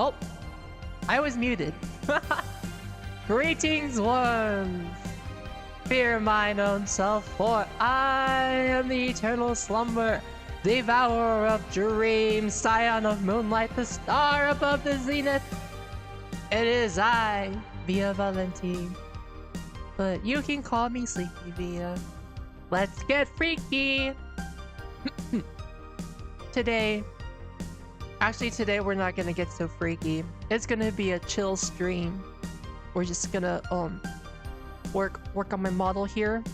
Oh, I was muted. Greetings, ones! Fear mine own self, for I am the eternal slumber, devourer of dreams, scion of moonlight, the star above the zenith. It is I, Via Valentine. But you can call me SleepyVia. Let's get freaky! Today we're not gonna get so freaky. It's gonna be a chill stream. We're just gonna work on my model here,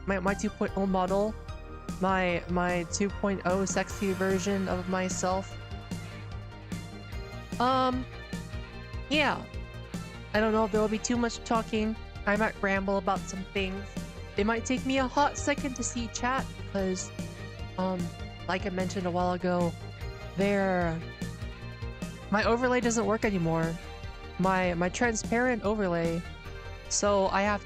my 2.0 model, my 2.0 sexy version of myself. Yeah, I don't know if there will be too much talking. I might ramble about some things. It might take me a hot second to see chat because like I mentioned a while ago, my overlay doesn't work anymore. My transparent overlay. So I've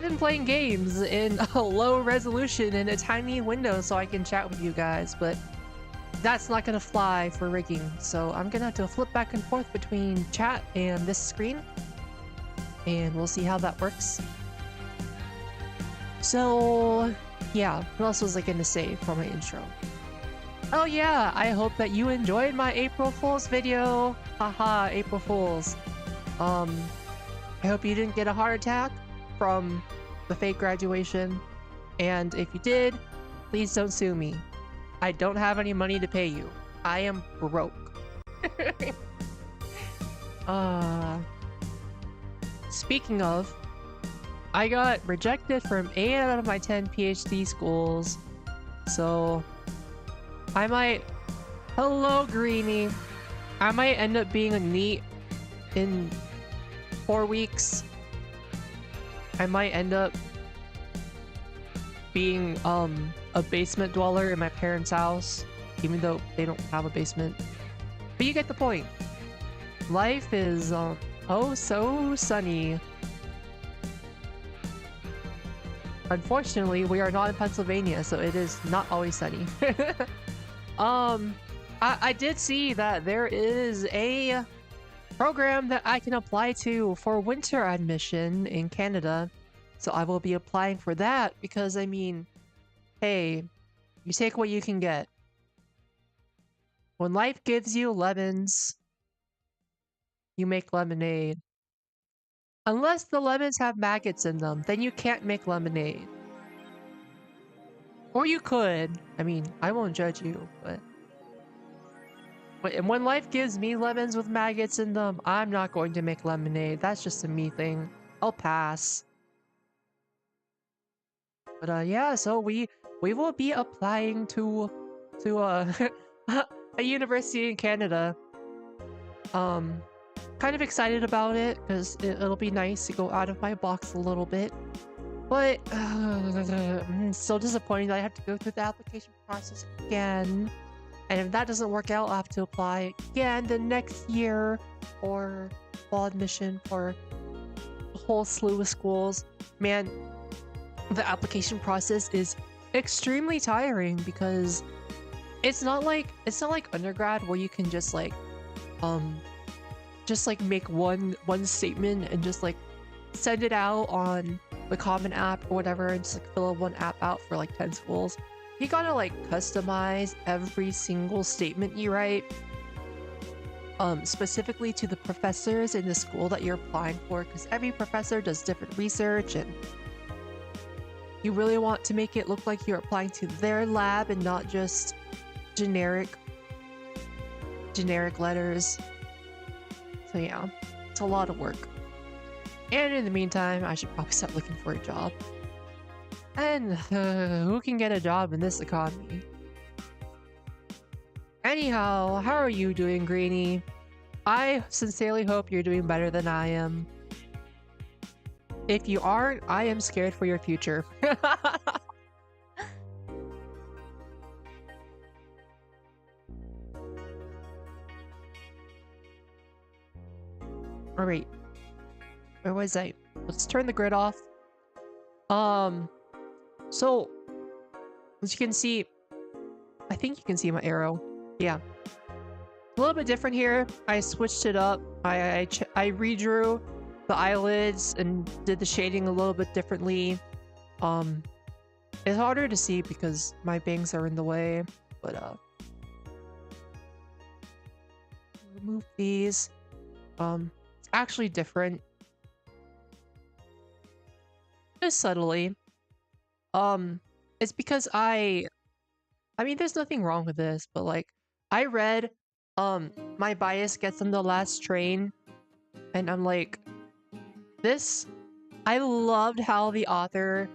been playing games in a low resolution in a tiny window so I can chat with you guys, but that's not gonna fly for rigging. So I'm gonna have to flip back and forth between chat and this screen, and we'll see how that works. So yeah, what else was I gonna say for my intro? Oh yeah, I hope that you enjoyed my April Fool's video. Haha, April Fools. I hope you didn't get a heart attack from the fake graduation. And if you did, please don't sue me. I don't have any money to pay you. I am broke. Speaking of, I got rejected from 8 out of my 10 PhD schools. So I might... Hello, Greenie. I might end up being a NEET in 4 weeks. I might end up being a basement dweller in my parents' house, even though they don't have a basement. But you get the point. Life is oh so sunny. Unfortunately, we are not in Pennsylvania, so it is not always sunny. I did see that there is a program that I can apply to for winter admission in Canada. So I will be applying for that because, I mean, hey, you take what you can get. When life gives you lemons, you make lemonade. Unless the lemons have maggots in them, then you can't make lemonade. Or you could. I mean, I won't judge you, but when life gives me lemons with maggots in them, I'm not going to make lemonade. That's just a me thing. I'll pass. But yeah, so we will be applying to a university in Canada. Kind of excited about it because it'll be nice to go out of my box a little bit. But I'm so disappointed that I have to go through the application process again. And if that doesn't work out, I'll have to apply again the next year for fall admission for a whole slew of schools. Man, the application process is extremely tiring because it's not like undergrad where you can just like make one statement and just like send it out on the Common App or whatever and just like fill one app out for like 10 schools. You gotta like customize every single statement you write specifically to the professors in the school that you're applying for, because every professor does different research and you really want to make it look like you're applying to their lab and not just generic letters. So yeah, it's a lot of work. And in the meantime, I should probably start looking for a job. And who can get a job in this economy? Anyhow, how are you doing, Greenie? I sincerely hope you're doing better than I am. If you aren't, I am scared for your future. Alright. Where was I? Let's turn the grid off. So, as you can see, I think you can see my arrow. Yeah. A little bit different here. I switched it up. I redrew the eyelids and did the shading a little bit differently. It's harder to see because my bangs are in the way, but remove these. It's actually different. Just subtly. It's because I mean, there's nothing wrong with this, but like, I read, my bias gets on the last train, and I'm like, this, I loved how the author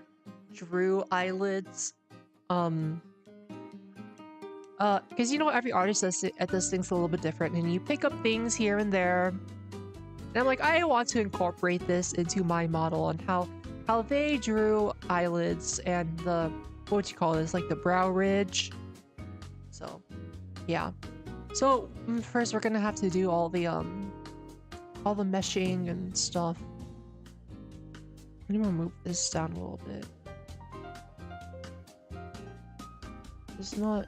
drew eyelids, because you know, every artist does things a little bit different, and you pick up things here and there, and I'm like, I want to incorporate this into my model and how they drew eyelids and the, what you call this, like the brow ridge. So yeah, so first we're gonna have to do all the meshing and stuff. Let me remove this down a little bit. It's not,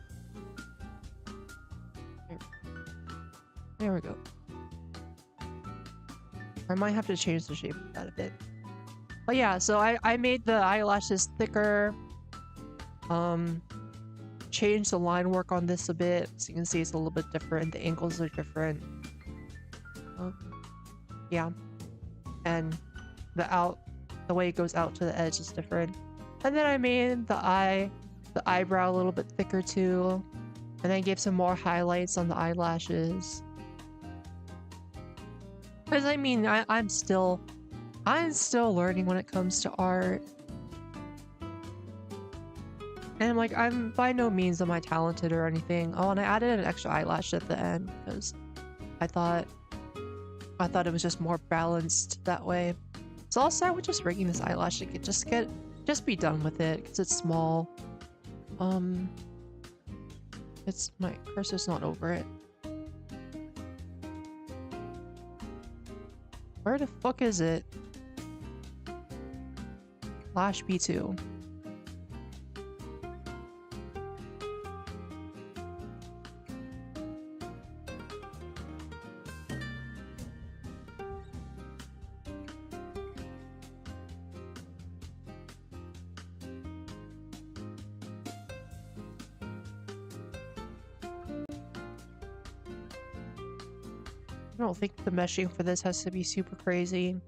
there we go. I might have to change the shape of that a bit. But yeah, so I made the eyelashes thicker. Changed the line work on this a bit, so you can see it's a little bit different. The angles are different. Yeah, and the way it goes out to the edge is different. And then I made the eyebrow a little bit thicker too, and then gave some more highlights on the eyelashes. Because I mean, I'm still learning when it comes to art. And like, I'm by no means am I talented or anything. Oh, and I added an extra eyelash at the end because I thought it was just more balanced that way. So I'll start with just rigging this eyelash to just be done with it because it's small. It's, my cursor's not over it. Where the fuck is it? Lash B2. I don't think the meshing for this has to be super crazy.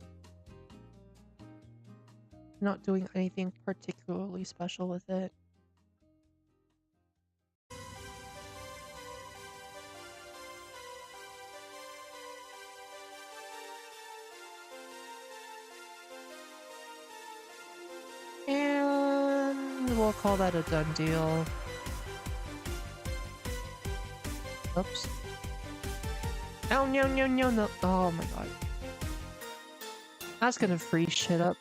Not doing anything particularly special with it. And we'll call that a done deal. Oops. Oh, no, no, no, no. Oh my god. That's gonna freeze shit up.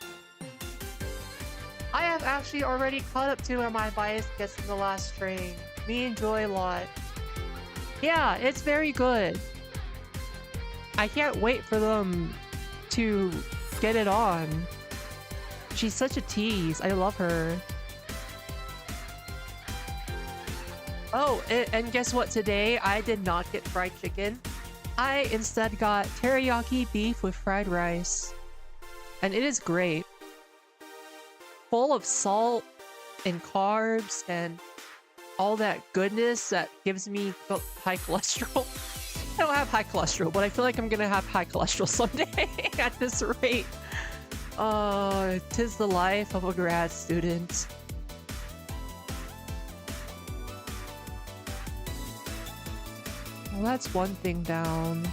I have actually already caught up to where my bias gets in the last train. Me and Joy a lot. Yeah, it's very good. I can't wait for them to get it on. She's such a tease. I love her. Oh, and guess what? Today, I did not get fried chicken. I instead got teriyaki beef with fried rice. And it is great. Full of salt and carbs and all that goodness that gives me high cholesterol. I don't have high cholesterol, but I feel like I'm gonna have high cholesterol someday at this rate. 'Tis the life of a grad student. Well, that's one thing down.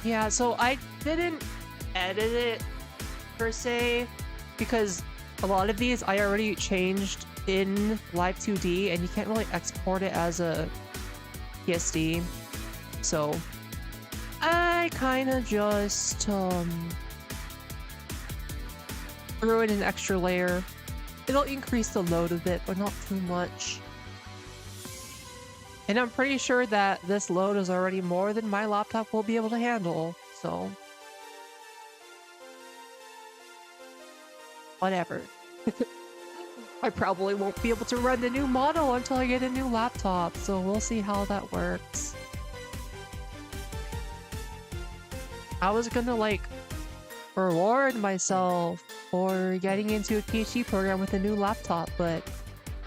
Yeah, so I didn't edit it per se because a lot of these I already changed in Live2D and you can't really export it as a PSD. So I kind of just threw in an extra layer. It'll increase the load a bit, but not too much. And I'm pretty sure that this load is already more than my laptop will be able to handle, so. whatever. I probably won't be able to run the new model until I get a new laptop, so we'll see how that works. I was gonna like reward myself for getting into a PhD program with a new laptop, but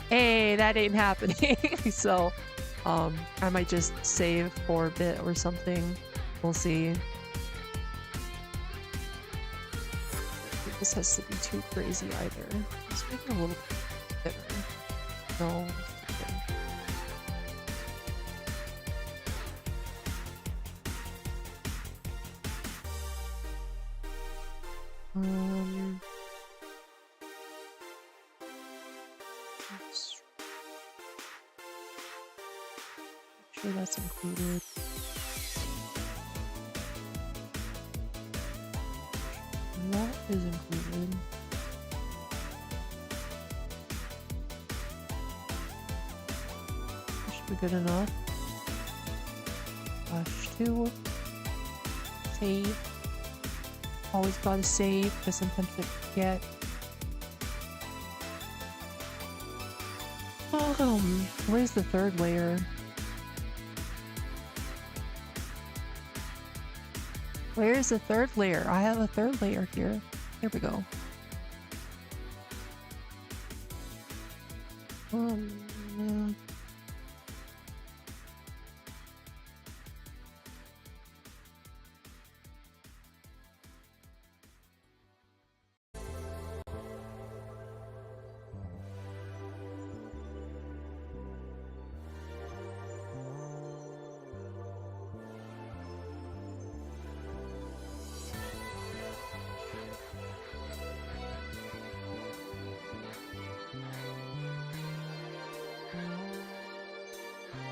hey, that ain't happening. So I might just save for a bit or something. We'll see. This has to be too crazy either. Just make it a little bit better. No. Oops. Make sure that's included. That is included. That should be good enough. /2. Save. Always gotta save because sometimes I forget. Where's the third layer? Where's the third layer? I have a third layer here. Here we go. Yeah.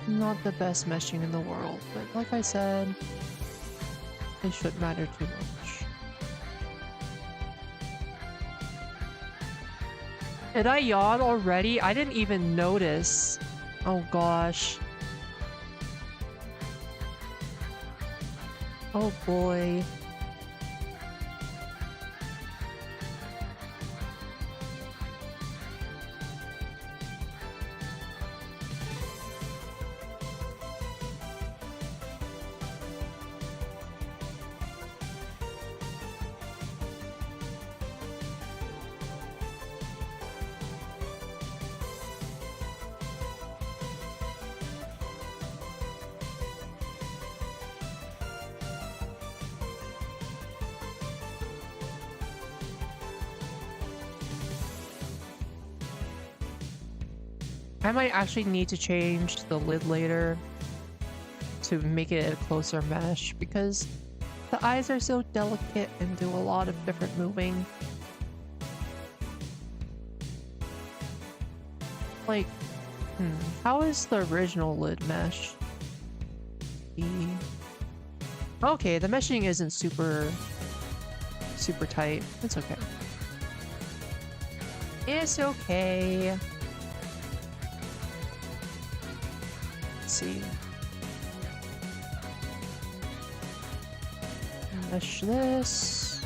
Not the best meshing in the world, but like I said, it shouldn't matter too much. Did I yawn already? I didn't even notice. Oh gosh. Oh boy. I might actually need to change the lid later to make it a closer mesh because the eyes are so delicate and do a lot of different moving. Like, how is the original lid mesh? Okay, the meshing isn't super tight. It's okay. It's okay. See. Mesh this.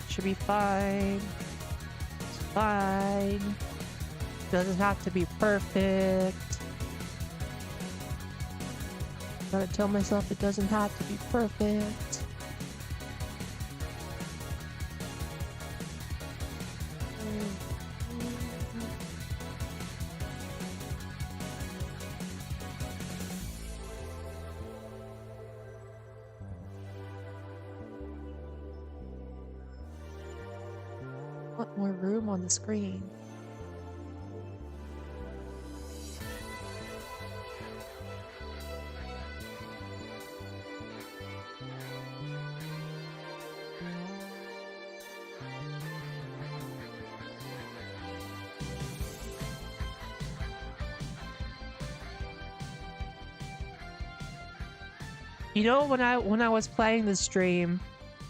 Should be fine. It's fine. Doesn't have to be perfect. Gotta tell myself it doesn't have to be perfect. Want more room on the screen. You know, when I was playing the stream,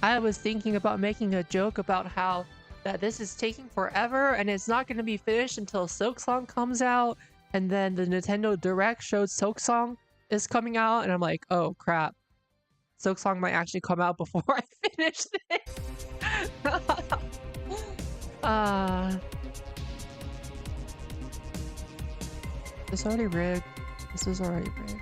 I was thinking about making a joke about how that this is taking forever and it's not going to be finished until Silksong comes out, and then the Nintendo Direct showed Silksong is coming out, and I'm like, oh crap. Silksong might actually come out before I finish it. It's already rigged. This is already rigged.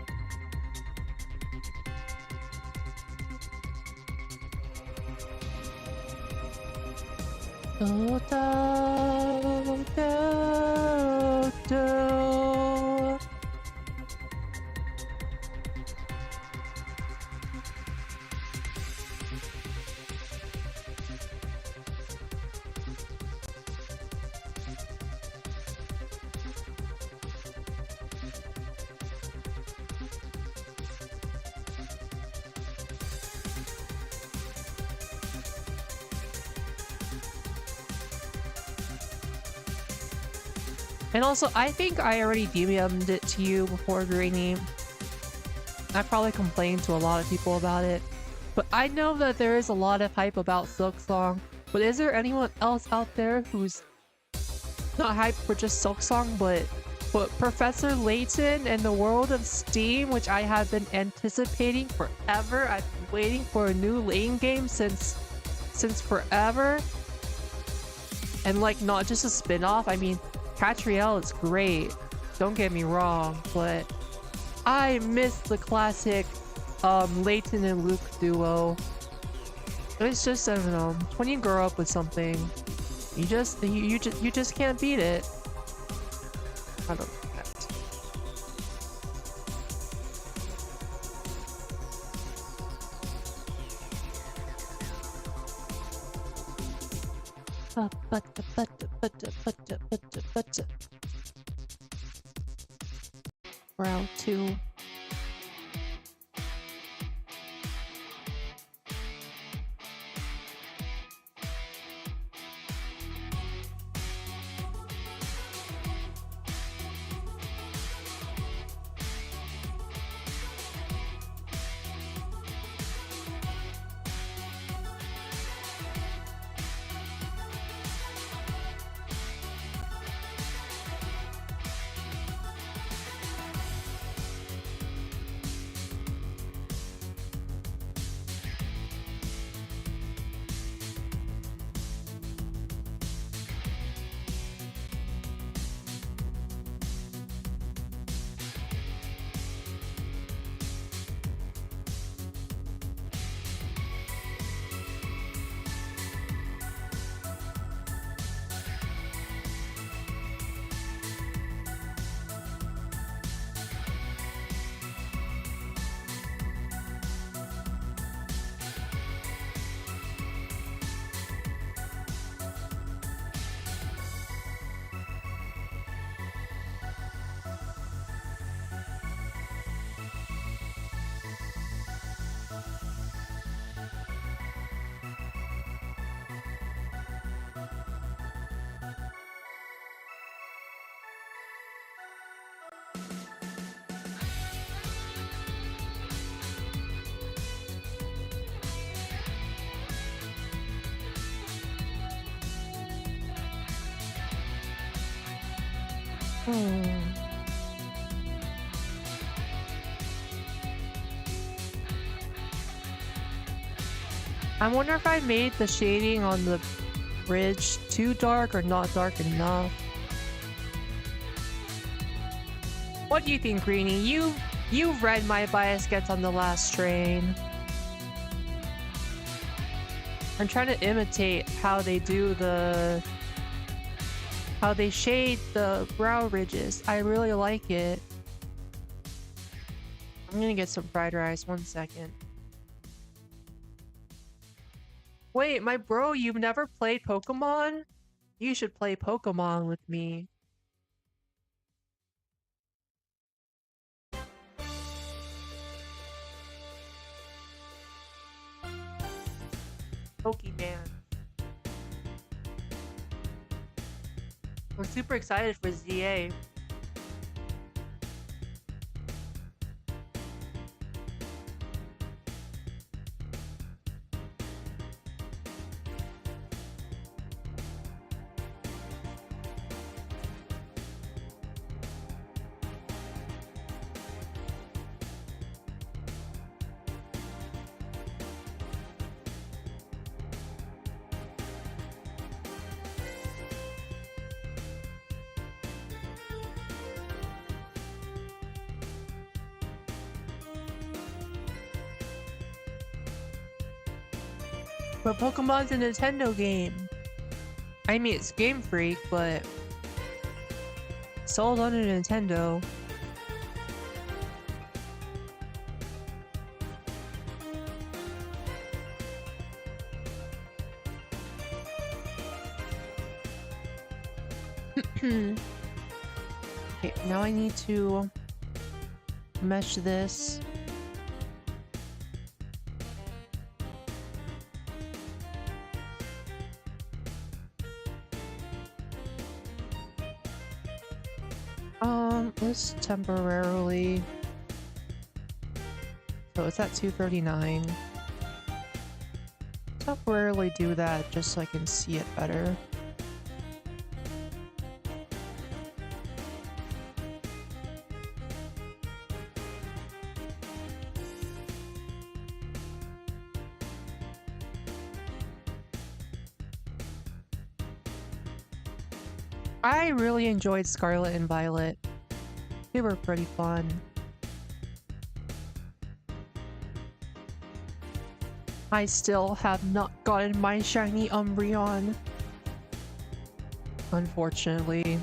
Do, do, do, do. And also, I think I already DM'd it to you before, Greeny. I probably complained to a lot of people about it. But I know that there is a lot of hype about Silksong. But is there anyone else out there who's not hyped for just Silksong, but Professor Layton and the World of Steam, which I have been anticipating forever. I've been waiting for a new lane game since forever. And like, not just a spin-off. I mean, Catriel is great, don't get me wrong, but I miss the classic Layton and Luke duo. It's just, I don't know, when you grow up with something, you just can't beat it. I don't know. Round 2. I wonder if I made the shading on the bridge too dark or not dark enough. What do you think, Greeny? You've read my bias gets on the last train. I'm trying to imitate how they do how they shade the brow ridges. I really like it. I'm gonna get some fried rice, 1 second. Wait, my bro, you've never played Pokemon? You should play Pokemon with me. Pokemon. We're super excited for ZA. But Pokemon's a Nintendo game. I mean, it's Game Freak, but sold on a Nintendo. Okay, now I need to mesh this. This temporarily. So it's at 239. Temporarily do that just so I can see it better. I really enjoyed Scarlet and Violet. They were pretty fun. I still have not gotten my shiny Umbreon. Unfortunately.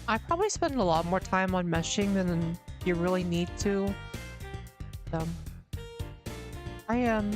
I probably spend a lot more time on meshing than you really need to. I am.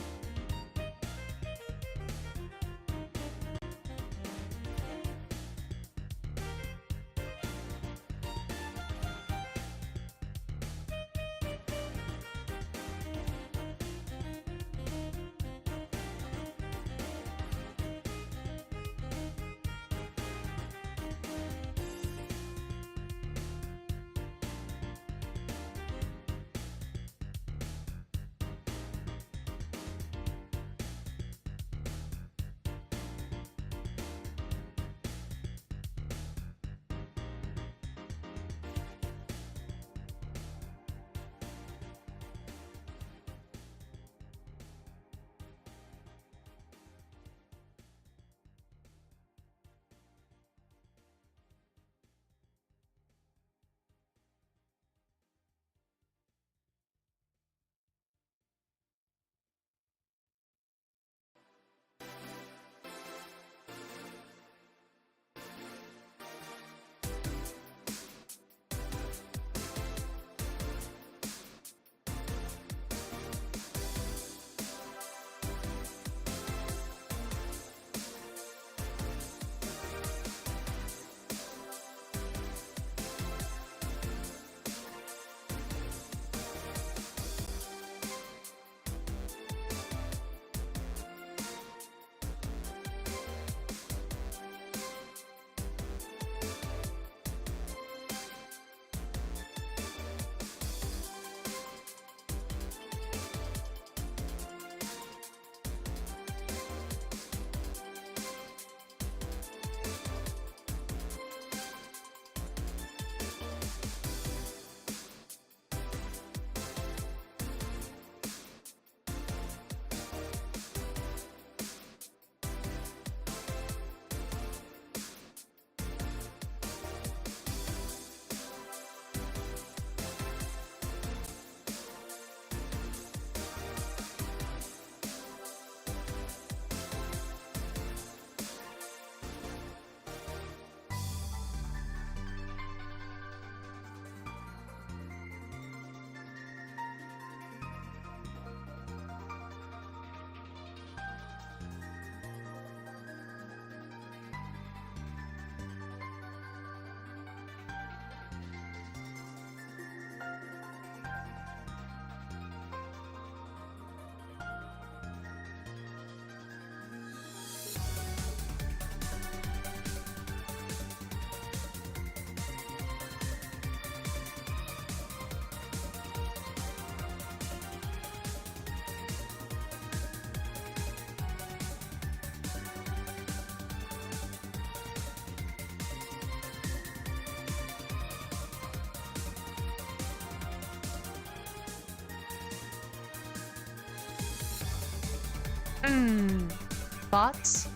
Thoughts?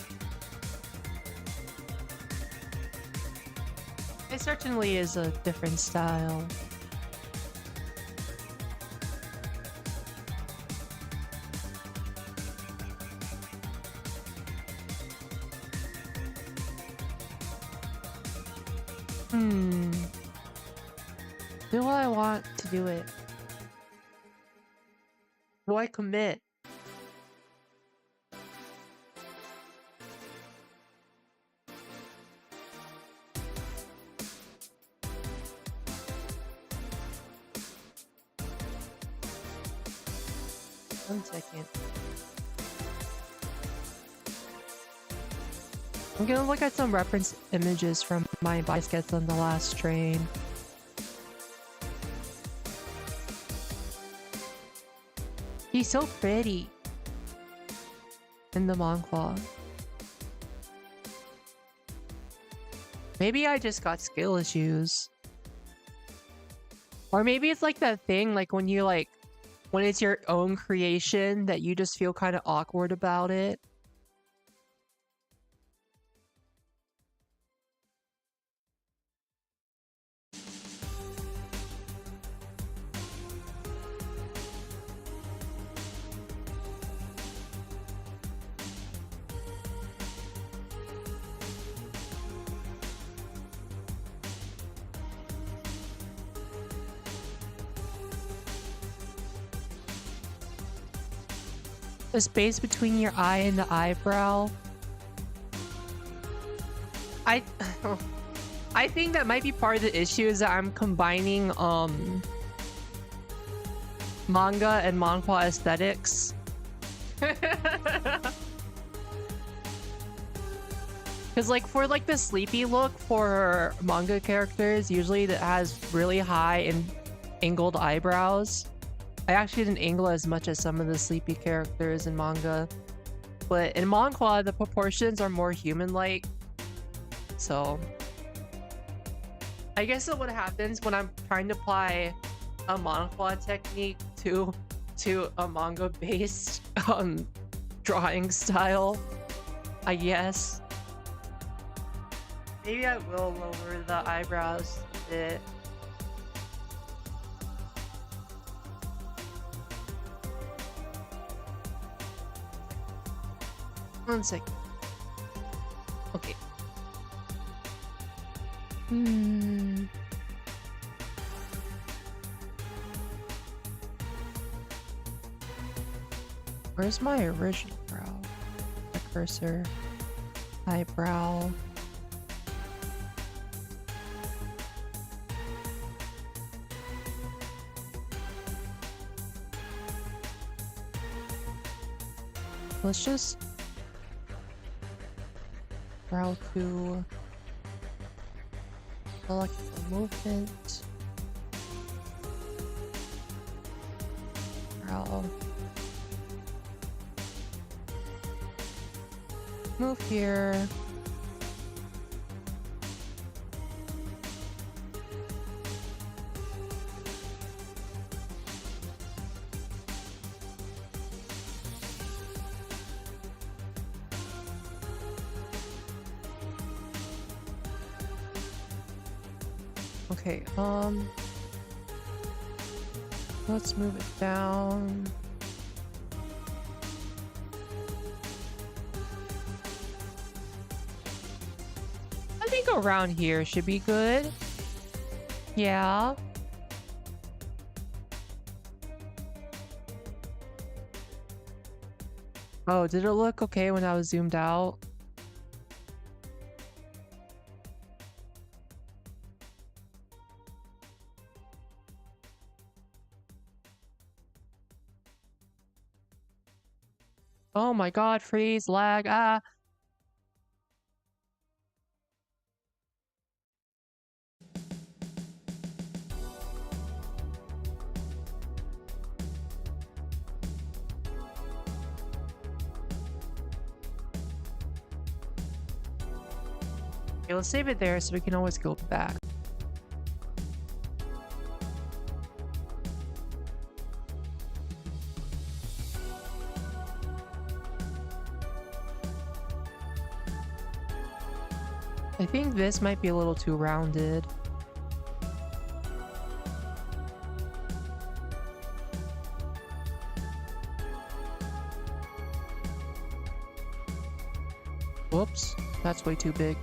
It certainly is a different style. Do I want to do it? Do I commit? One second. I'm gonna look at some reference images from my baskets on the last train. He's so pretty in the Monqua. Maybe I just got skill issues. Or maybe it's like that thing, like when you when it's your own creation that you just feel kind of awkward about it. The space between your eye and the eyebrow. I think that might be part of the issue is that I'm combining manga and manhwa aesthetics. Cause for the sleepy look for manga characters, usually that has really high and angled eyebrows. I actually didn't angle as much as some of the sleepy characters in manga. But in manhwa, the proportions are more human-like. So I guess what happens when I'm trying to apply a manhwa technique to a manga-based drawing style, I guess. Maybe I will lower the eyebrows a bit. One second. Okay. Where's my original brow? The cursor. Eyebrow. Let's just brow to select the movement. Brow. Move here. Okay, let's move it down. I think around here should be good. Yeah. Oh, did it look okay when I was zoomed out? Oh my god, freeze, lag, ah. Okay, let's save it there so we can always go back. I think this might be a little too rounded. Whoops, that's way too big.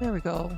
There we go.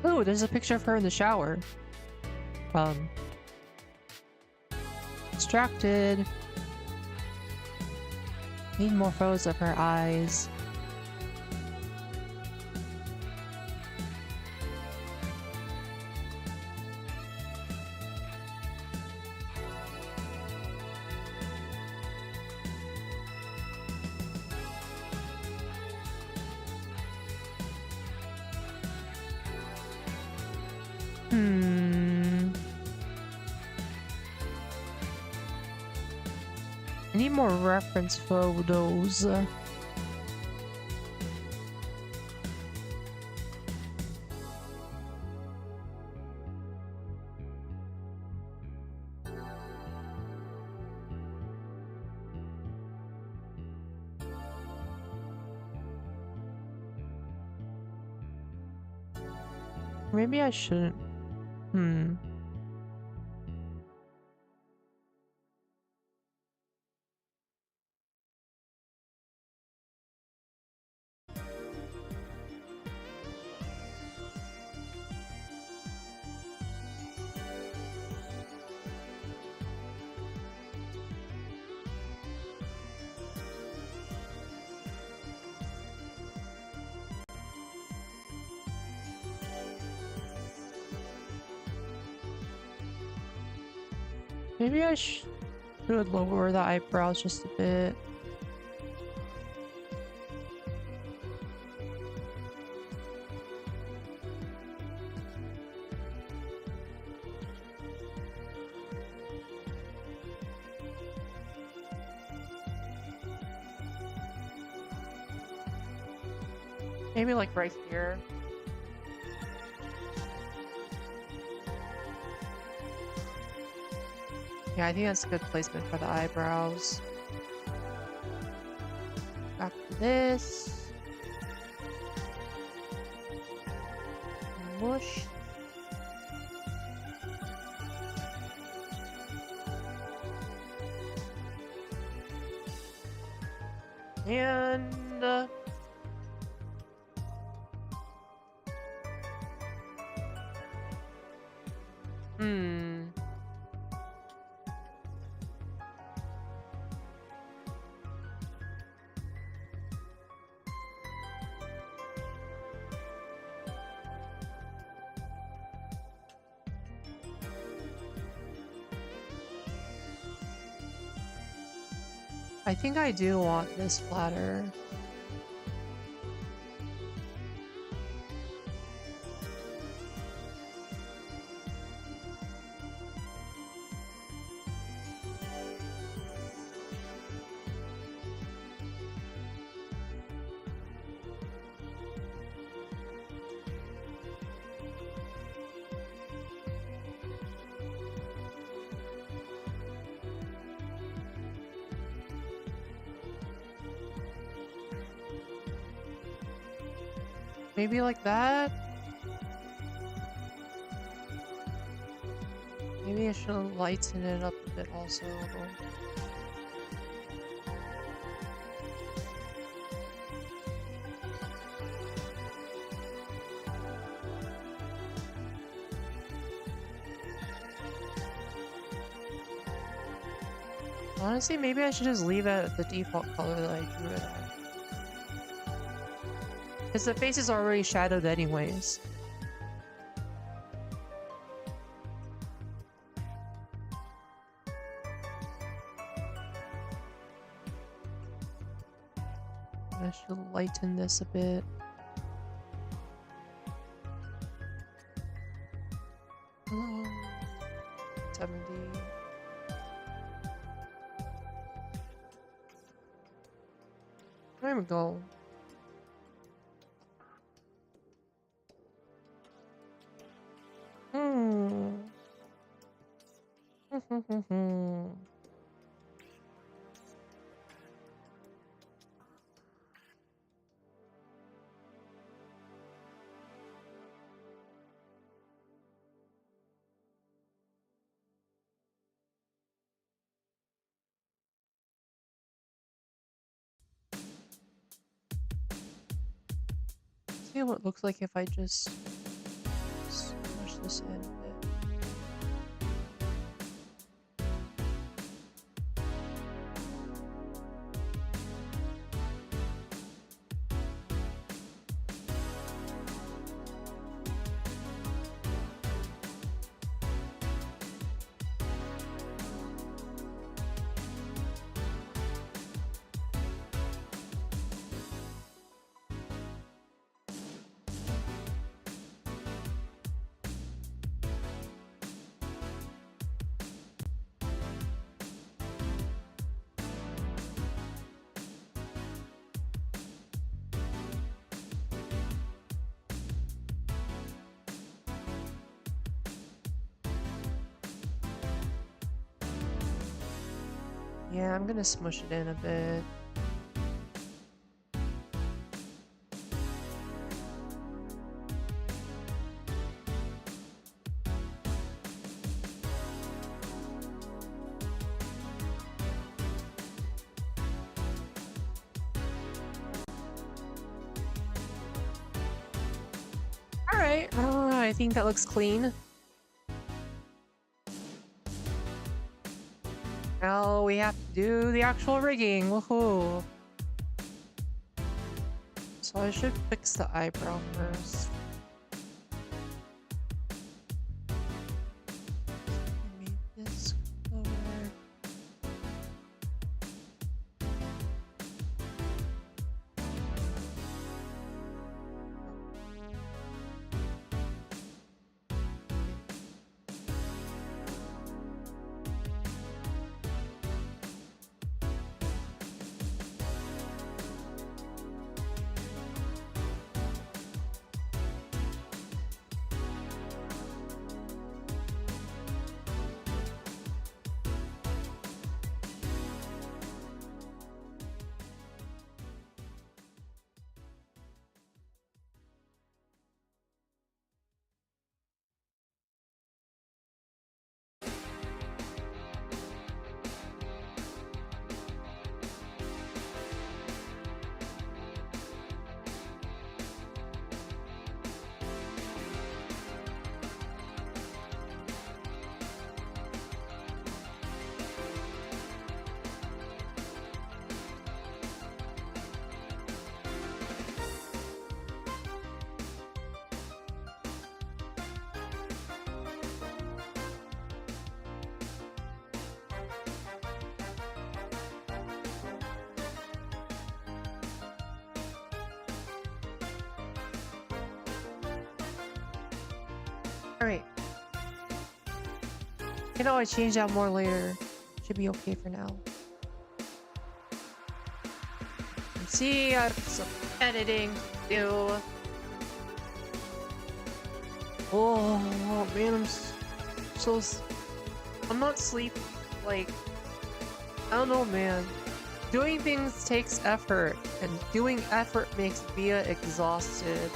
Ooh, there's a picture of her in the shower. Distracted. Need more photos of her eyes. I need more reference photos. Maybe I shouldn't. Maybe I should lower the eyebrows just a bit. Maybe like right here. Yeah, I think that's a good placement for the eyebrows. Back to this. Mush. And I think I do want this flatter. Maybe like that? Maybe I should lighten it up a bit also. Honestly, maybe I should just leave it at the default color that I drew it at. Because the face is already shadowed anyways. I should lighten this a bit. Hello. 70. There we go. See what it looks like if I just smush this in a bit. Yeah, I'm gonna smush it in a bit. Alright, I think that looks clean. Now we have to do the actual rigging. Woohoo! So I should fix the eyebrow first. Maybe this color. Alright. You know, I change that more later. Should be okay for now. And see, I have some editing to do. Oh man, I'm not sleep. Like, I don't know, man. Doing things takes effort, and doing effort makes Via exhausted.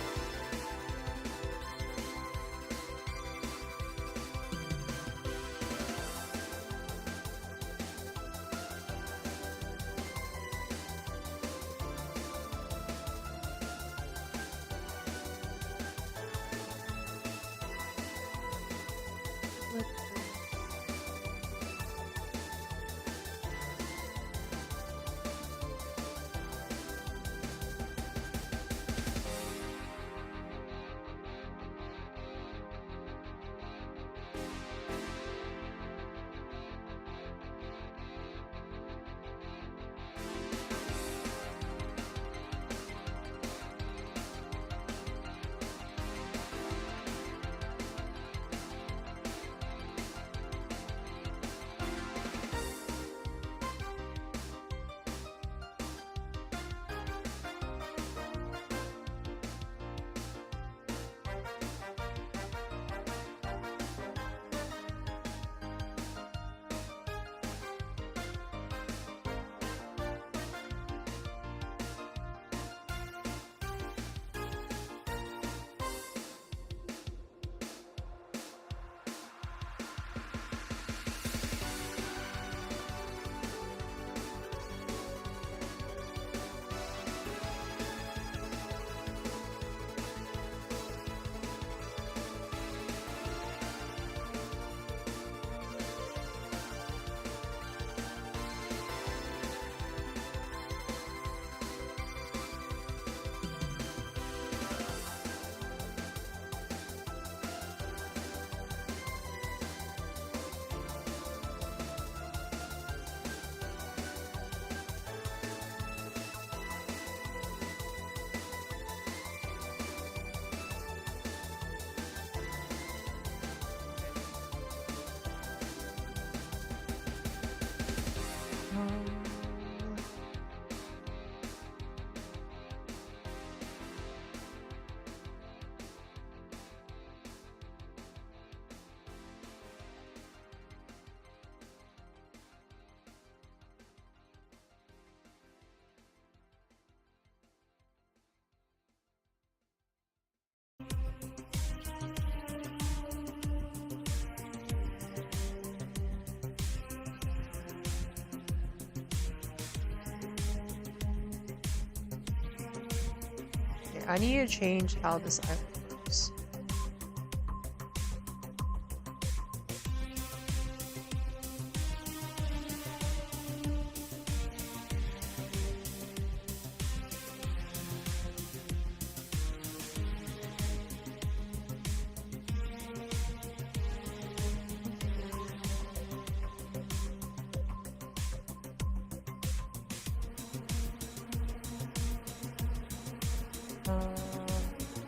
Okay, I need to change how this eyelid works.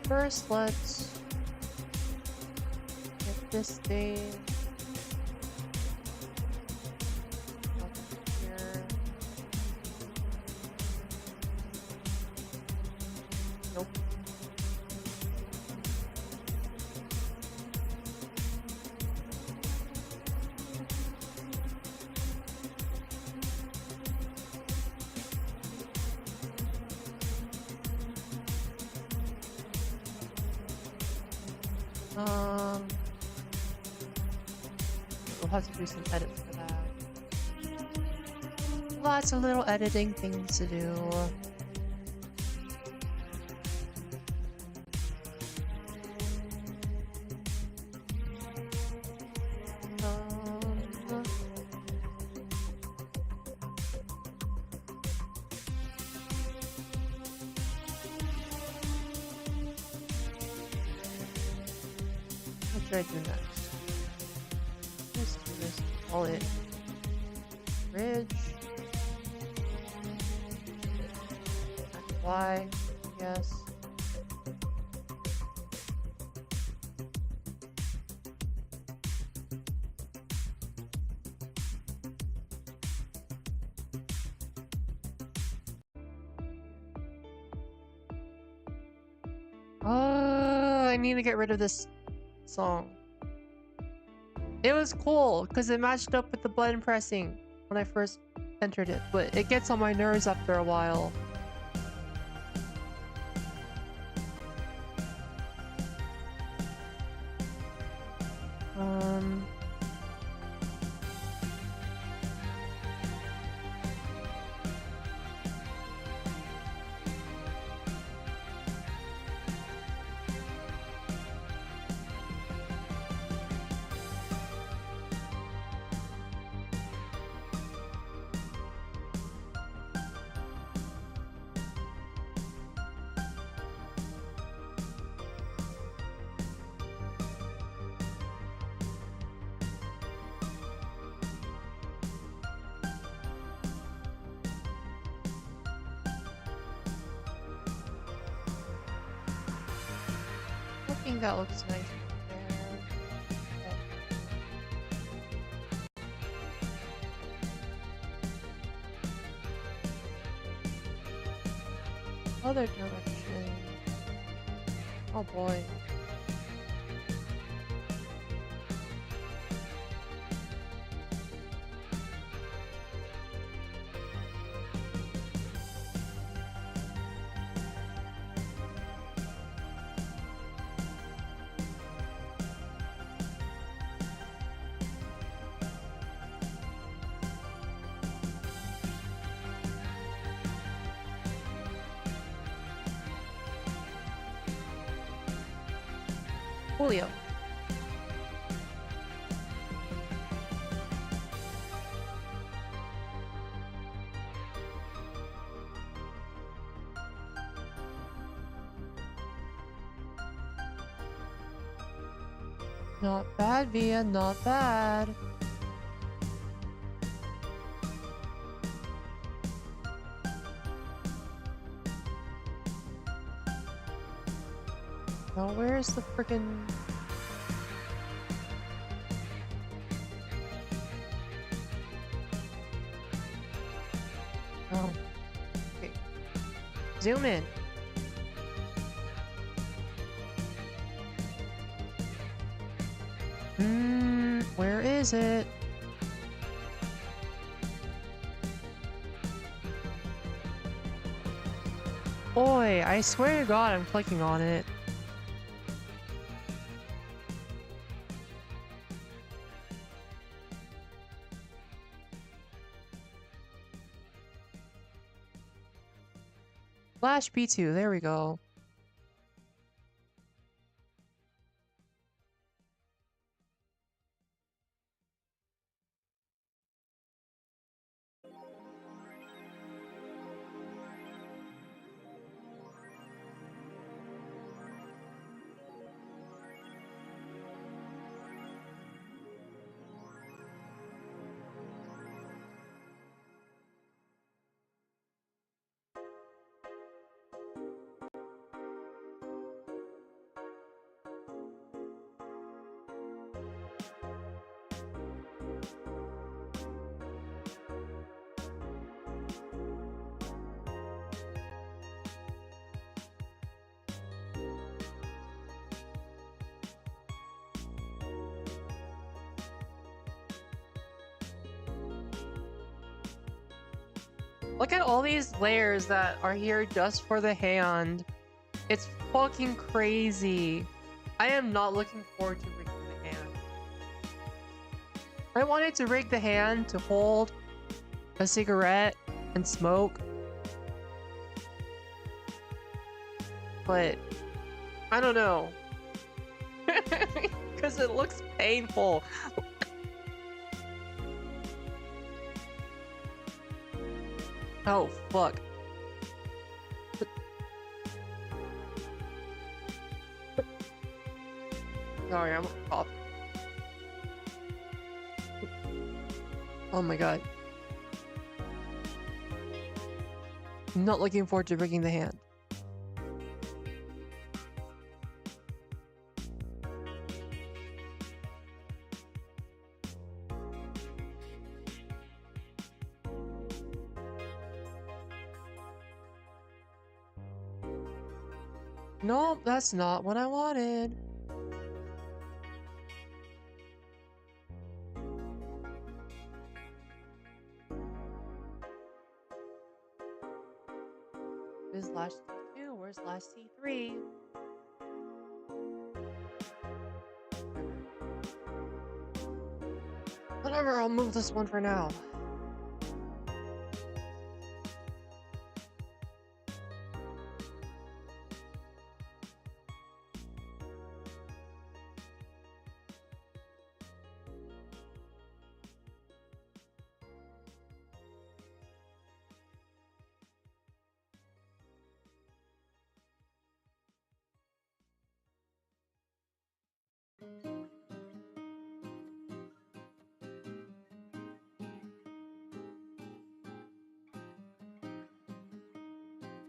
First, let's get this thing up here. Nope. We'll have to do some edits for that. Lots of little editing things to do. What should I do next? Let's do this. Call it bridge. Y, yes. I need to get rid of this song. It was cool because it matched up with the button pressing when I first entered it, but it gets on my nerves after a while. I think that looks nice. Other direction. Oh boy. Julio. Not bad, Via, not bad. Now where's the frickin'... Oh. Okay. Zoom in. Where is it? Boy, I swear to God I'm clicking on it. Flash B2, there we go. Look at all these layers that are here just for the hand. It's fucking crazy. I am not looking forward to rigging the hand. I wanted to rig the hand to hold a cigarette and smoke. But I don't know. Because it looks painful. Oh, fuck. Sorry, I'm coughing. Oh my god. I'm not looking forward to rigging the hand. Nope, that's not what I wanted. Where's Lash C2? Where's Lash C3? Whatever, I'll move this one for now.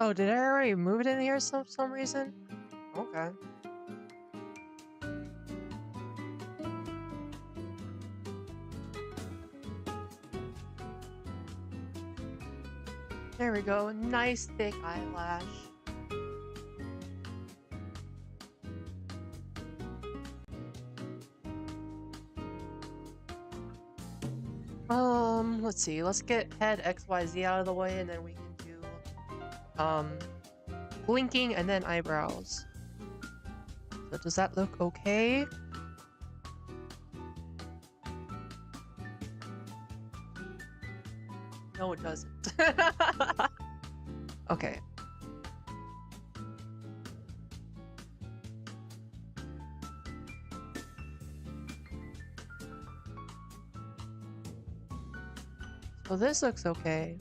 Oh, did I already move it in here some reason? Okay. There we go. Nice thick eyelash. Let's see. Let's get head XYZ out of the way and then we can do blinking and then eyebrows. So does that look okay? No, it doesn't. Okay. So this looks okay.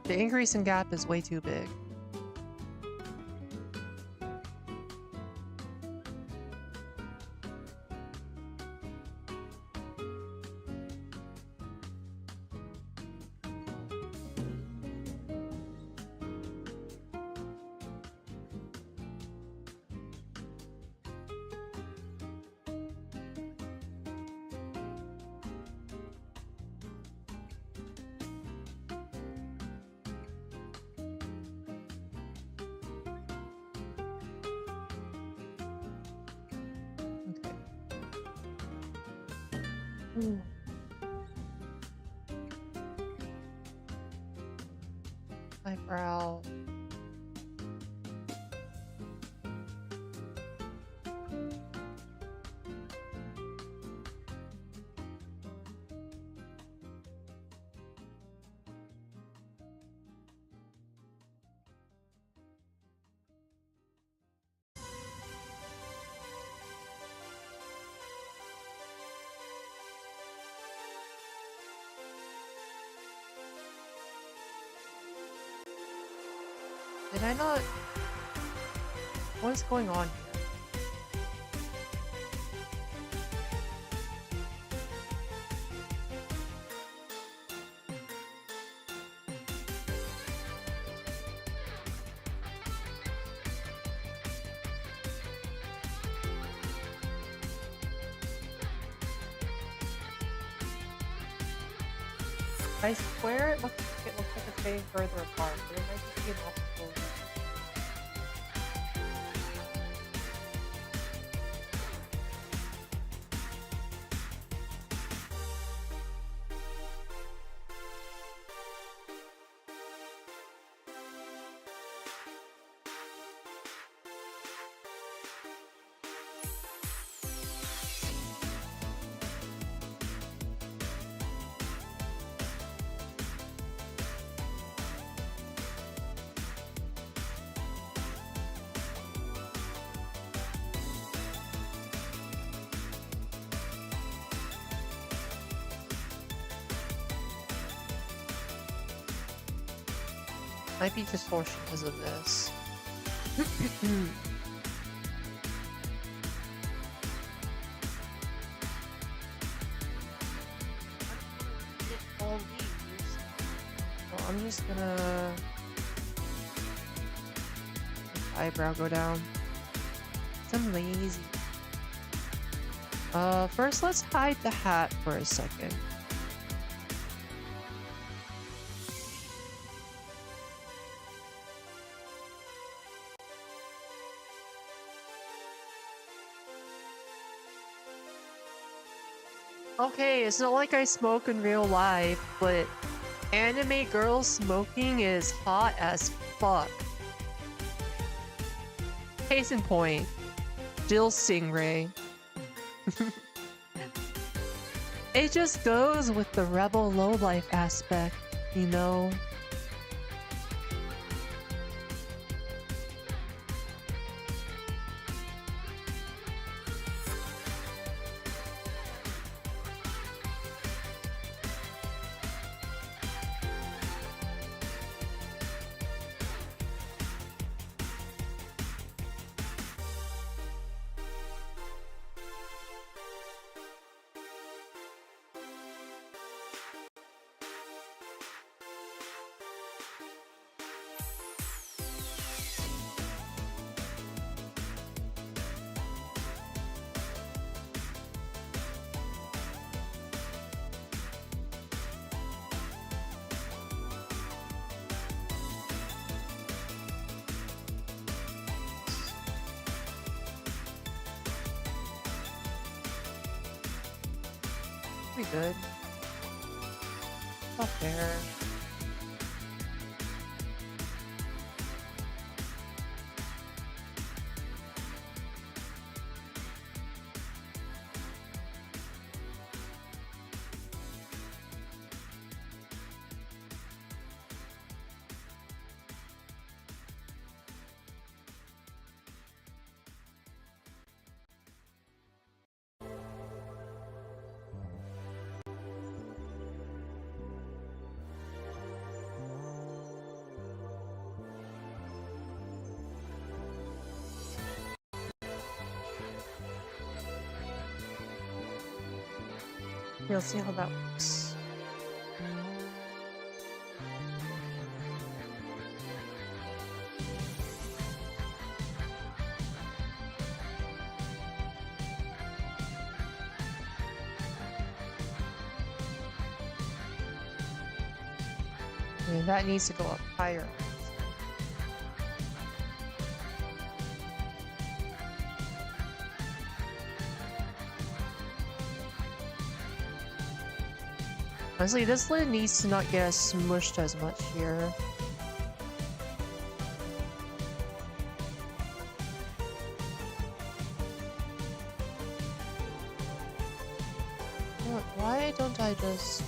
The increase in gap is way too big. Ooh. Eyebrow. Did I not? What is going on here? I swear it looks like a staying further apart, but it might just be an optical illusion. Might be distortion because of this. All these. So I'm just gonna let the eyebrow go down. I'm lazy. First let's hide the hat for a second. Okay, it's not like I smoke in real life, but anime girl smoking is hot as fuck. Case in point, Jill Stingray. It just goes with the rebel lowlife aspect, you know? Pretty good. Not fair. We'll see how that works. And that needs to go up higher. Honestly, this lid needs to not get smushed as much here. You know what, why don't I just...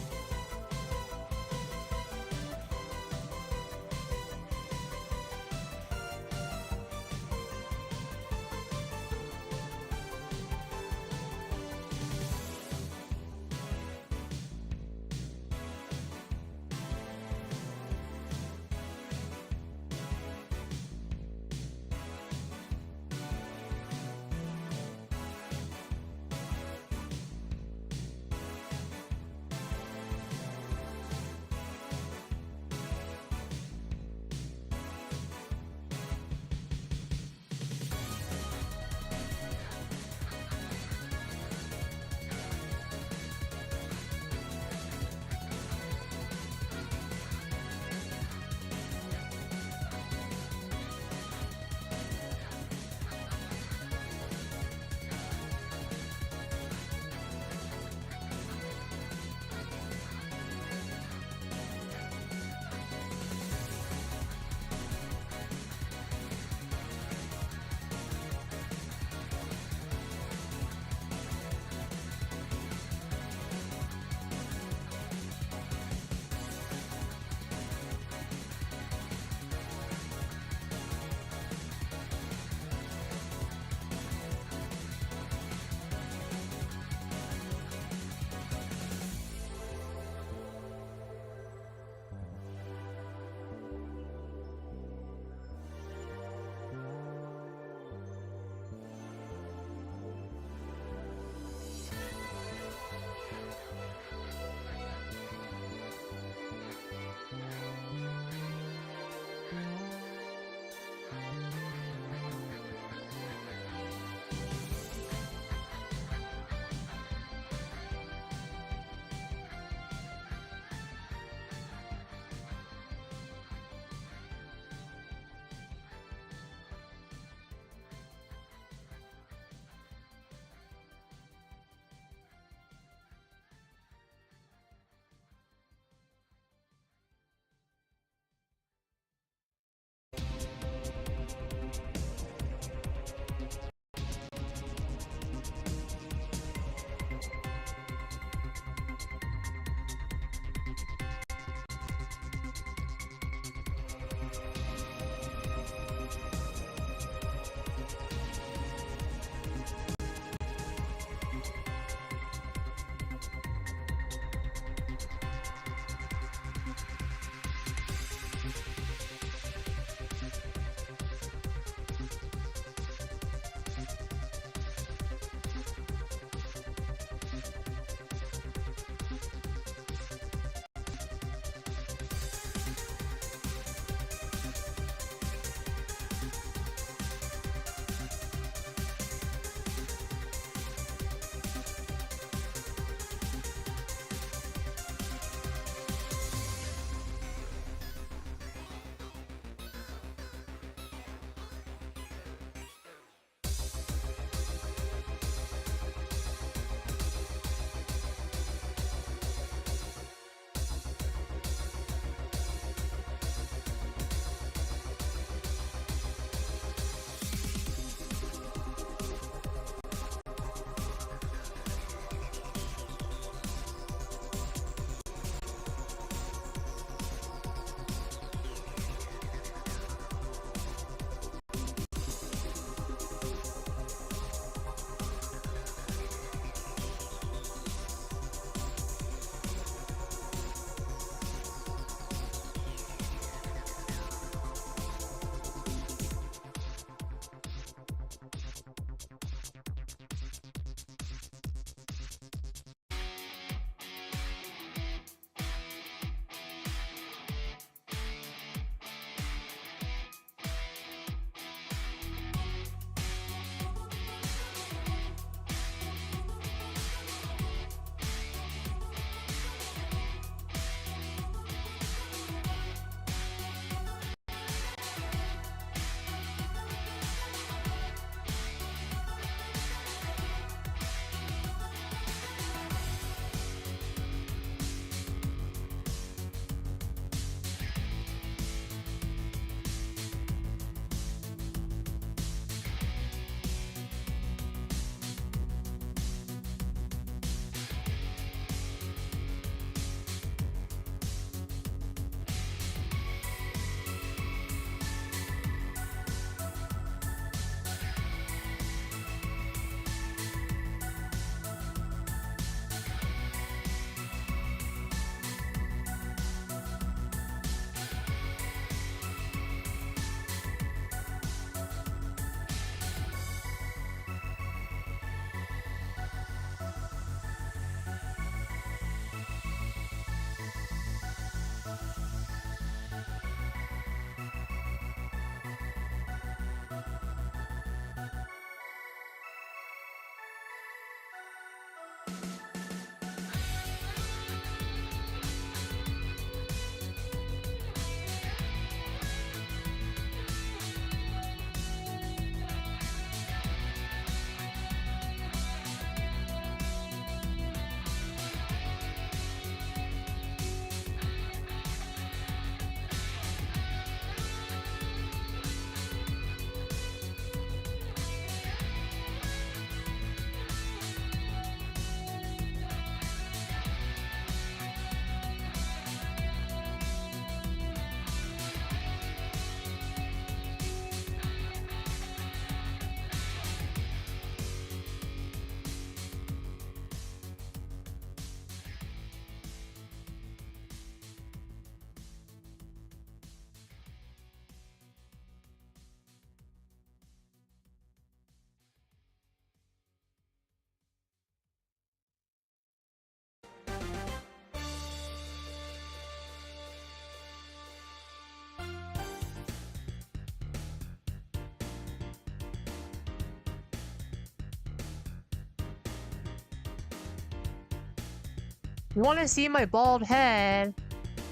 You want to see my bald head?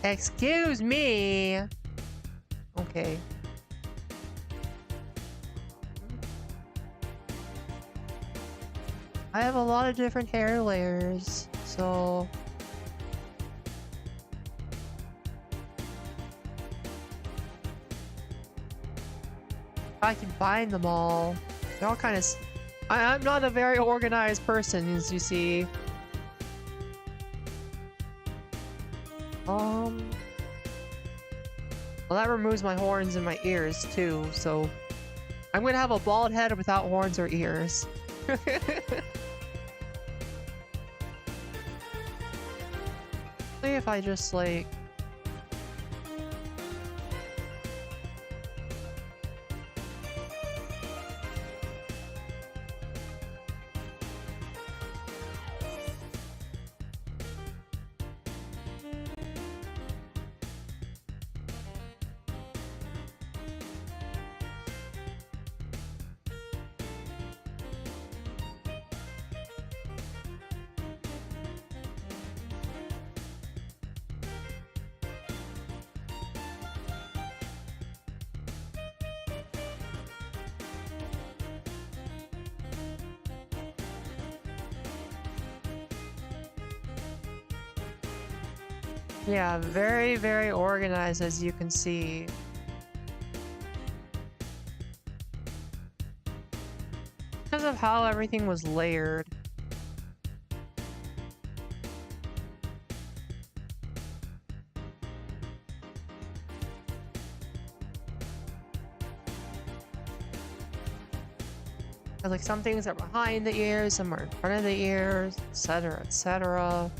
Excuse me. Okay. I have a lot of different hair layers, so... I can find them all. They're all kind of... I'm not a very organized person, as you see. Well, that removes my horns and my ears, too, so... I'm gonna have a bald head without horns or ears. See if I just, like... Yeah, very, very organized, as you can see. Because of how everything was layered. Like some things are behind the ears, some are in front of the ears, etc., etc.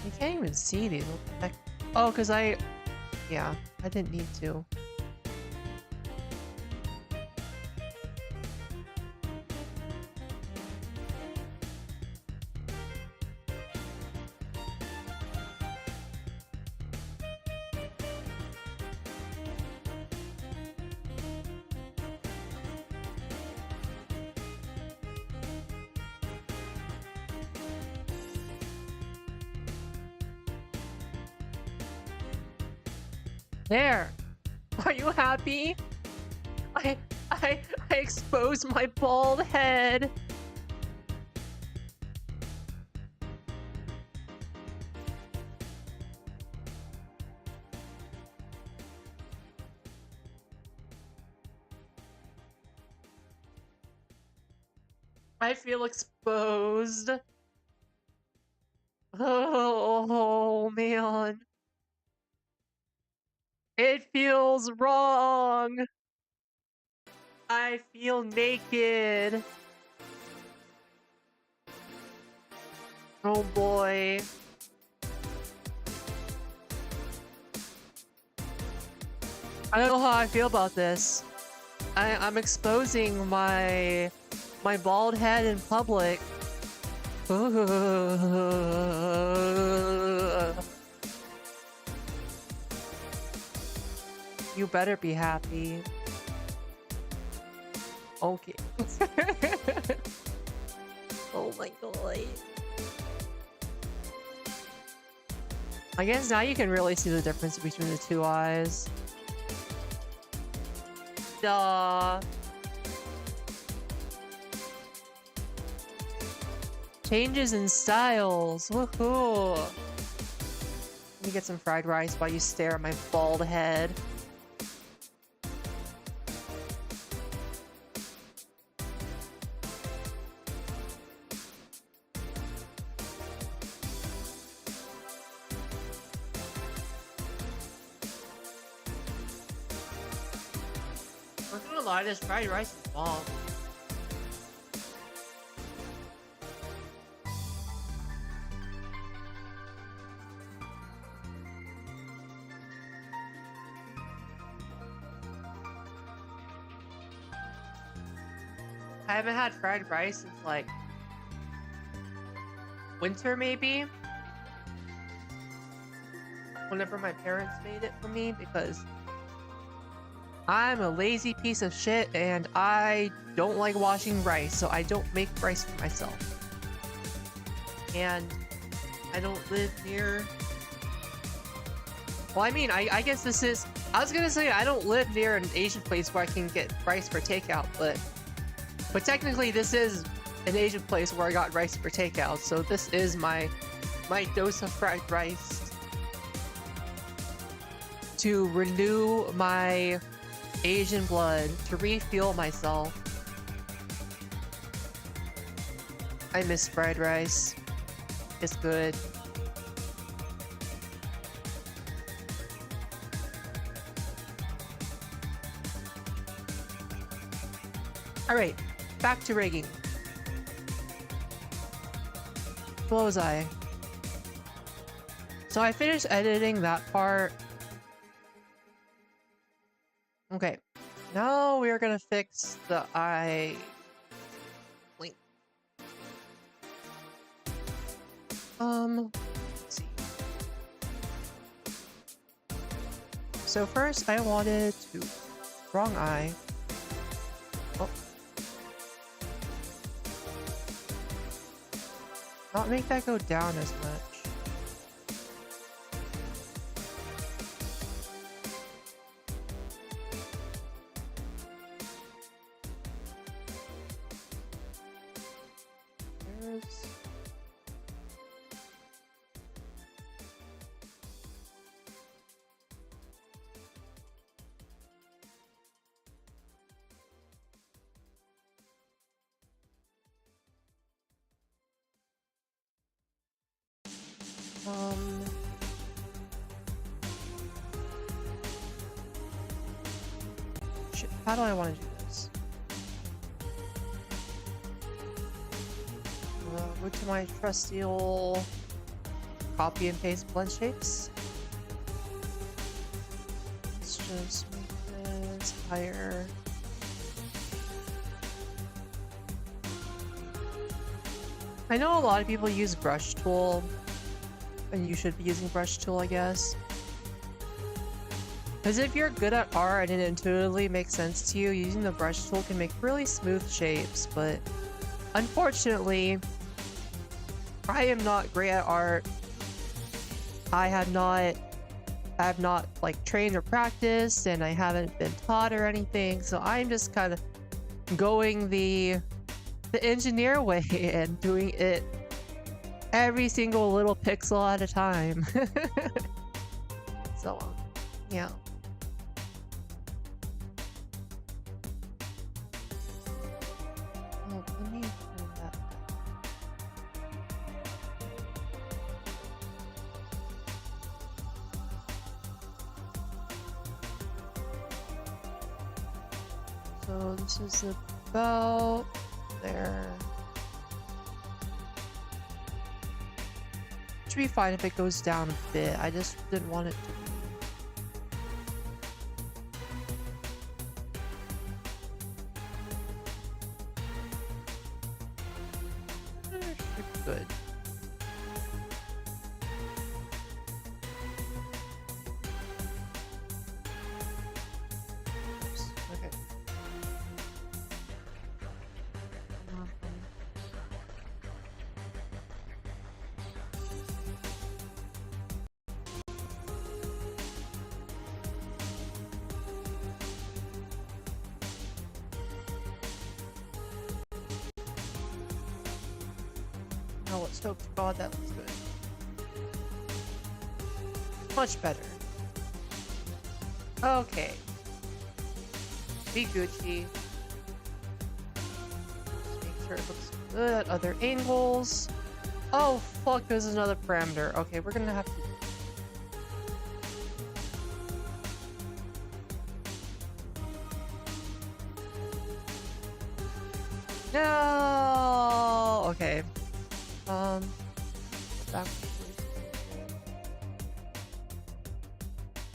You can't even see these. What the heck? Oh, because yeah, I didn't need to. There! Are you happy? I exposed my bald head! I feel exposed. Oh man. It feels wrong. I feel naked. Oh boy. I don't know how I feel about this. I'm exposing my bald head in public. You better be happy. Okay. Oh my god. I guess now you can really see the difference between the two eyes. Duh. Changes in styles. Woohoo. Let me get some fried rice while you stare at my bald head. lie, this fried rice is bomb. I haven't had fried rice since like winter, maybe. Whenever my parents made it for me, because I'm a lazy piece of shit and I don't like washing rice, so I don't make rice for myself. And I don't live near... Well, I mean, I guess this is... I was gonna say I don't live near an Asian place where I can get rice for takeout, but technically this is an Asian place where I got rice for takeout, so this is my dose of fried rice to renew my Asian blood, to refuel myself. I miss fried rice. It's good. Alright, back to rigging. What was I? So I finished editing that part. Okay, now we are gonna fix the eye link. Let's see. So first I wanted to... Wrong eye. Oh. Not make that go down as much. Shit, how do I want to do this? Go to my trusty old copy and paste blend shapes. Let's just make this higher. I know a lot of people use brush tool, and you should be using brush tool, I guess. Because if you're good at art and it intuitively makes sense to you, using the brush tool can make really smooth shapes, but unfortunately, I am not great at art. I have not like trained or practiced, and I haven't been taught or anything, so I'm just kind of going the engineer way and doing it every single little pixel at a time. So, yeah. Oh, let me turn that back. So this is about there. Should be fine if it goes down a bit. I just didn't want it to be. Should be good. Oops. Okay. Now let's hope to God that looks good. Much better. Okay. Be Gucci. Just make sure it looks good at other angles. Oh fuck, there's another parameter. Okay, we're gonna have to... Back.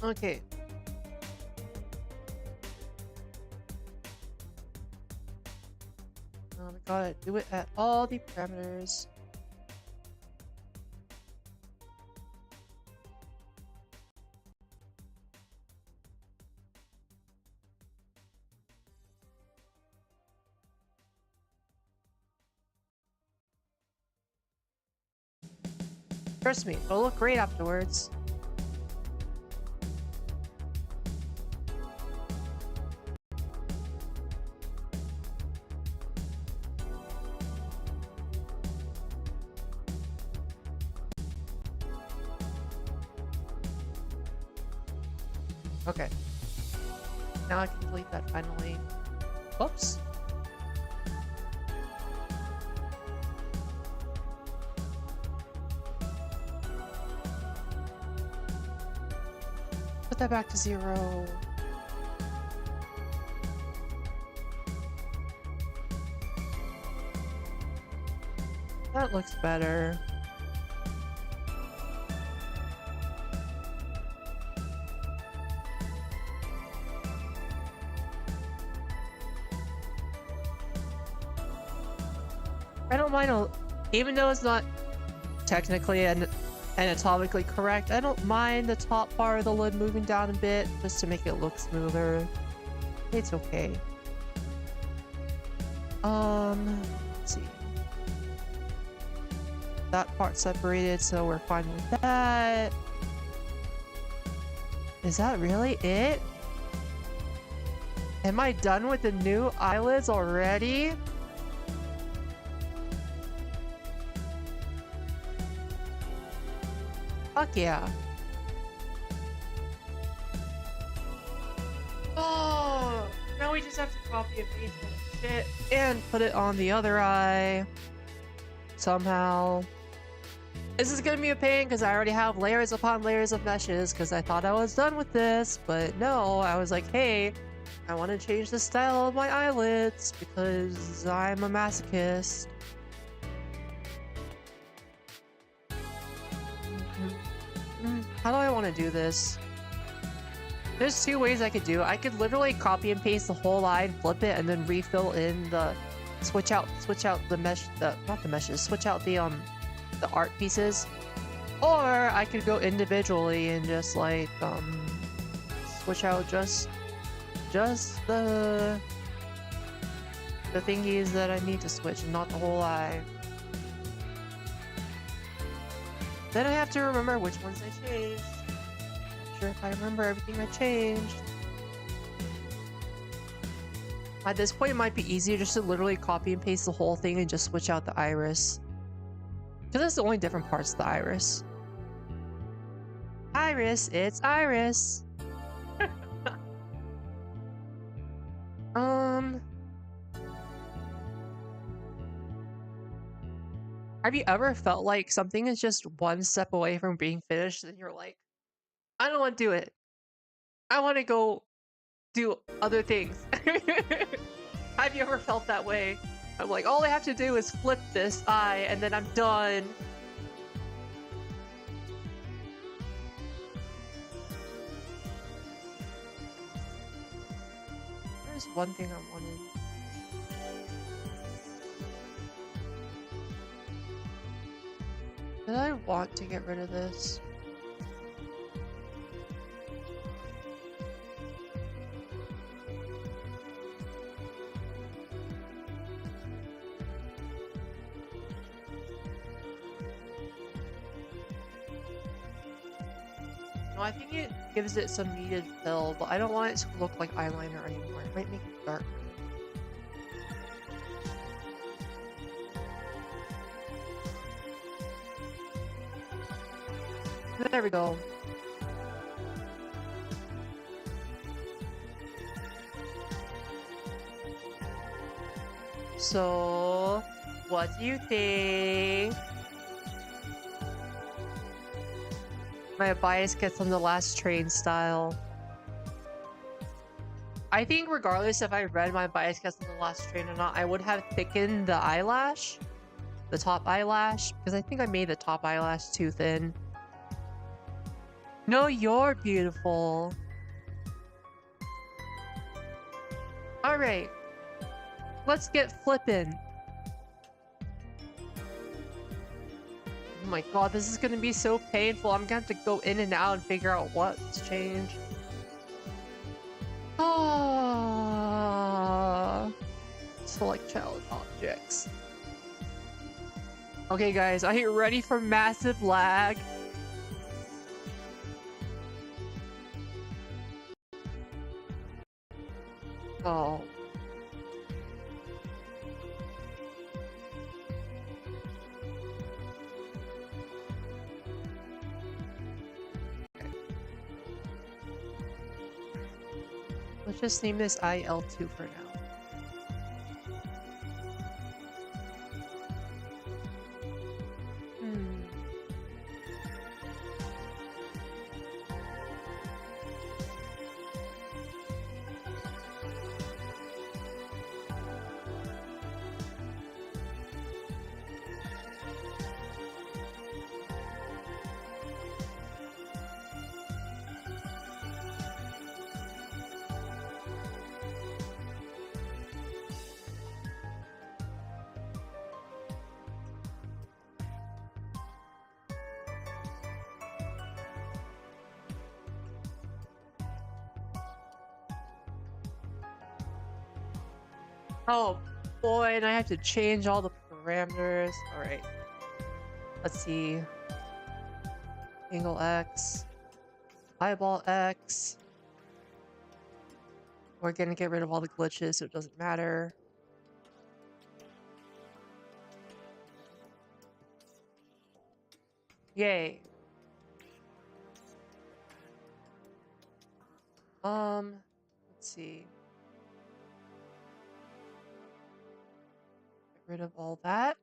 Okay. We gotta do it at all the parameters. Trust me, it'll look great afterwards. Okay. Now I can delete that finally. Whoops. Put that back to 0. That looks better. I don't mind, even though it's not technically anatomically correct, I don't mind the top part of the lid moving down a bit just to make it look smoother. It's okay. Let's see. That part separated, so we're fine with that. Is that really it? Am I done with the new eyelids already? Fuck yeah. Oh, now we just have to copy and paste that shit and put it on the other eye. Somehow. This is gonna be a pain because I already have layers upon layers of meshes because I thought I was done with this, but no, I was like, hey, I want to change the style of my eyelids because I'm a masochist. How do I want to do this? There's two ways I could do it. I could literally copy and paste the whole line, flip it, and then refill in the switch out the mesh, not the meshes, switch out the art pieces. Or I could go individually and just like switch out just the thingies that I need to switch and not the whole eye. Then I have to remember which ones I changed. Not sure if I remember everything I changed. At this point, it might be easier just to literally copy and paste the whole thing and just switch out the iris. Because that's the only different parts of the iris. Iris, it's Iris! Have you ever felt like something is just one step away from being finished and you're like, I don't want to do it. I want to go do other things. Have you ever felt that way? I'm like, all I have to do is flip this eye and then I'm done. There's one thing I wanted. Did I want to get rid of this? No, I think it gives it some needed fill, but I don't want it to look like eyeliner anymore. It might make it dark. There we go. So, what do you think? My bias gets on the last train style. I think regardless if I read my bias gets on the last train or not, I would have thickened the eyelash. the top eyelash, because I think I made the top eyelash too thin. No, you're beautiful. Alright. Let's get flippin'. Oh my god, this is gonna be so painful. I'm gonna have to go in and out and figure out what's changed. Ah. Select child objects. Okay, guys, are you ready for massive lag? Oh. Let's just name this IL2 for now. Oh boy, and I have to change all the parameters. Alright. Let's see. Angle X. Eyeball X. We're gonna get rid of all the glitches so it doesn't matter. Yay. Let's see. Get rid of all that.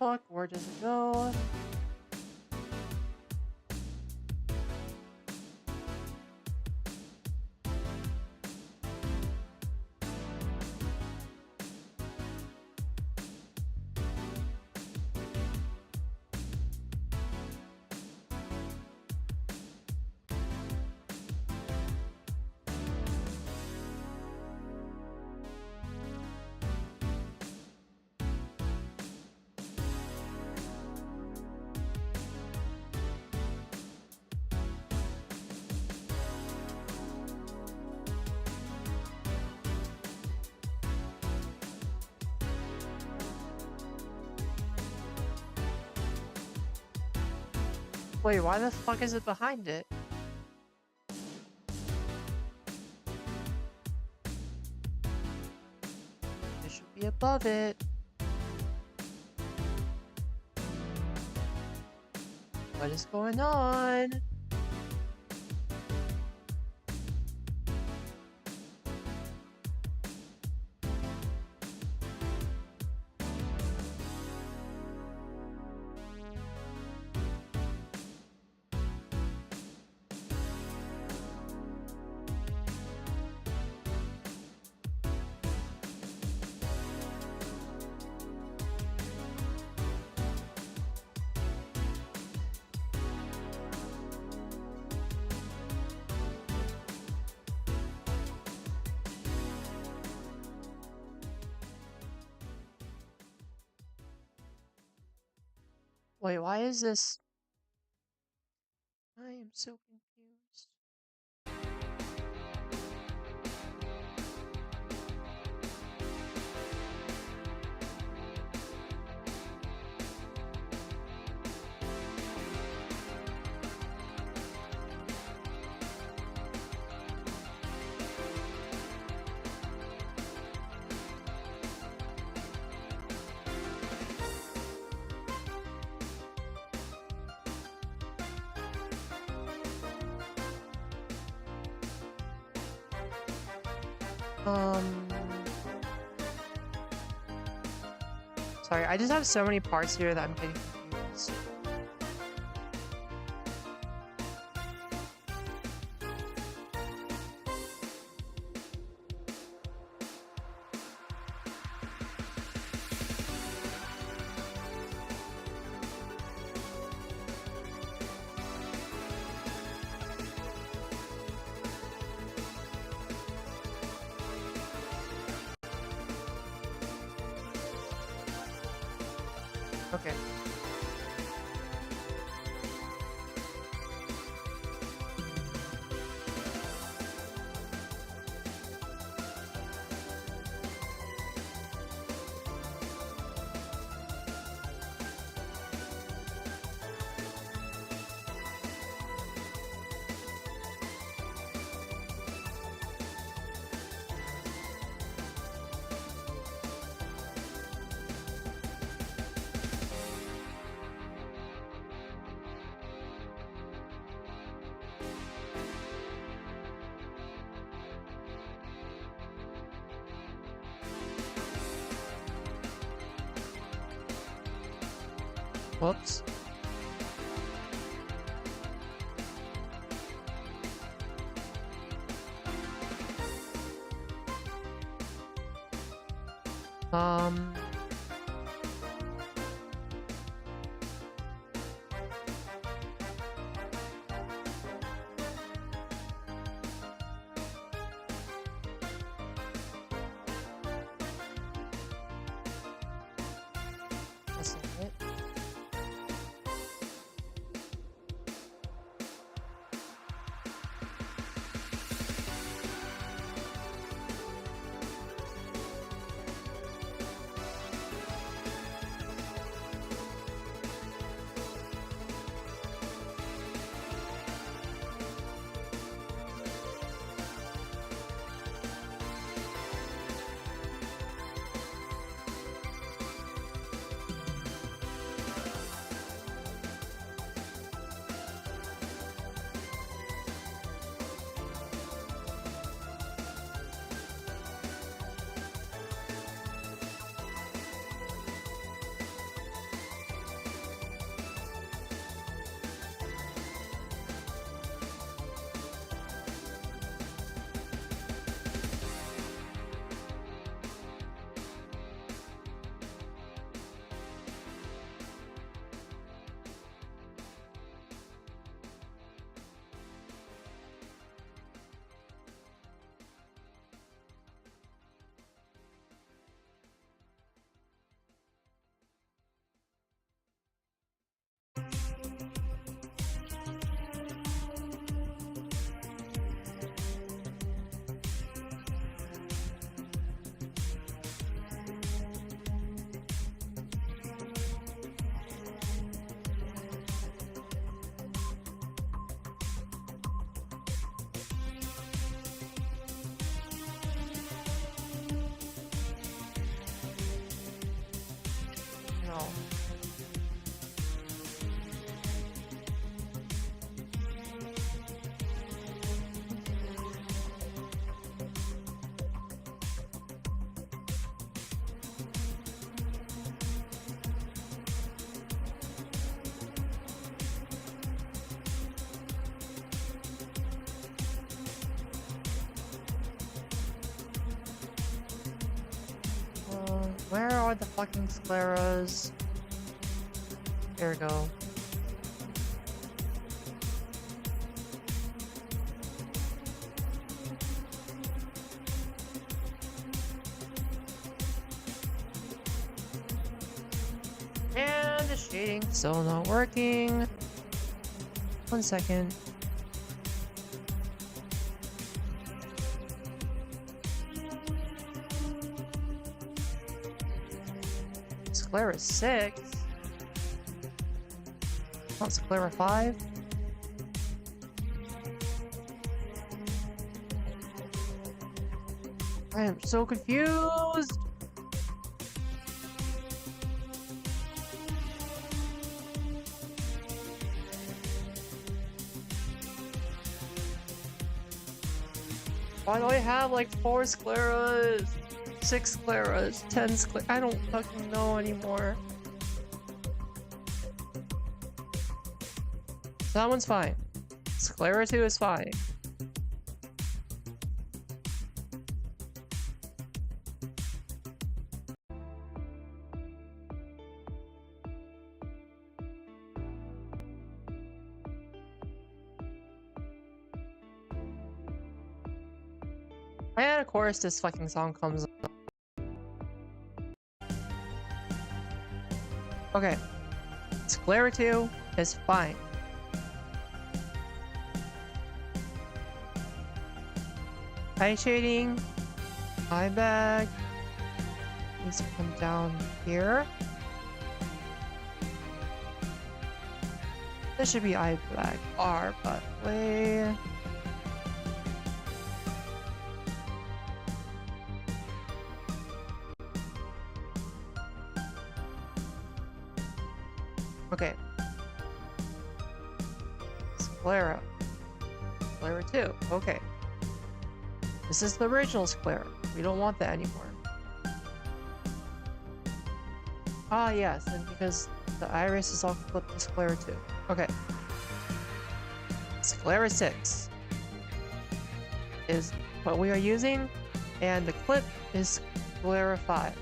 Fuck, where does it go? Wait, why the fuck is it behind it? It should be above it. What is going on? Wait, why is this? I am so confused. Um, sorry, I just have so many parts here that I'm getting confused. Okay. Whoops. Um... That's not it. No. Where are the fucking scleras? There we go. And the shading still not working. 1 second. Sclera 6? Not Sclera 5? I am so confused! Why do I have like 4 scleras, 6 scleras, 10 scleras? I don't fucking know anymore. That one's fine. Sclera 2 is fine. And of course this fucking song comes up. Okay. Sclera 2 is fine. Eye shading, eye bag needs to come down here. This should be eye bag R, but wait. Okay. Sclera. Sclera 2. Okay. This is the original sclera. We don't want that anymore. Ah, yes, and because the iris is all flipped to sclera 2. Okay. Sclera 6 is what we are using, and the clip is sclera 5.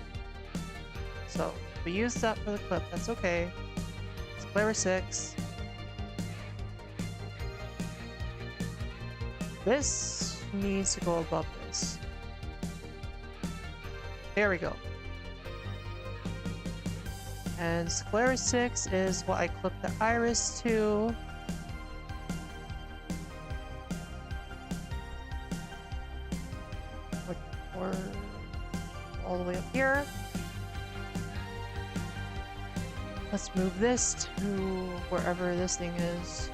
So, we use that for the clip, that's okay. Sclera 6. This needs to go above this. There we go. And sclera 6 is what I clipped the iris to. Or all the way up here. Let's move this to wherever this thing is.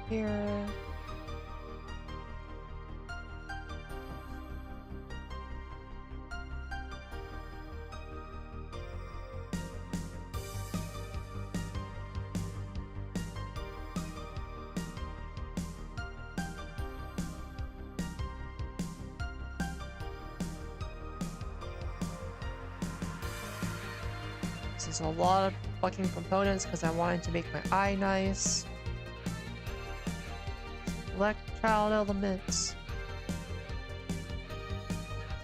Here. This is a lot of fucking components because I wanted to make my eye nice. Select child elements.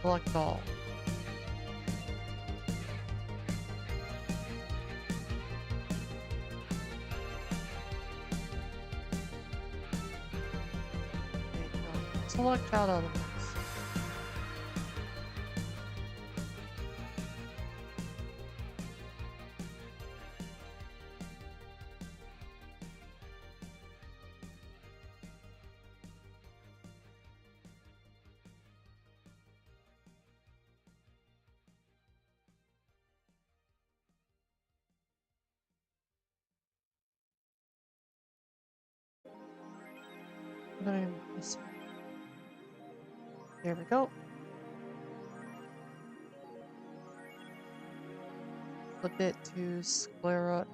Select all. There you go. Select child elements. There we go. Flip it to sclera.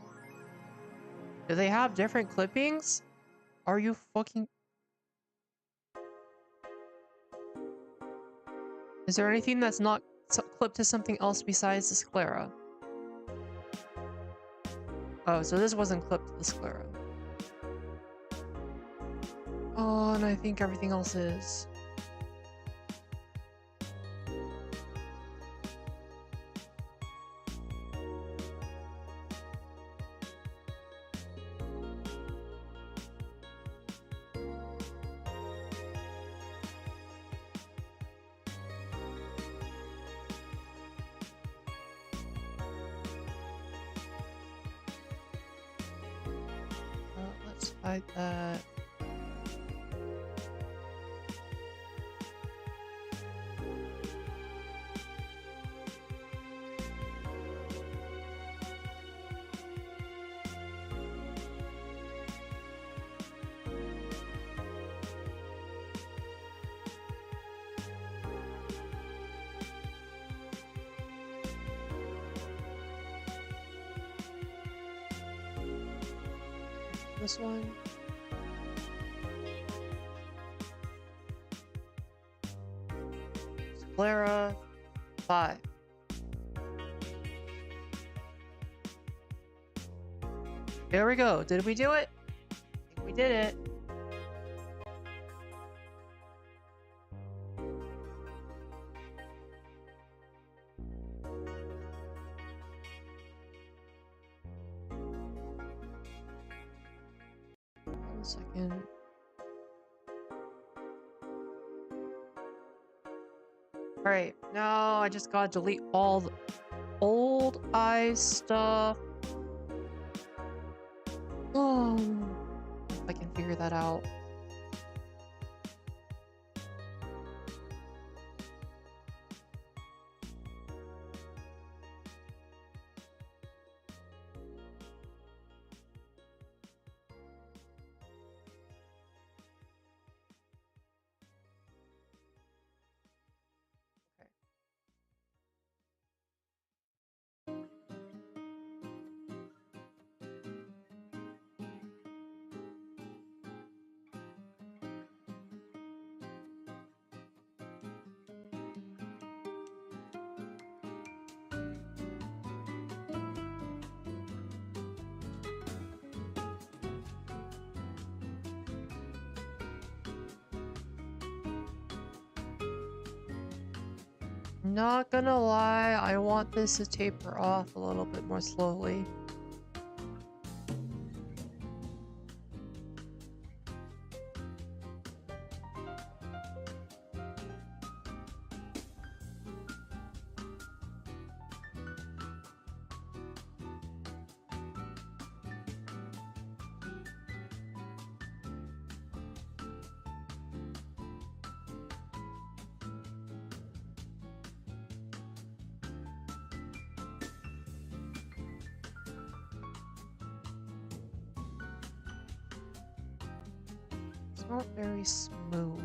Do they have different clippings? Are you fucking... Is there anything that's not clipped to something else besides the sclera? Oh, so this wasn't clipped to the sclera. Oh, and I think everything else is. Let's hide that. this one. Sclera 5. There we go. Did we do it? I think we did it. One second. Alright, now I just gotta delete all the old eyes stuff. Oh, if I can figure that out. Not gonna lie, I want this to taper off a little bit more slowly. It's not very smooth.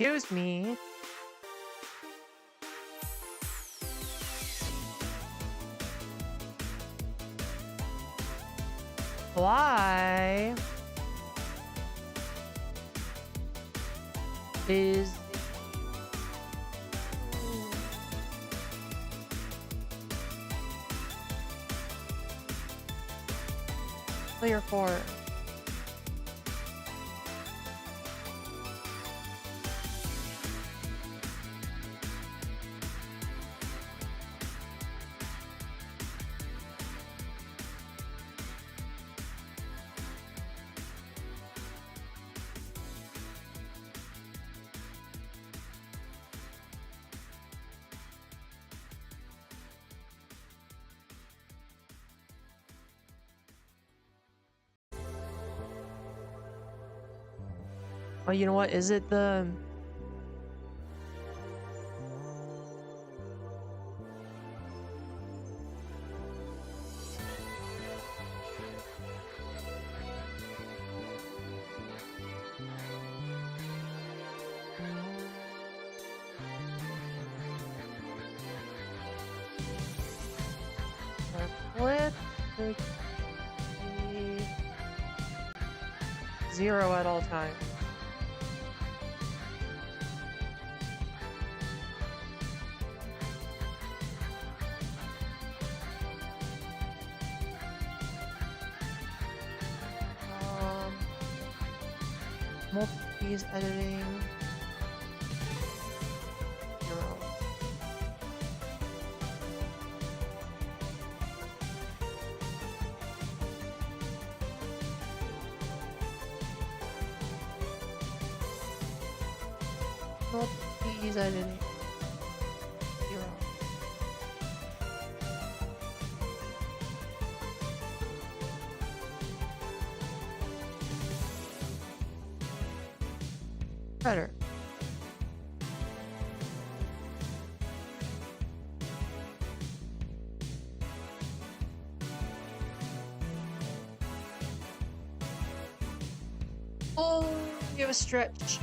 Excuse me. Why is clear for? Oh, you know what? Is it the... Flip should be 0 at all times. Multi-keys editing 0. Multi-keys editing 0. Better. Oh, give a stretch.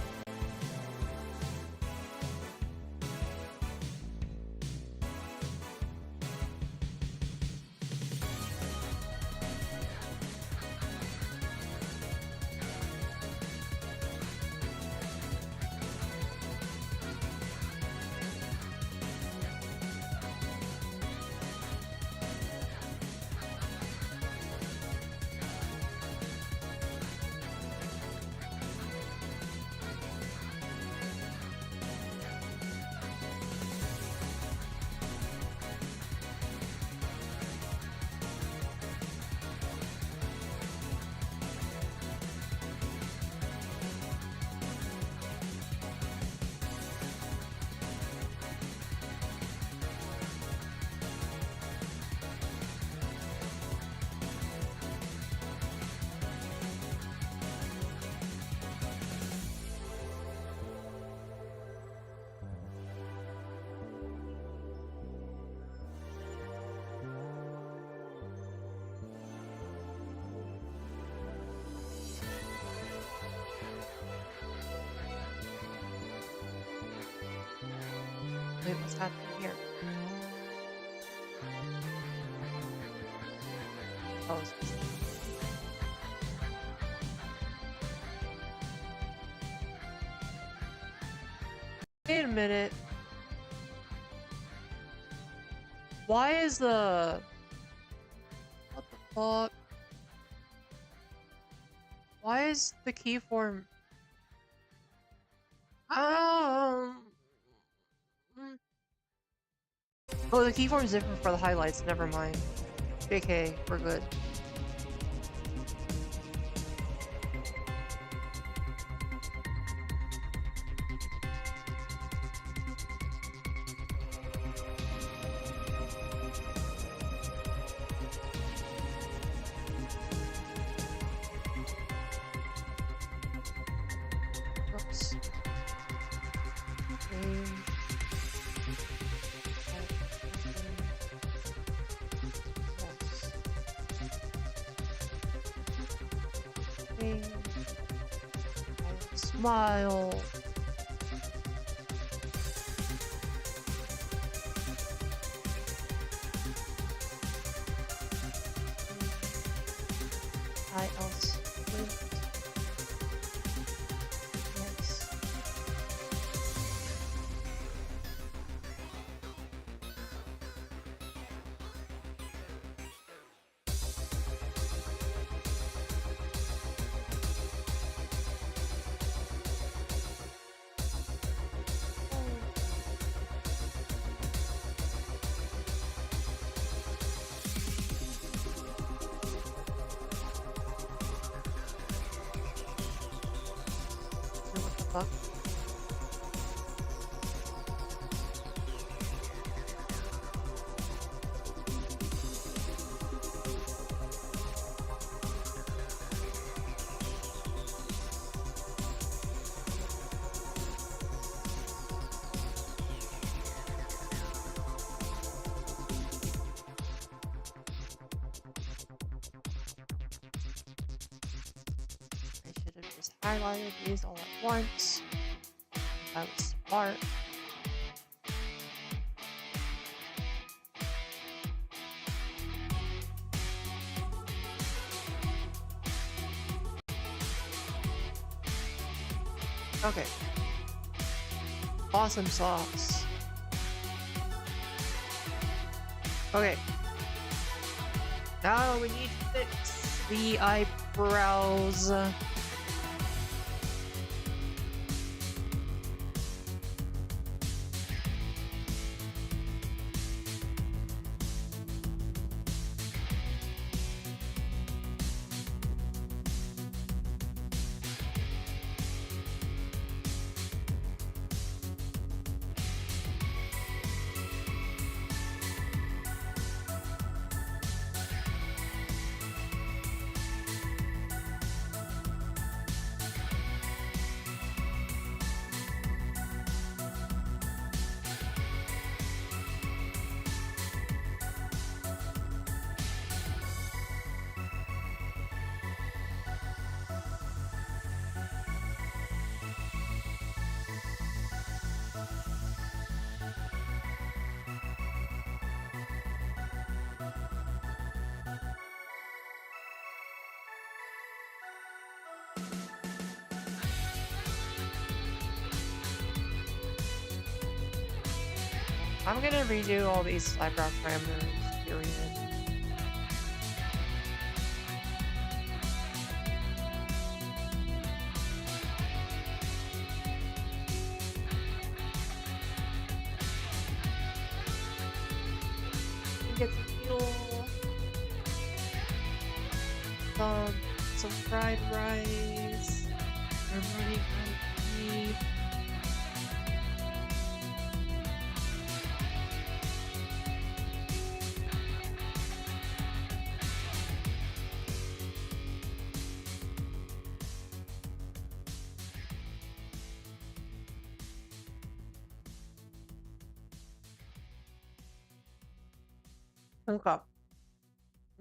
Wait, what's happening here? Oh, it's just... Wait a minute. Why is the... What the fuck? Why is the keyform... Oh, the keyform is different for the highlights. Never mind. JK, we're good. Oops. Smile. I else live. Yes. What the fuck? I should have just highlighted these all at once. I was smart. Okay. Awesome sauce. Okay. Now we need to fix the eyebrows. I'm gonna redo all these eyebrow parameters, period. Get some fuel, some fried rice, we're running out of beef. Okay.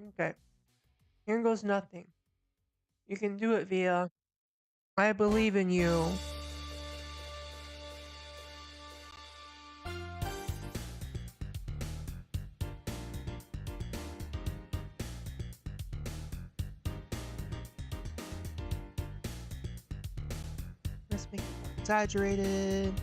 Okay. Here goes nothing. You can do it, Via. I believe in you. Let's make it more exaggerated.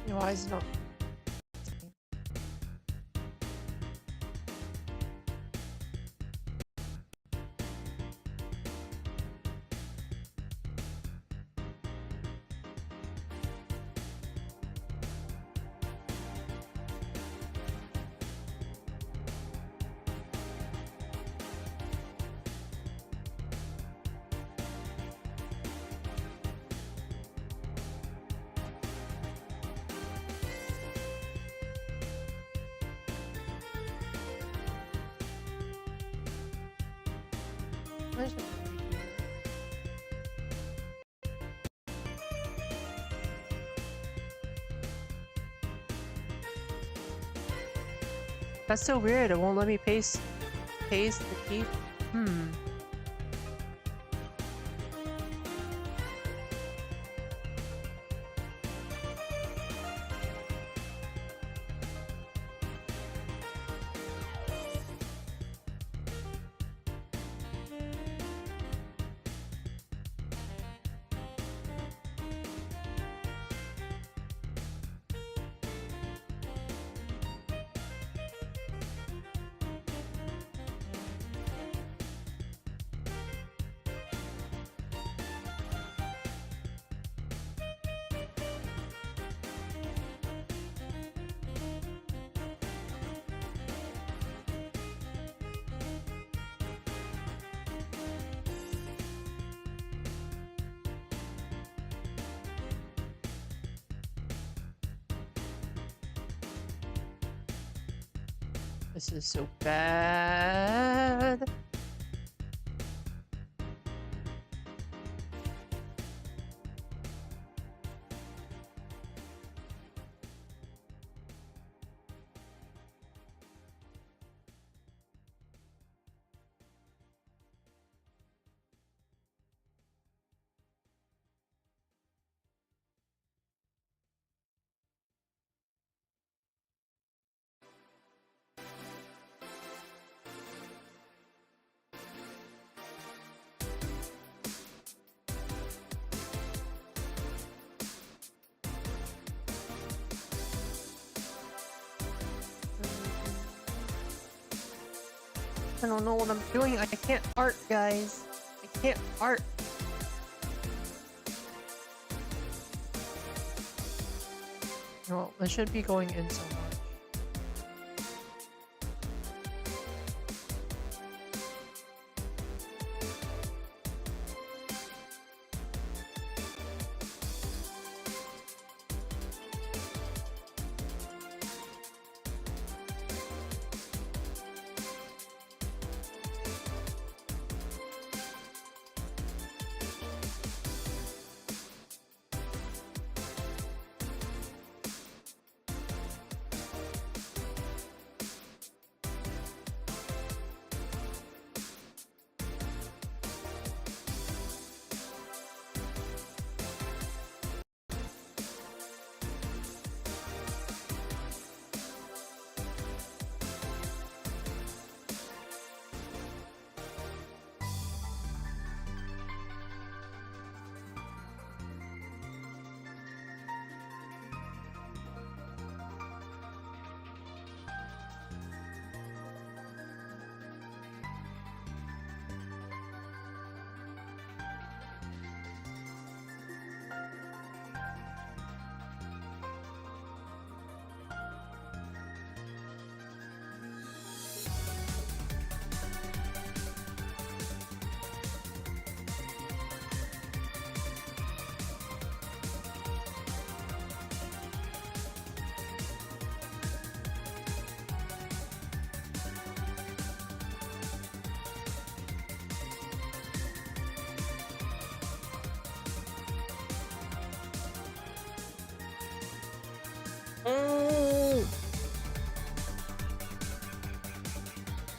Why is it not? That's so weird. It won't let me paste the key. This is so bad. I don't know what I'm doing. I can't art, guys. I can't art. No, I shouldn't be going in so much.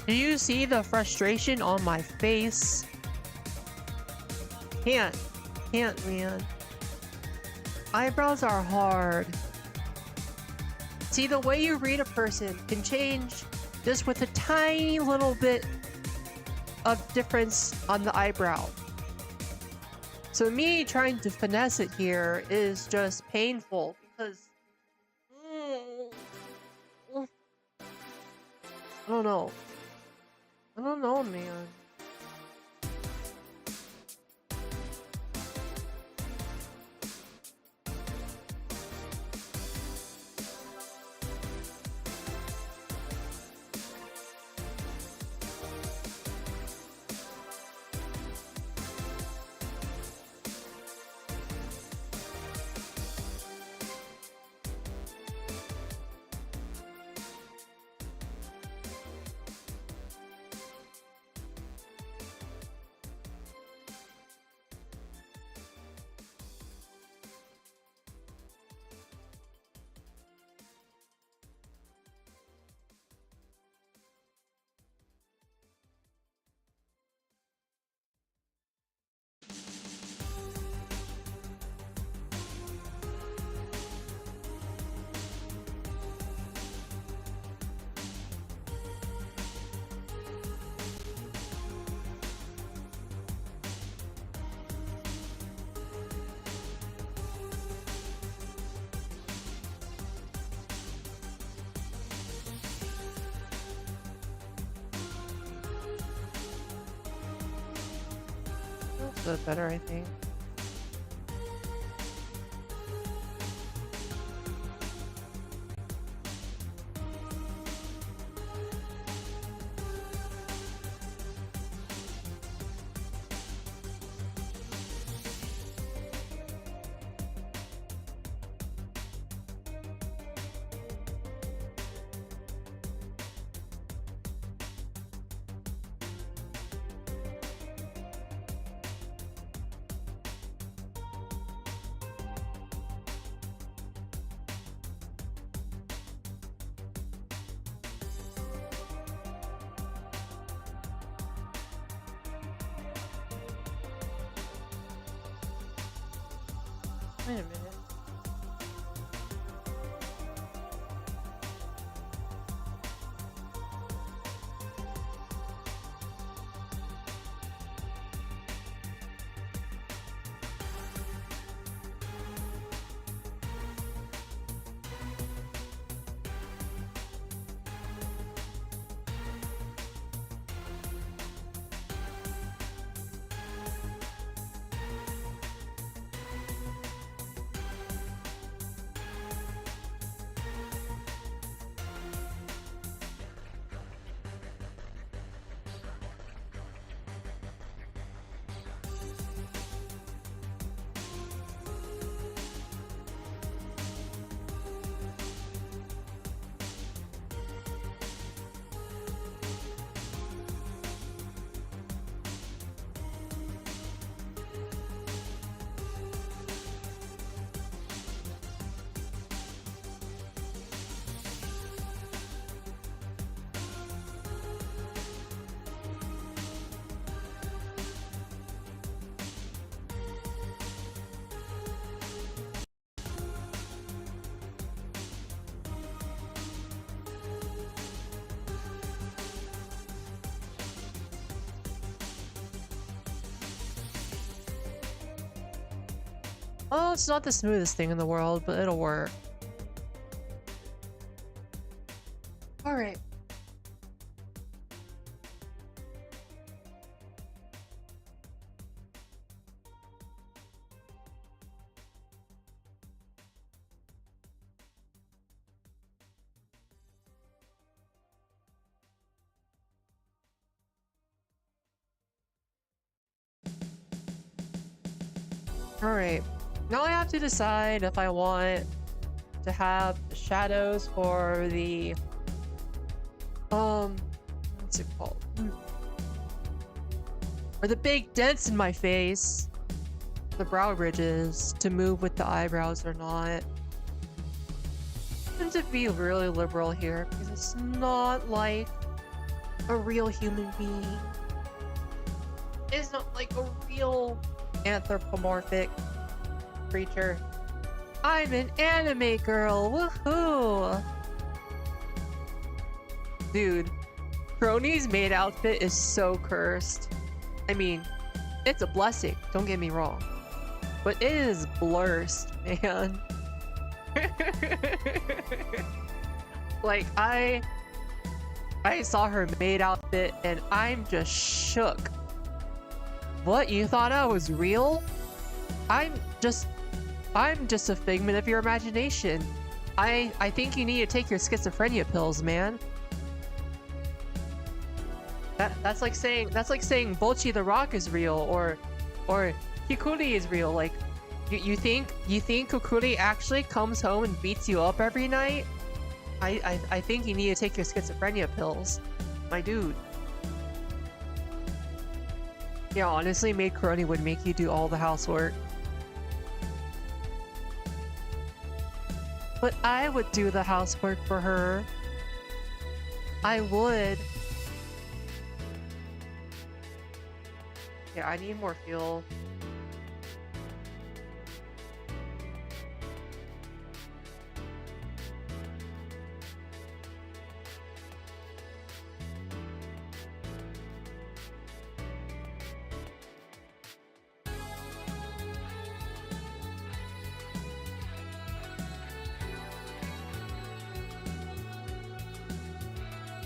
Do you see the frustration on my face? Can't, man. Eyebrows are hard. See, the way you read a person can change just with a tiny little bit of difference on the eyebrow. So me trying to finesse it here is just painful because I don't know. I don't know, man. That's a bit better, I think. Wait a minute. Oh, it's not the smoothest thing in the world, but it'll work. Alright. Alright. Now I have to decide if I want to have shadows for the what's it called? Or the big dents in my face, the brow ridges, to move with the eyebrows or not. And to be really liberal here, because it's not like a real human being. It's not like a real anthropomorphic creature. I'm an anime girl, woohoo! Dude, Crony's maid outfit is so cursed. I mean, it's a blessing, don't get me wrong. But it is blurst, man. Like, I I saw her maid outfit and I'm just shook. What, you thought I was real? I'm just a figment of your imagination. I think you need to take your schizophrenia pills, man. That's like saying Bocchi the Rock is real or Kikuri is real. Like you think Kukuri actually comes home and beats you up every night? I think you need to take your schizophrenia pills, my dude. Yeah, honestly, Maid Crony would make you do all the housework. But I would do the housework for her. I would. Yeah, I need more fuel.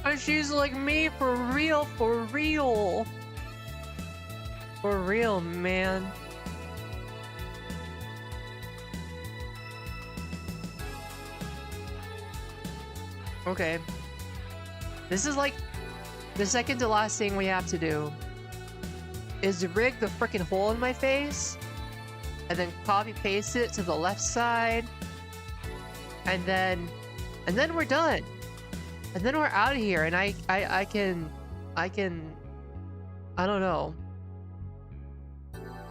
And she's like me for real, for real. For real, man. Okay. This is like the second to last thing we have to do is rig the freaking hole in my face and then copy paste it to the left side and then we're done. And then we're out of here and I can I don't know.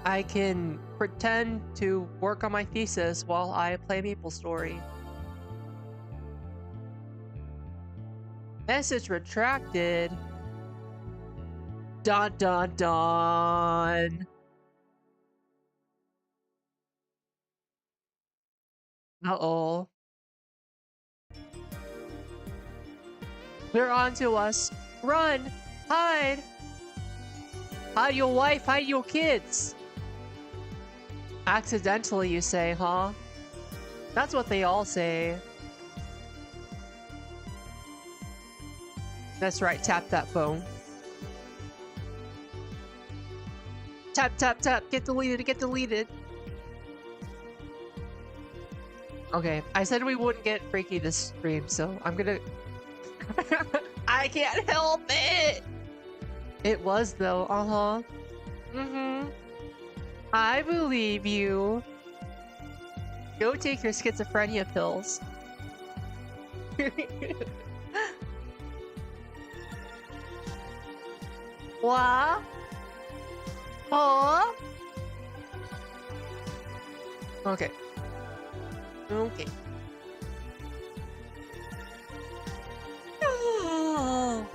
I can pretend to work on my thesis while I play MapleStory. Message retracted. Dun dun dun. Uh-oh. They're onto us. Run! Hide! Hide your wife, hide your kids! Accidentally, you say, huh? That's what they all say. That's right, tap that phone. Tap, tap, tap, get deleted, get deleted. Okay, I said we wouldn't get freaky this stream, so I'm gonna... I can't help it! It was though, uh-huh. Mm-hmm. I believe you. Go take your schizophrenia pills. What? Huh? Okay. Okay. Oh.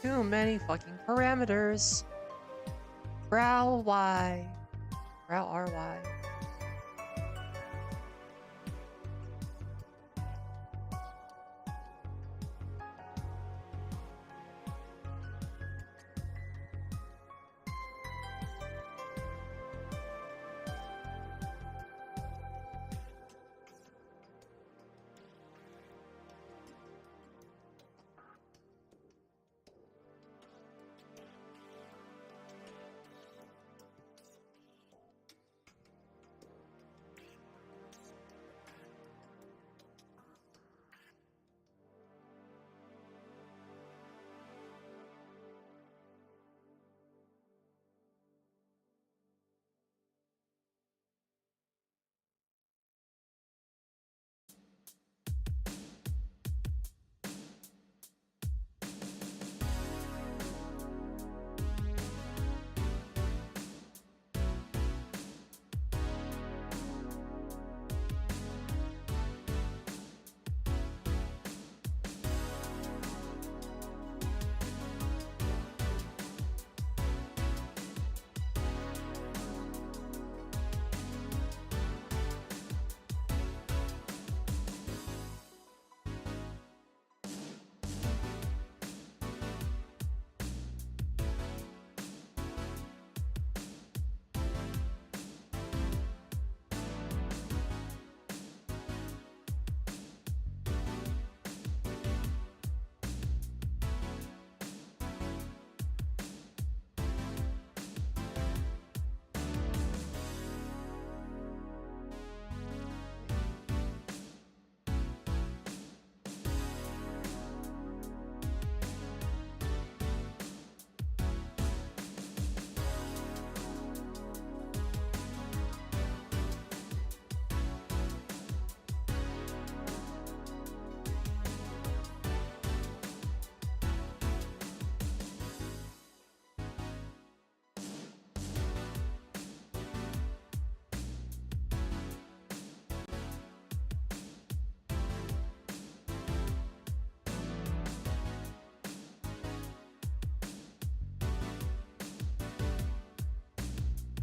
too many fucking parameters. Brow Y. Brow RY.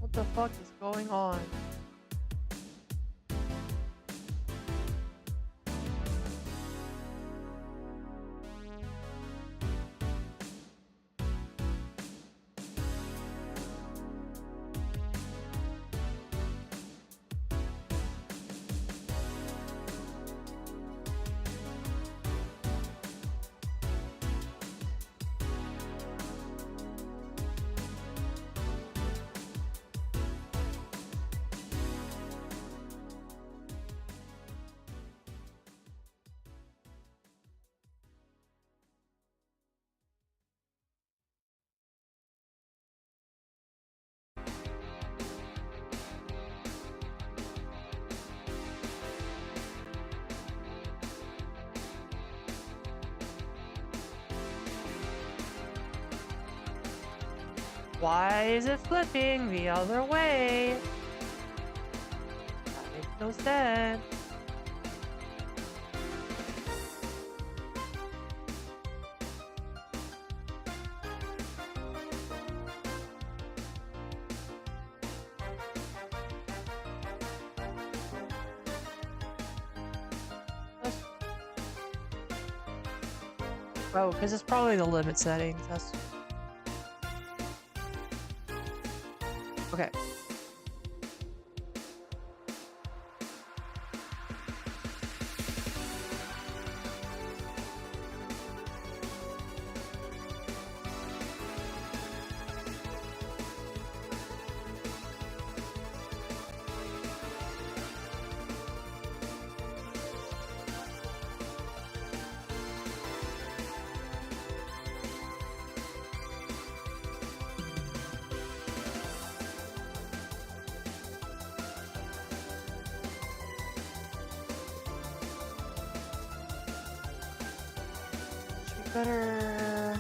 What the fuck is going on? Why is it flipping the other way? That makes no sense. Oh, because it's probably the limit settings. That's okay. Better.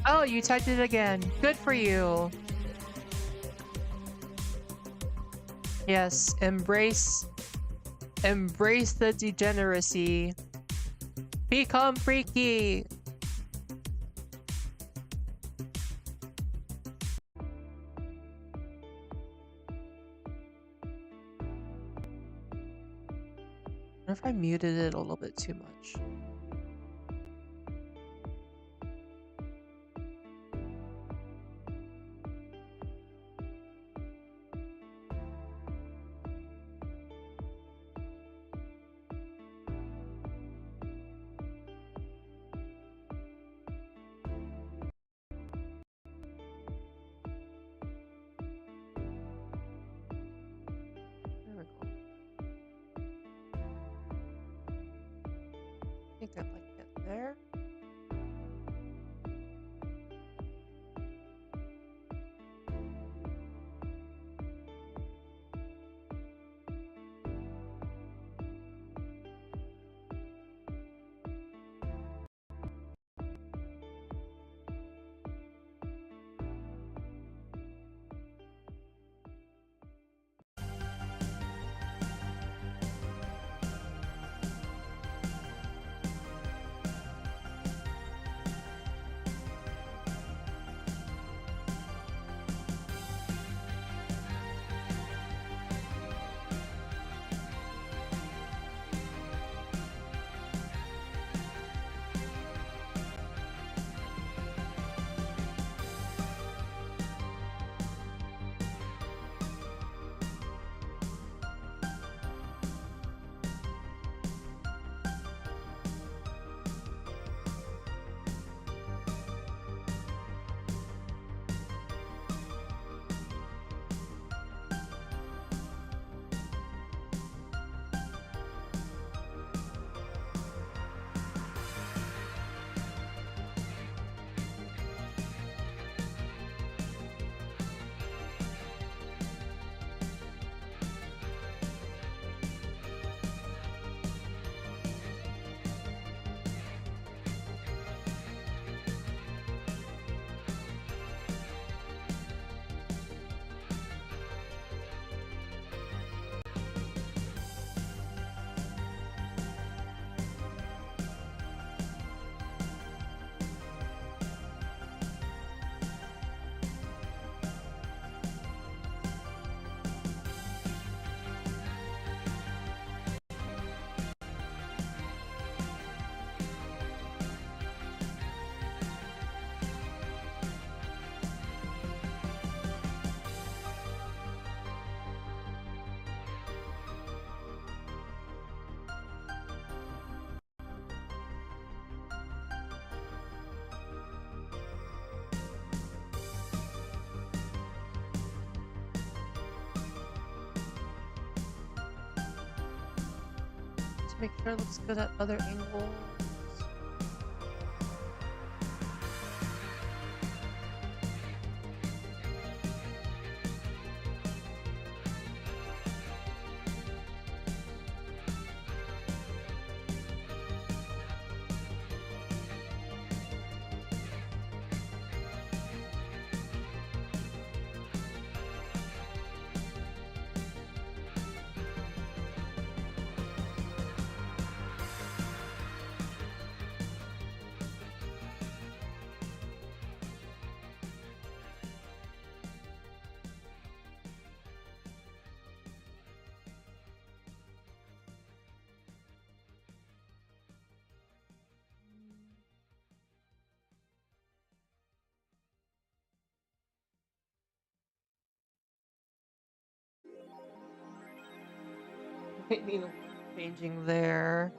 Oh, you typed it again. Good for you. Yes, embrace the degeneracy. Become freaky. I wonder if I muted it a little bit too much. There we go. I think I like it there. Make sure it looks good at other angles. Might need changing there.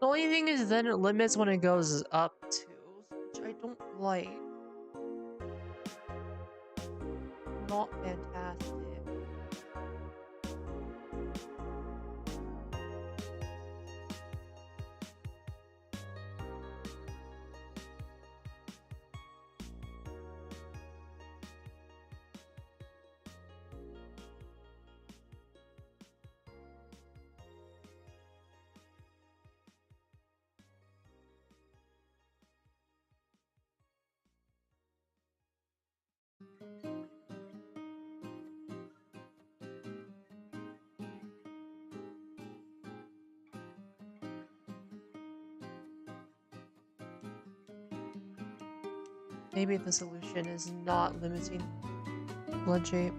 The only thing is then it limits when it goes up too, which I don't like. Not fantastic. Maybe the solution is not limiting blood shape.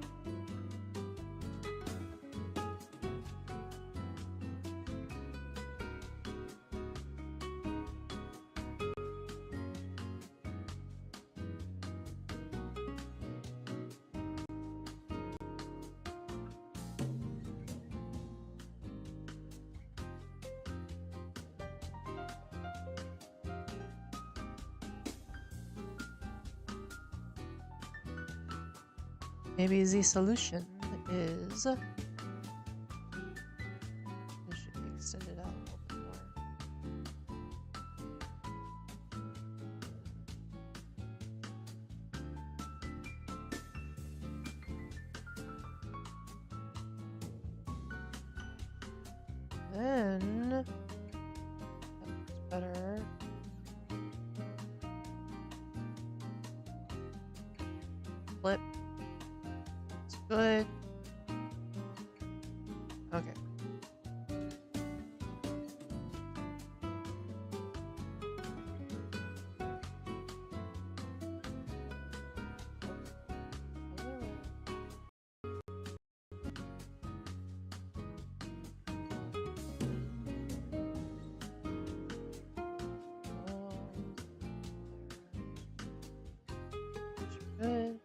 Maybe the solution is it should be extended out a little bit more. Then that looks better. Flip. Good. Okay. Good.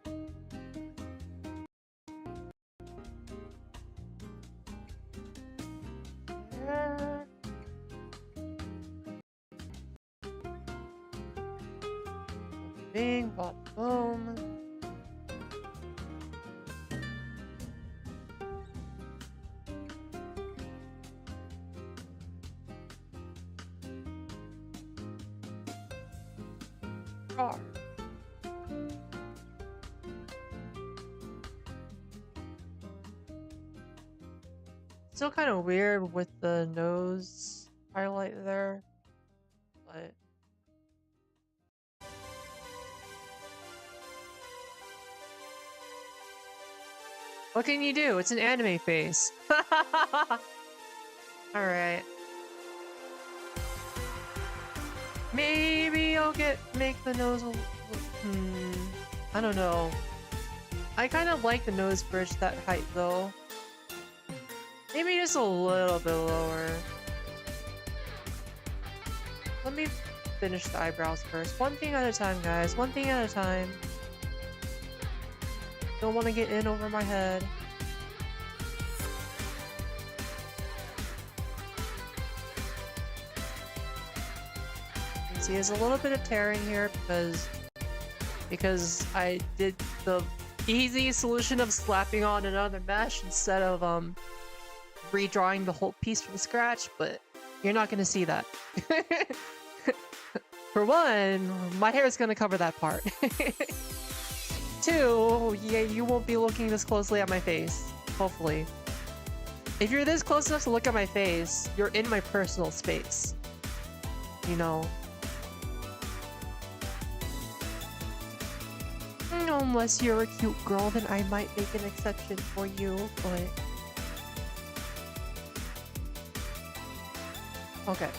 Bing, bop, boom. Car. Still kind of weird with the nose highlight there, but what can you do? It's an anime face. Alright. Maybe I'll make the nose a I don't know. I kind of like the nose bridge that height though. Maybe just a little bit lower. Let me finish the eyebrows first. One thing at a time, guys. One thing at a time. Don't want to get in over my head. You can see there's a little bit of tearing here because I did the easy solution of slapping on another mesh instead of redrawing the whole piece from scratch, but you're not going to see that. For one, my hair is going to cover that part. Two, yeah, you won't be looking this closely at my face, hopefully. If you're this close enough to look at my face, you're in my personal space. You know. Unless you're a cute girl, then I might make an exception for you, but... Okay.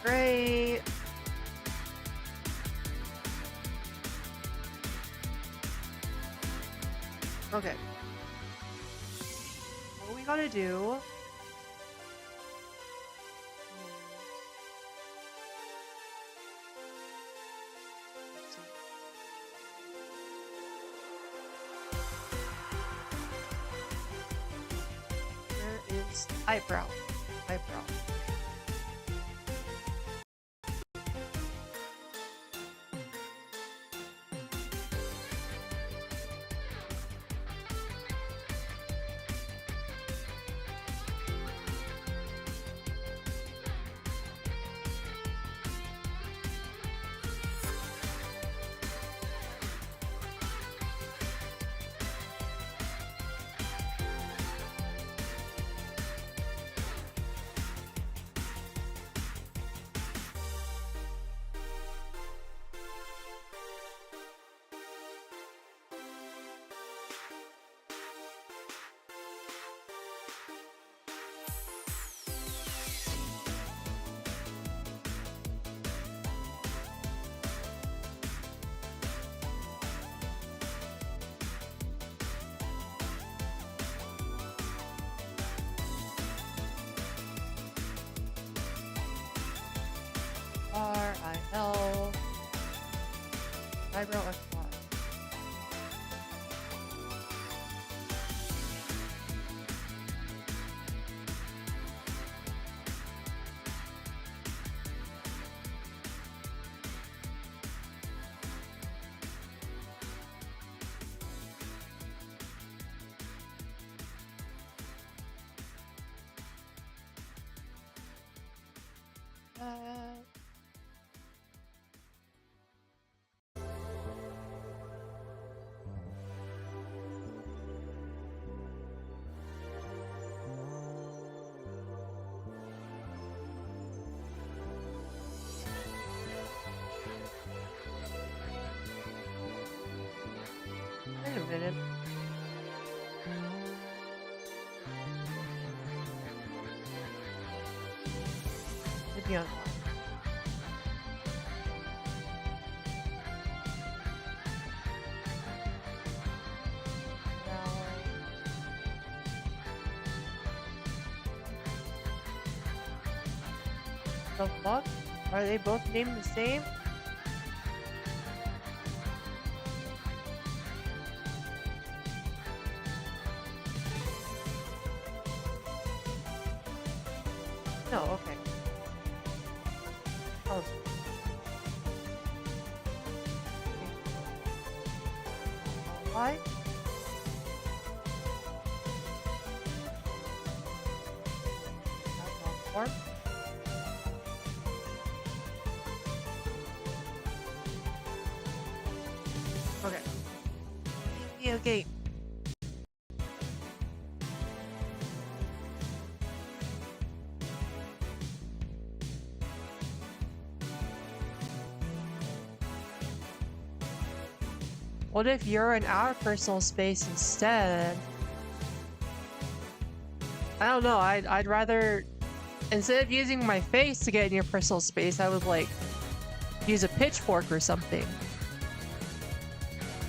Great. Okay. What we gotta do Eyebrow. Eyebrow. R-I-L. Eyebrow F1. Wait a minute. Should be on. The fuck? Are they both named the same? No, okay. Oh. Why? Form? Okay. Yeah, okay. What if you're in our personal space instead? I don't know. I'd rather, instead of using my face to get in your personal space, I would like use a pitchfork or something.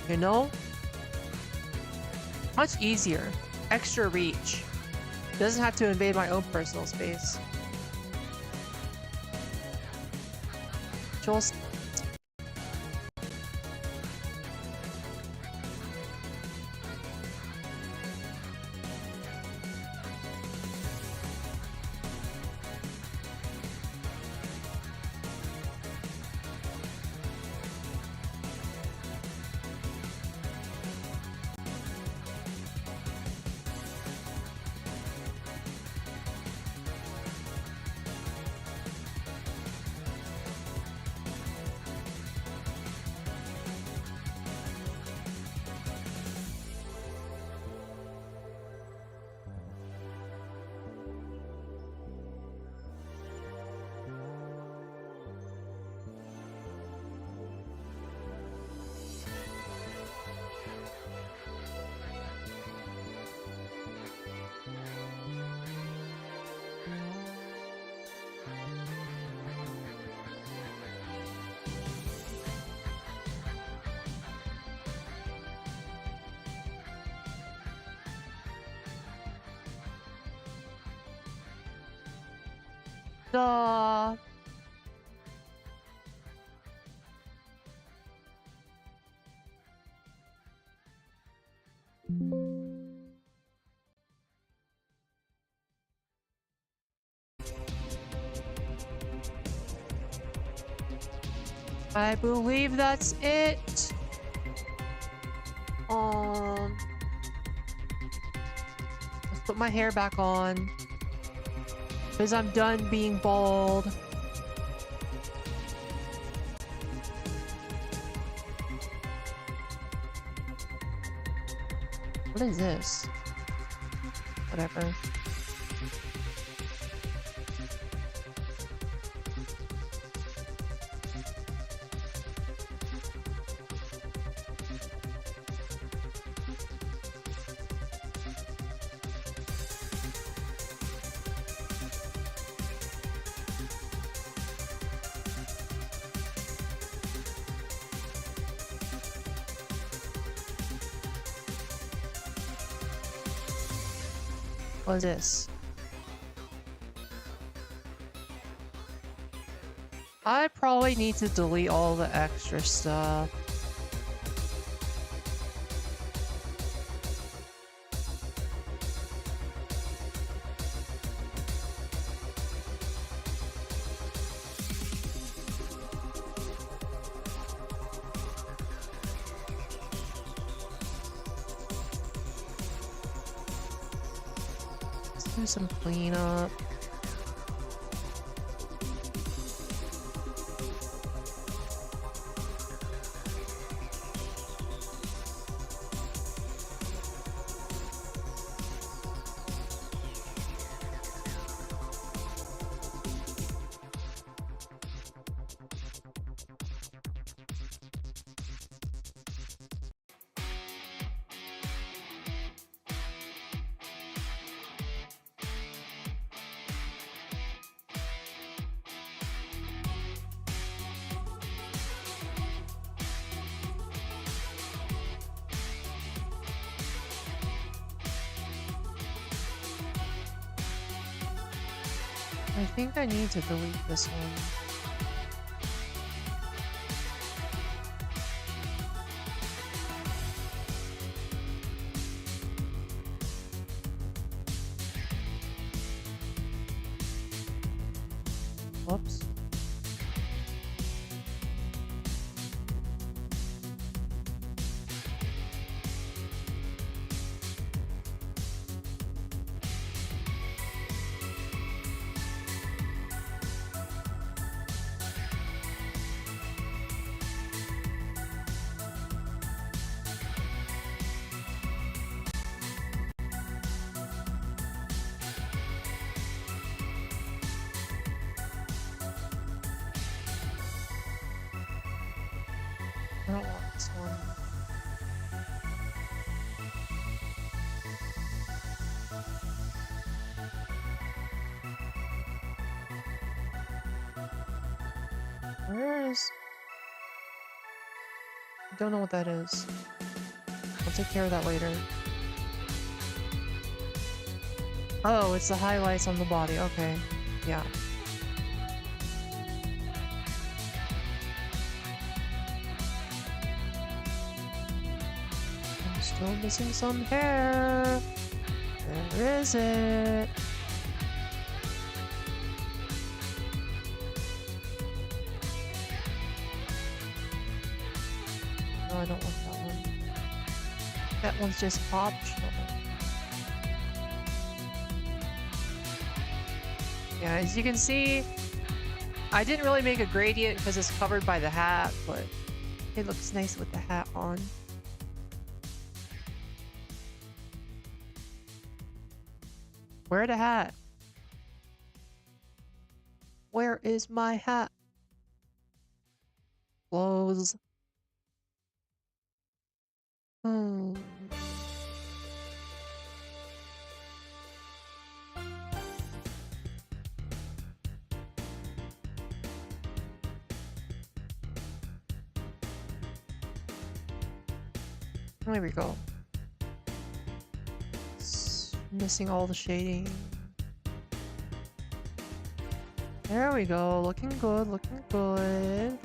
You know? Much easier. Extra reach. Doesn't have to invade my own personal space. Jules. Duh. I believe that's it. Let's put my hair back on. Because I'm done being bald. What is this? Whatever. What is this? I probably need to delete all the extra stuff. Do some cleanup. I think I need to delete this one. Whoops. I don't want this one. Where is... I don't know what that is. I'll take care of that later. Oh, it's the highlights on the body. Okay. Yeah. Still missing some hair. Where is it? No, I don't want that one. That one's just optional. Yeah, as you can see, I didn't really make a gradient because it's covered by the hat, but it looks nice with the hat on. Where the hat? Where is my hat? Clothes. Hmm. There we go. It's missing all the shading. There we go. Looking good, looking good.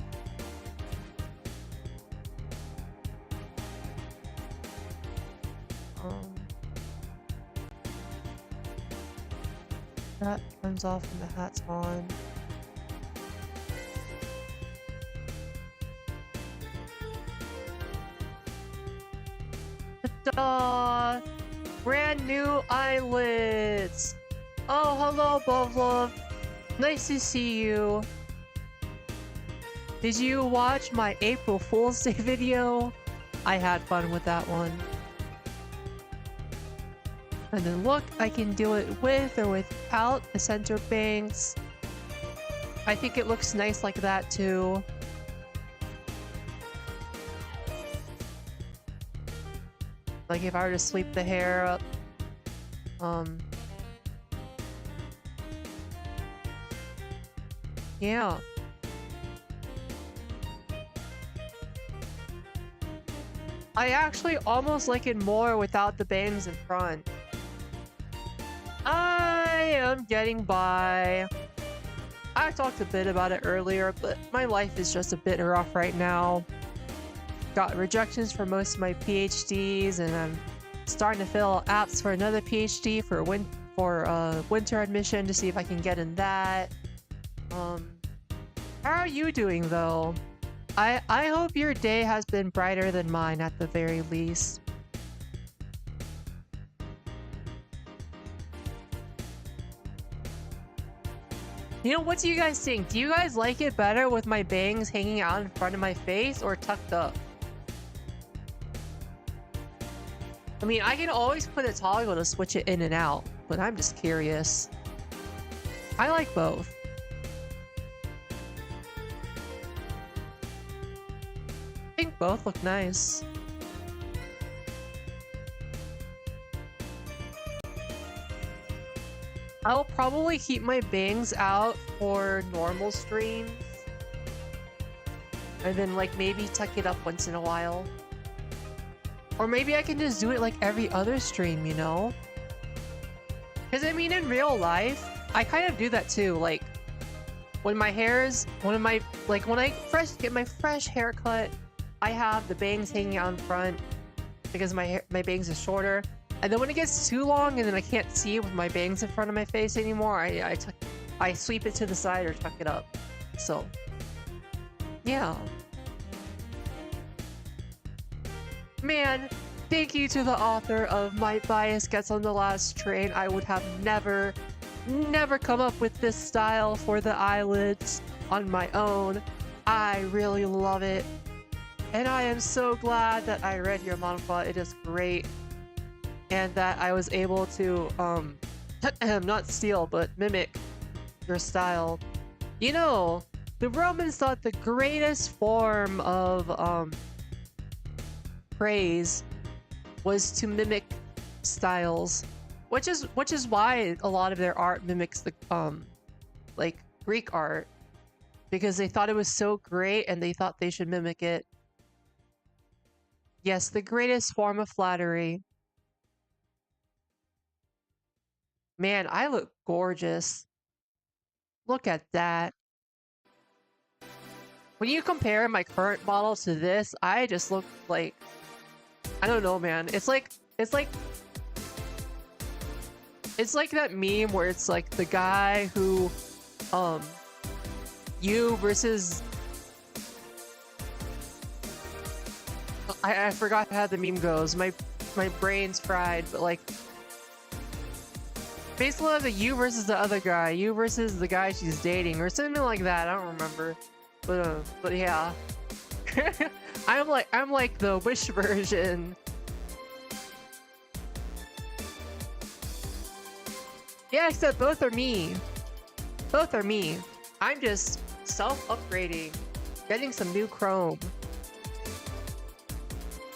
That turns off when the hat's on. Ta-da! Brand new eyelids! Oh, hello, Bovlov. Nice to see you. Did you watch my April Fool's Day video? I had fun with that one. And then look, I can do it with or without the center bangs. I think it looks nice like that too. Like if I were to sweep the hair up. Yeah. I actually almost like it more without the bangs in front. I am getting by. I talked a bit about it earlier, but my life is just a bit rough right now. Got rejections for most of my PhDs, and I'm starting to fill apps for another PhD for winter admission to see if I can get in that. How are you doing though? I hope your day has been brighter than mine at the very least. You know, what do you guys think? Do you guys like it better with my bangs hanging out in front of my face or tucked up? I mean, I can always put a toggle to switch it in and out, but I'm just curious. I like both. I think both look nice. I'll probably keep my bangs out for normal streams. And then like maybe tuck it up once in a while. Or maybe I can just do it like every other stream, you know? Because I mean in real life, I kind of do that too. Like when my hair's, when I get my fresh haircut, I have the bangs hanging out in front because my bangs are shorter. And then when it gets too long and then I can't see with my bangs in front of my face anymore, I sweep it to the side or tuck it up. So, yeah. Man, thank you to the author of My Bias Gets on the Last Train. I would have never come up with this style for the eyelids on my own. I really love it. And I am so glad that I read your manhwa. It is great. And that I was able to, not steal, but mimic your style. You know, the Romans thought the greatest form of, praise was to mimic styles. Which is why a lot of their art mimics the, like, Greek art. Because they thought it was so great and they thought they should mimic it. Yes, the greatest form of flattery. Man, I look gorgeous. Look at that. When you compare my current model to this, I just look like... I don't know, man. It's like that meme where it's like the guy who, you versus... I forgot how the meme goes. My brain's fried, but like... Basically, the you versus the other guy, you versus the guy she's dating, or something like that. I don't remember, but yeah, I'm like the Wish version. Yeah, except both are me. Both are me. I'm just self-upgrading, getting some new chrome,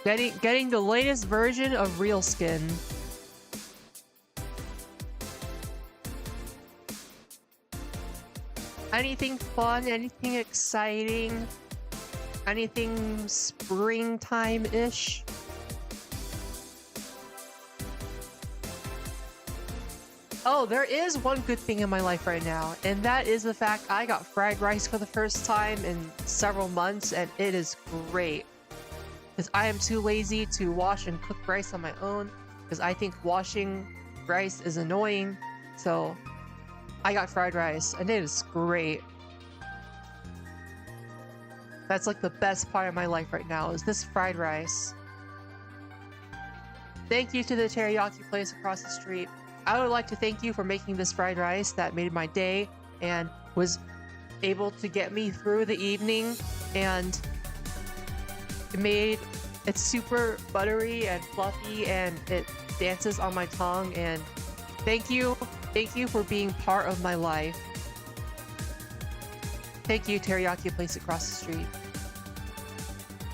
getting the latest version of real skin. Anything fun? Anything exciting? Anything springtime-ish? Oh, there is one good thing in my life right now, and that is the fact I got fried rice for the first time in several months, and it is great. Because I am too lazy to wash and cook rice on my own, because I think washing rice is annoying, so... I got fried rice, and it is great. That's like the best part of my life right now, is this fried rice. Thank you to the teriyaki place across the street. I would like to thank you for making this fried rice that made my day and was able to get me through the evening, and it's super buttery and fluffy and it dances on my tongue, and thank you for being part of my life. Thank you, teriyaki place across the street.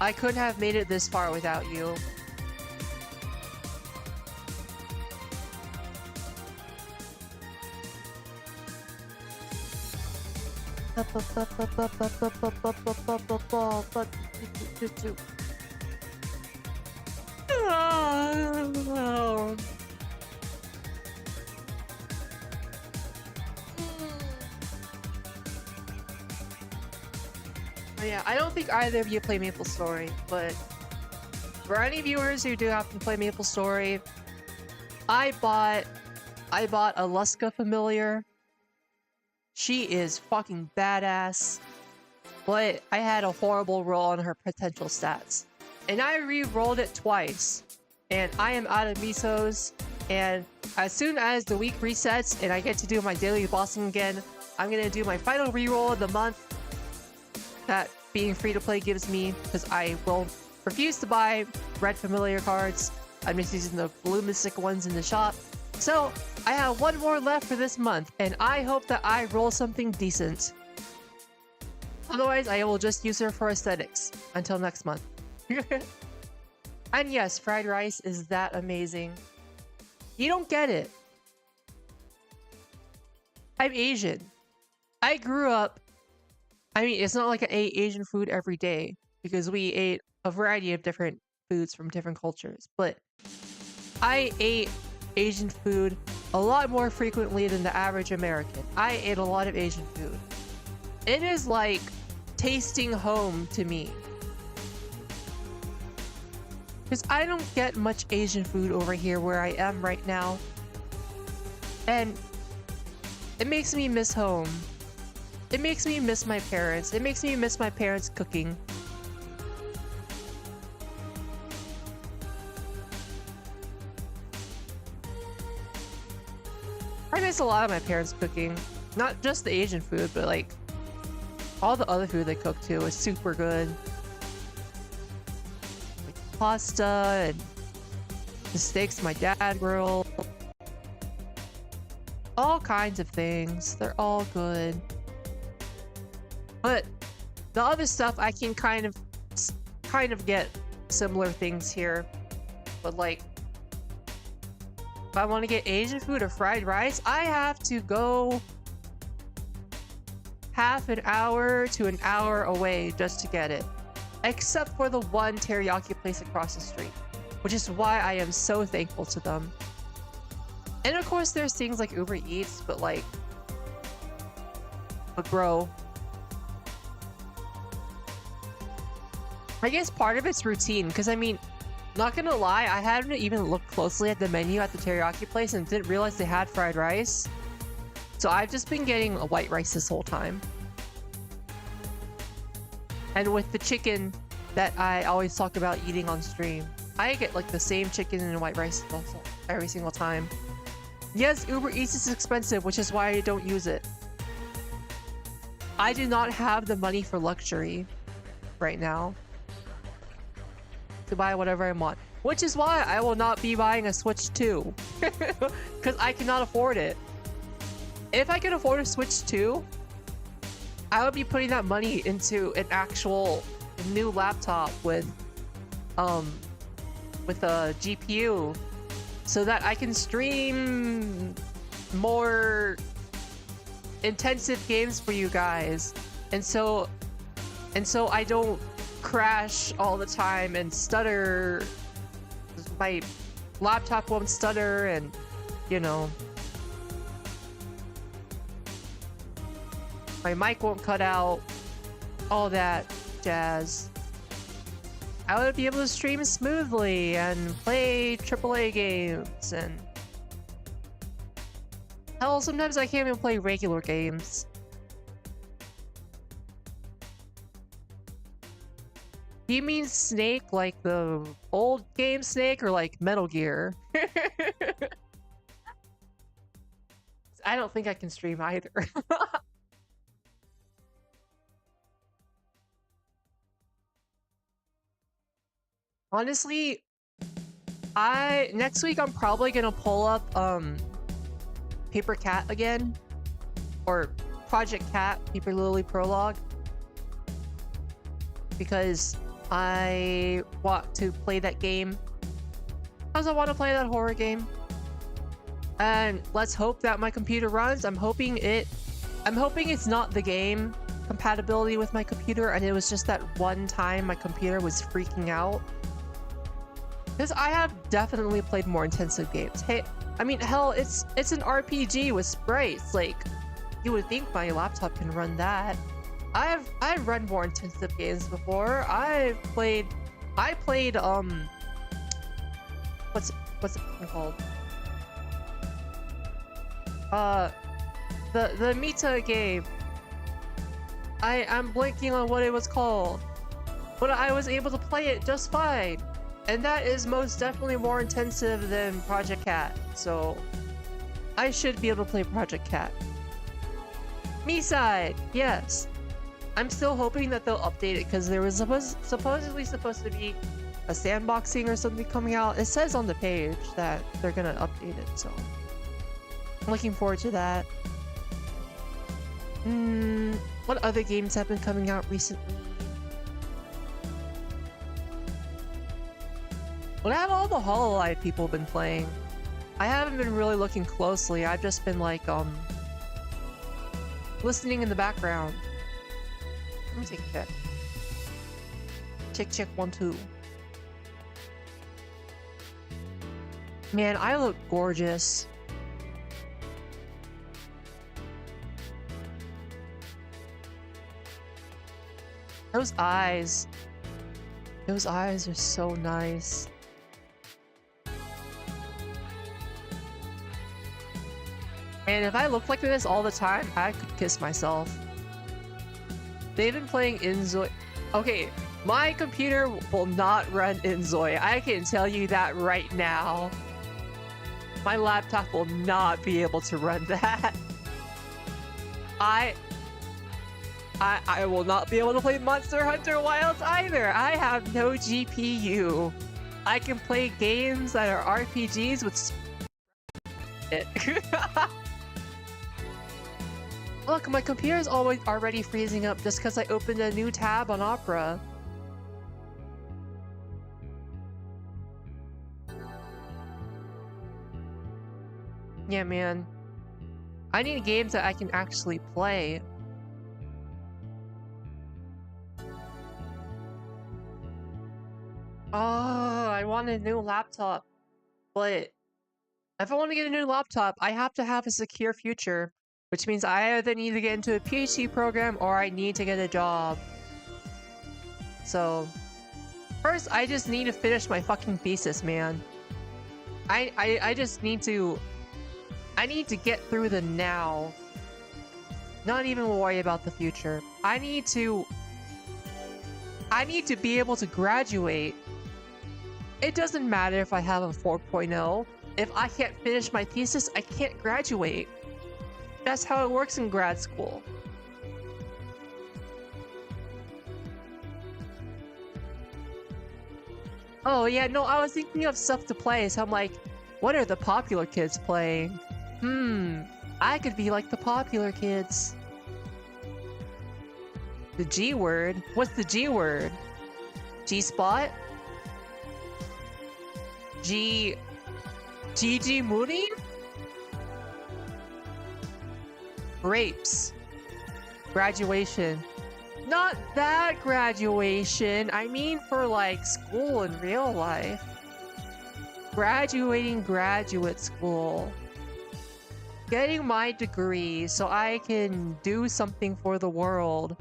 I couldn't have made it this far without you. Yeah, I don't think either of you play MapleStory, but for any viewers who do happen to play MapleStory, I bought a Luska familiar. She is fucking badass, but I had a horrible roll on her potential stats. And I re-rolled it twice, and I am out of misos, and as soon as the week resets and I get to do my daily bossing again, I'm gonna do my final re-roll of the month that being free-to-play gives me, because I will refuse to buy red familiar cards. I'm just using the blue mystic ones in the shop. So I have one more left for this month, and I hope that I roll something decent. Otherwise, I will just use her for aesthetics until next month. And yes, fried rice is that amazing. You don't get it. I'm Asian. I grew up... I mean, it's not like I ate Asian food every day, because we ate a variety of different foods from different cultures, but I ate Asian food a lot more frequently than the average American. I ate a lot of Asian food. It is like tasting home to me. Because I don't get much Asian food over here where I am right now. And it makes me miss home. It makes me miss my parents. It makes me miss my parents cooking. I miss a lot of my parents cooking. Not just the Asian food, but like all the other food they cook too is super good. Like pasta and the steaks my dad grilled. All kinds of things. They're all good. But the other stuff I can kind of get similar things here. But like, if I want to get Asian food or fried rice, I have to go half an hour to an hour away just to get it. Except for the one teriyaki place across the street, which is why I am so thankful to them. And of course there's things like Uber Eats, but bro, I guess part of it's routine, because I mean, not gonna lie, I hadn't even looked closely at the menu at the teriyaki place and didn't realize they had fried rice. So I've just been getting a white rice this whole time. And with the chicken that I always talk about eating on stream, I get like the same chicken and white rice also every single time. Yes, Uber Eats is expensive, which is why I don't use it. I do not have the money for luxury right now to buy whatever I want, which is why I will not be buying a Switch 2 because I cannot afford it. If I could afford a Switch 2, I would be putting that money into an actual new laptop with a GPU so that I can stream more intensive games for you guys, and so I don't crash all the time and stutter. My laptop won't stutter, and you know, my mic won't cut out, all that jazz. I would be able to stream smoothly and play AAA games, and hell, sometimes I can't even play regular games. Do you mean Snake like the old game Snake or like Metal Gear? I don't think I can stream either. Honestly, next week I'm probably gonna pull up Paper Cat again, or Project Cat Paper Lily Prologue, because I want to play that game. Because I want to play that horror game, and let's hope that my computer runs. I'm hoping it's not the game compatibility with my computer, and it was just that one time my computer was freaking out. Because I have definitely played more intensive games. Hey, I mean, hell, it's an RPG with sprites. Like, you would think my laptop can run that. I've run more intensive games before. I played what's it called? The Mita game. I'm blanking on what it was called, but I was able to play it just fine. And that is most definitely more intensive than Project Cat, so I should be able to play Project Cat. Me-side, yes. I'm still hoping that they'll update it, because there was supposedly supposed to be a sandboxing or something coming out. It says on the page that they're gonna update it, so I'm looking forward to that. What other games have been coming out recently? What have all the HoloLive people been playing? I haven't been really looking closely. I've just been like, listening in the background. Let me take a check. Check 1 2. Man, I look gorgeous. Those eyes. Those eyes are so nice. And if I looked like this all the time, I could kiss myself. They've been playing Inzoi. Okay, my computer will not run Inzoi. I can tell you that right now. My laptop will not be able to run that. I will not be able to play Monster Hunter Wilds either. I have no GPU. I can play games that are RPGs with it. Look, my computer is already freezing up just because I opened a new tab on Opera. Yeah, man. I need games that I can actually play. Oh, I want a new laptop. But if I want to get a new laptop, I have to have a secure future. Which means I either need to get into a PhD program or I need to get a job. So, first I just need to finish my fucking thesis, man. I just need to... I need to get through the now. Not even worry about the future. I need to be able to graduate. It doesn't matter if I have a 4.0. If I can't finish my thesis, I can't graduate. That's how it works in grad school. Oh yeah, no, I was thinking of stuff to play, so I'm like, what are the popular kids playing? I could be like the popular kids. The G word? What's the G word? G-spot? G... GG Moody? Grapes. Graduation. Not that graduation. I mean for like school in real life. Graduating graduate school. Getting my degree so I can do something for the world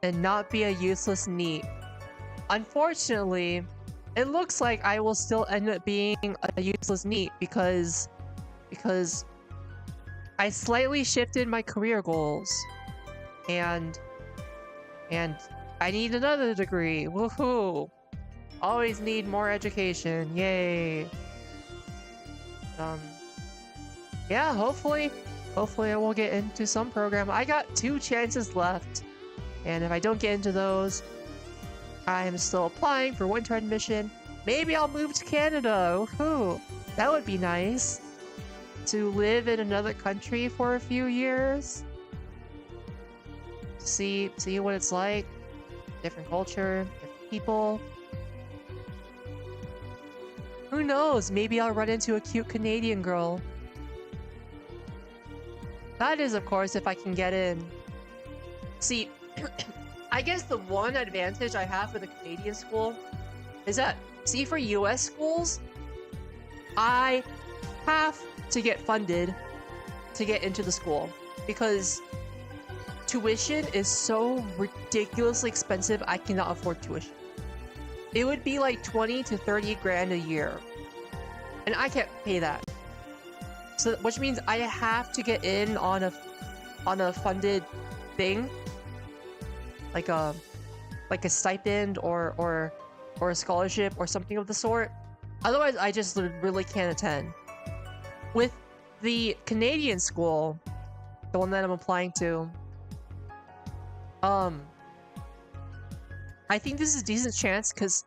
and not be a useless NEET. Unfortunately, it looks like I will still end up being a useless NEET because I slightly shifted my career goals, and I need another degree. Woohoo! Always need more education. Yay. Yeah, hopefully I will get into some program. I got 2 chances left. And if I don't get into those, I am still applying for winter admission. Maybe I'll move to Canada. Woohoo! That would be nice. To live in another country for a few years. See what it's like. Different culture, different people. Who knows? Maybe I'll run into a cute Canadian girl. That is, of course, if I can get in. See, I guess the one advantage I have for the Canadian school is that, see, for US schools, I have to get funded to get into the school because tuition is so ridiculously expensive, I cannot afford tuition. It would be like 20 to 30 grand a year, and I can't pay that. So, which means I have to get in on a funded thing, like a stipend or a scholarship or something of the sort. Otherwise, I just really can't attend. With the Canadian school, the one that I'm applying to, I think this is a decent chance because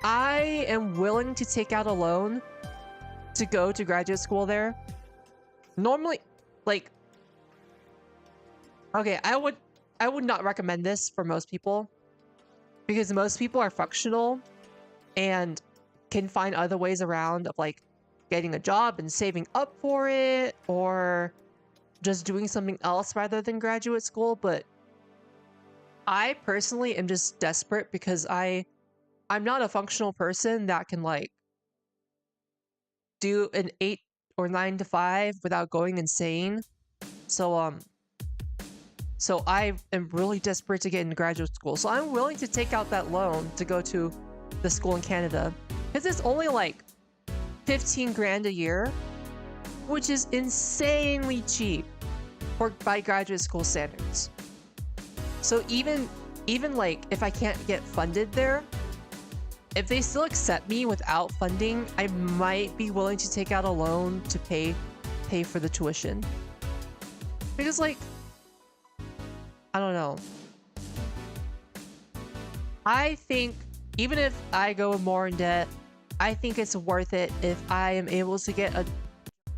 I am willing to take out a loan to go to graduate school there. Normally, like, okay, I would not recommend this for most people because most people are functional and can find other ways around of like getting a job and saving up for it or just doing something else rather than graduate school. But I personally am just desperate because I'm not a functional person that can like do an 8 or 9 to 5 without going insane. So I am really desperate to get into graduate school. So I'm willing to take out that loan to go to the school in Canada because it's only like 15 grand a year, which is insanely cheap by graduate school standards. So even like if I can't get funded there, if they still accept me without funding, I might be willing to take out a loan to pay for the tuition. Because like, I don't know. I think even if I go more in debt, I think it's worth it if I am able to get a job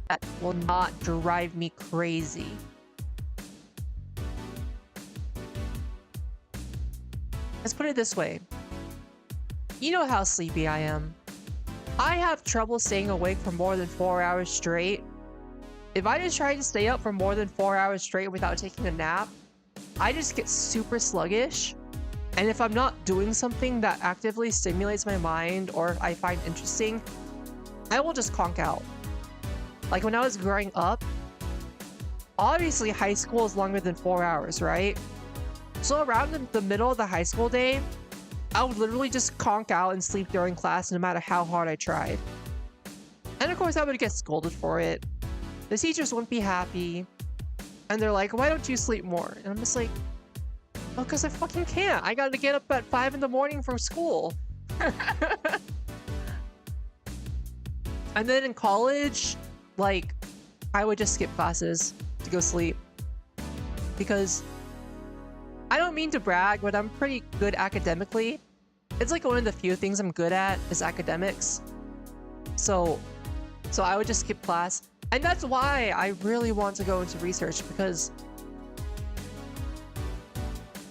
that will not drive me crazy. Let's put it this way. You know how sleepy I am. I have trouble staying awake for more than 4 hours straight. If I just try to stay up for more than 4 hours straight without taking a nap, I just get super sluggish. And if I'm not doing something that actively stimulates my mind or I find interesting, I will just conk out. Like when I was growing up, obviously high school is longer than 4 hours, right? So around the middle of the high school day, I would literally just conk out and sleep during class no matter how hard I tried. And of course I would get scolded for it. The teachers wouldn't be happy. And they're like, why don't you sleep more? And I'm just like, well, because I fucking can't. I gotta get up at 5 in the morning from school. And then in college, like, I would just skip classes to go sleep. Because I don't mean to brag, but I'm pretty good academically. It's like one of the few things I'm good at is academics. So I would just skip class. And that's why I really want to go into research because,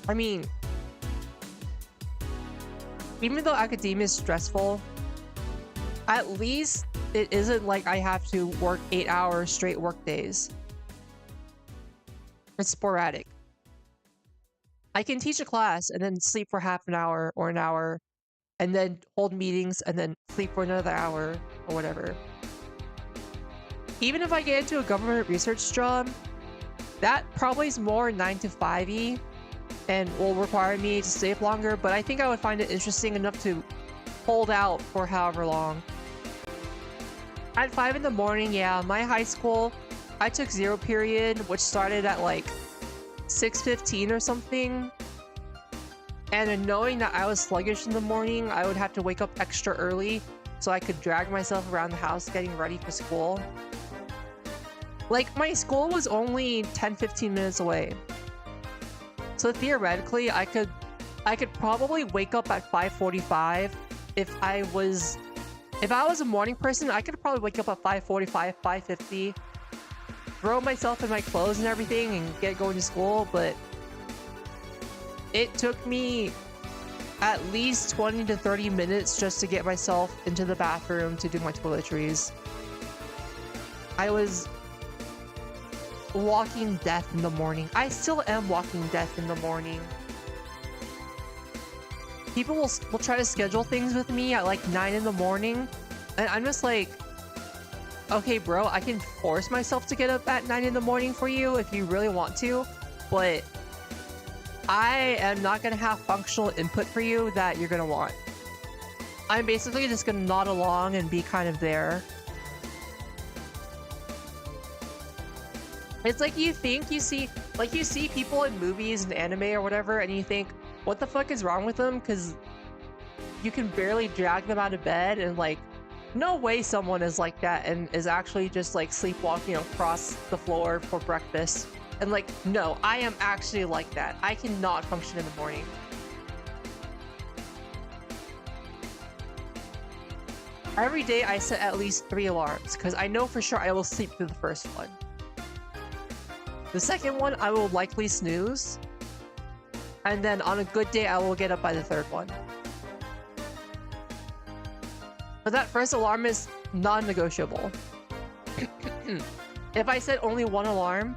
I mean, even though academia is stressful, at least it isn't like I have to work 8 hours straight work days. It's sporadic. I can teach a class and then sleep for half an hour or an hour and then hold meetings and then sleep for another hour or whatever. Even if I get into a government research job, that probably is more 9 to 5-y and will require me to stay up longer, but I think I would find it interesting enough to hold out for however long. At 5 in the morning, yeah, my high school, I took 0 period, which started at like 6:15 or something. And then knowing that I was sluggish in the morning, I would have to wake up extra early so I could drag myself around the house getting ready for school. Like, my school was only 10-15 minutes away. So theoretically, I could probably wake up at 5:45 if I was a morning person. I could probably wake up at 5:45, 5:50, throw myself in my clothes and everything and get going to school, but it took me at least 20 to 30 minutes just to get myself into the bathroom to do my toiletries. I was walking death in the morning. I still am walking death in the morning. People will try to schedule things with me at like 9 in the morning, and I'm just like, okay, bro, I can force myself to get up at 9 in the morning for you if you really want to, but I am not going to have functional input for you that you're going to want. I'm basically just going to nod along and be kind of there. It's like you see people in movies and anime or whatever, and you think, what the fuck is wrong with them? Because you can barely drag them out of bed, and like, no way someone is like that and is actually just like sleepwalking across the floor for breakfast. And like, no, I am actually like that. I cannot function in the morning. Every day I set at least 3 alarms because I know for sure I will sleep through the first one. The second one I will likely snooze, and then on a good day I will get up by the third one. But that first alarm is non-negotiable. If I set only 1 alarm,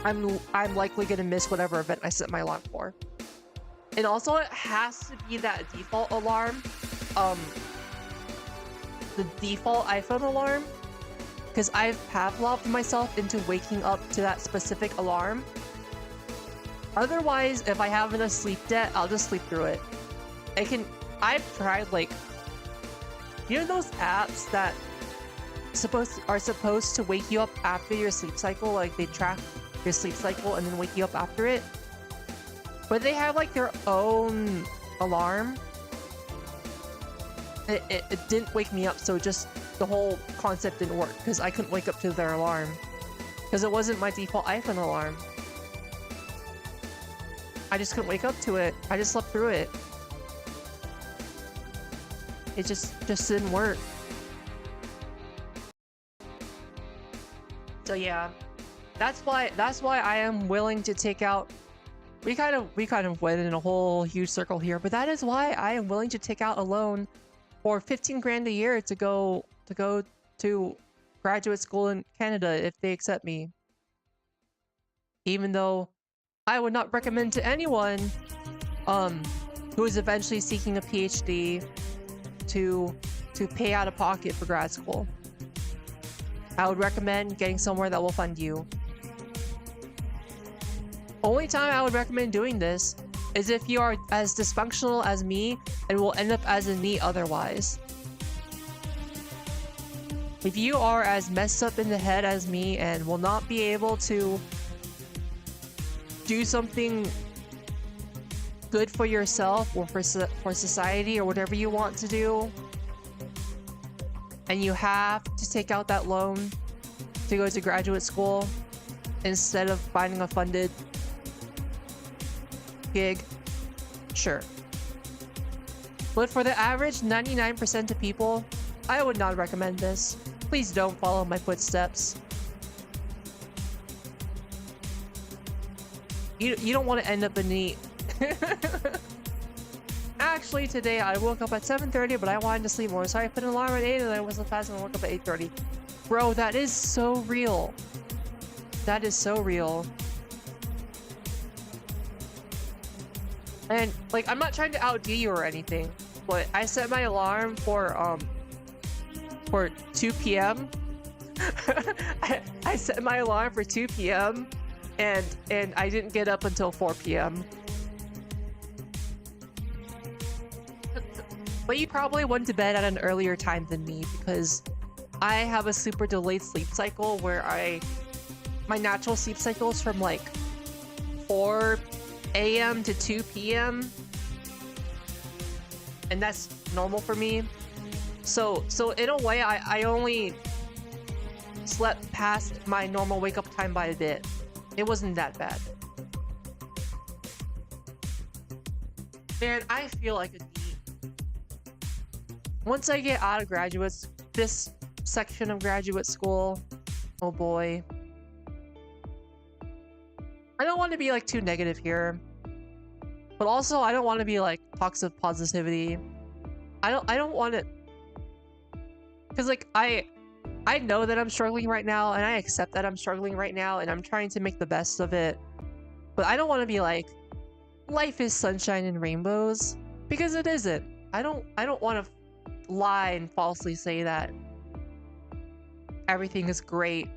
I'm likely gonna miss whatever event I set my alarm for. And also it has to be that default alarm, the default iPhone alarm, because I've Pavloved myself into waking up to that specific alarm. Otherwise, if I have enough sleep debt, I'll just sleep through it. I've tried, like, you know those apps that are supposed to wake you up after your sleep cycle? Like, they track your sleep cycle and then wake you up after it? But they have, like, their own alarm. It didn't wake me up, so just the whole concept didn't work because I couldn't wake up to their alarm because it wasn't my default iPhone alarm. I just couldn't wake up to it. I just slept through it. It just didn't work. So yeah, that's why I am willing to take out. We kind of went in a whole huge circle here, but that is why I am willing to take out a loan for 15 grand a year to go to graduate school in Canada if they accept me. Even though I would not recommend to anyone who is eventually seeking a PhD to pay out of pocket for grad school. I would recommend getting somewhere that will fund you. Only time I would recommend doing this is if you are as dysfunctional as me and will end up as in NEET otherwise. If you are as messed up in the head as me and will not be able to do something good for yourself or for society or whatever you want to do, and you have to take out that loan to go to graduate school instead of finding a funded gig, sure. But for the average 99% of people, I would not recommend this. Please don't follow my footsteps. You don't want to end up in NEET. Actually, today I woke up at 7:30, but I wanted to sleep more, so I put an alarm at 8 and I wasn't fast and I woke up at 8:30. Bro, that is so real. That is so real. And, like, I'm not trying to outdo you or anything, but I set my alarm for 2 p.m. I set my alarm for 2 p.m. and I didn't get up until 4 p.m. But you probably went to bed at an earlier time than me because I have a super delayed sleep cycle where my natural sleep cycle is from like 4 a.m. to 2 p.m. and that's normal for me. So in a way, I only slept past my normal wake up time by a bit. It wasn't that bad. Man, I feel like a geek. Once I get out of this section of graduate school, oh boy. I don't want to be like too negative here, but also I don't want to be like toxic positivity. I don't want it, because like I know that I'm struggling right now, and I accept that I'm struggling right now, and I'm trying to make the best of it. But I don't want to be like, life is sunshine and rainbows, because it isn't. I don't want to lie and falsely say that everything is great,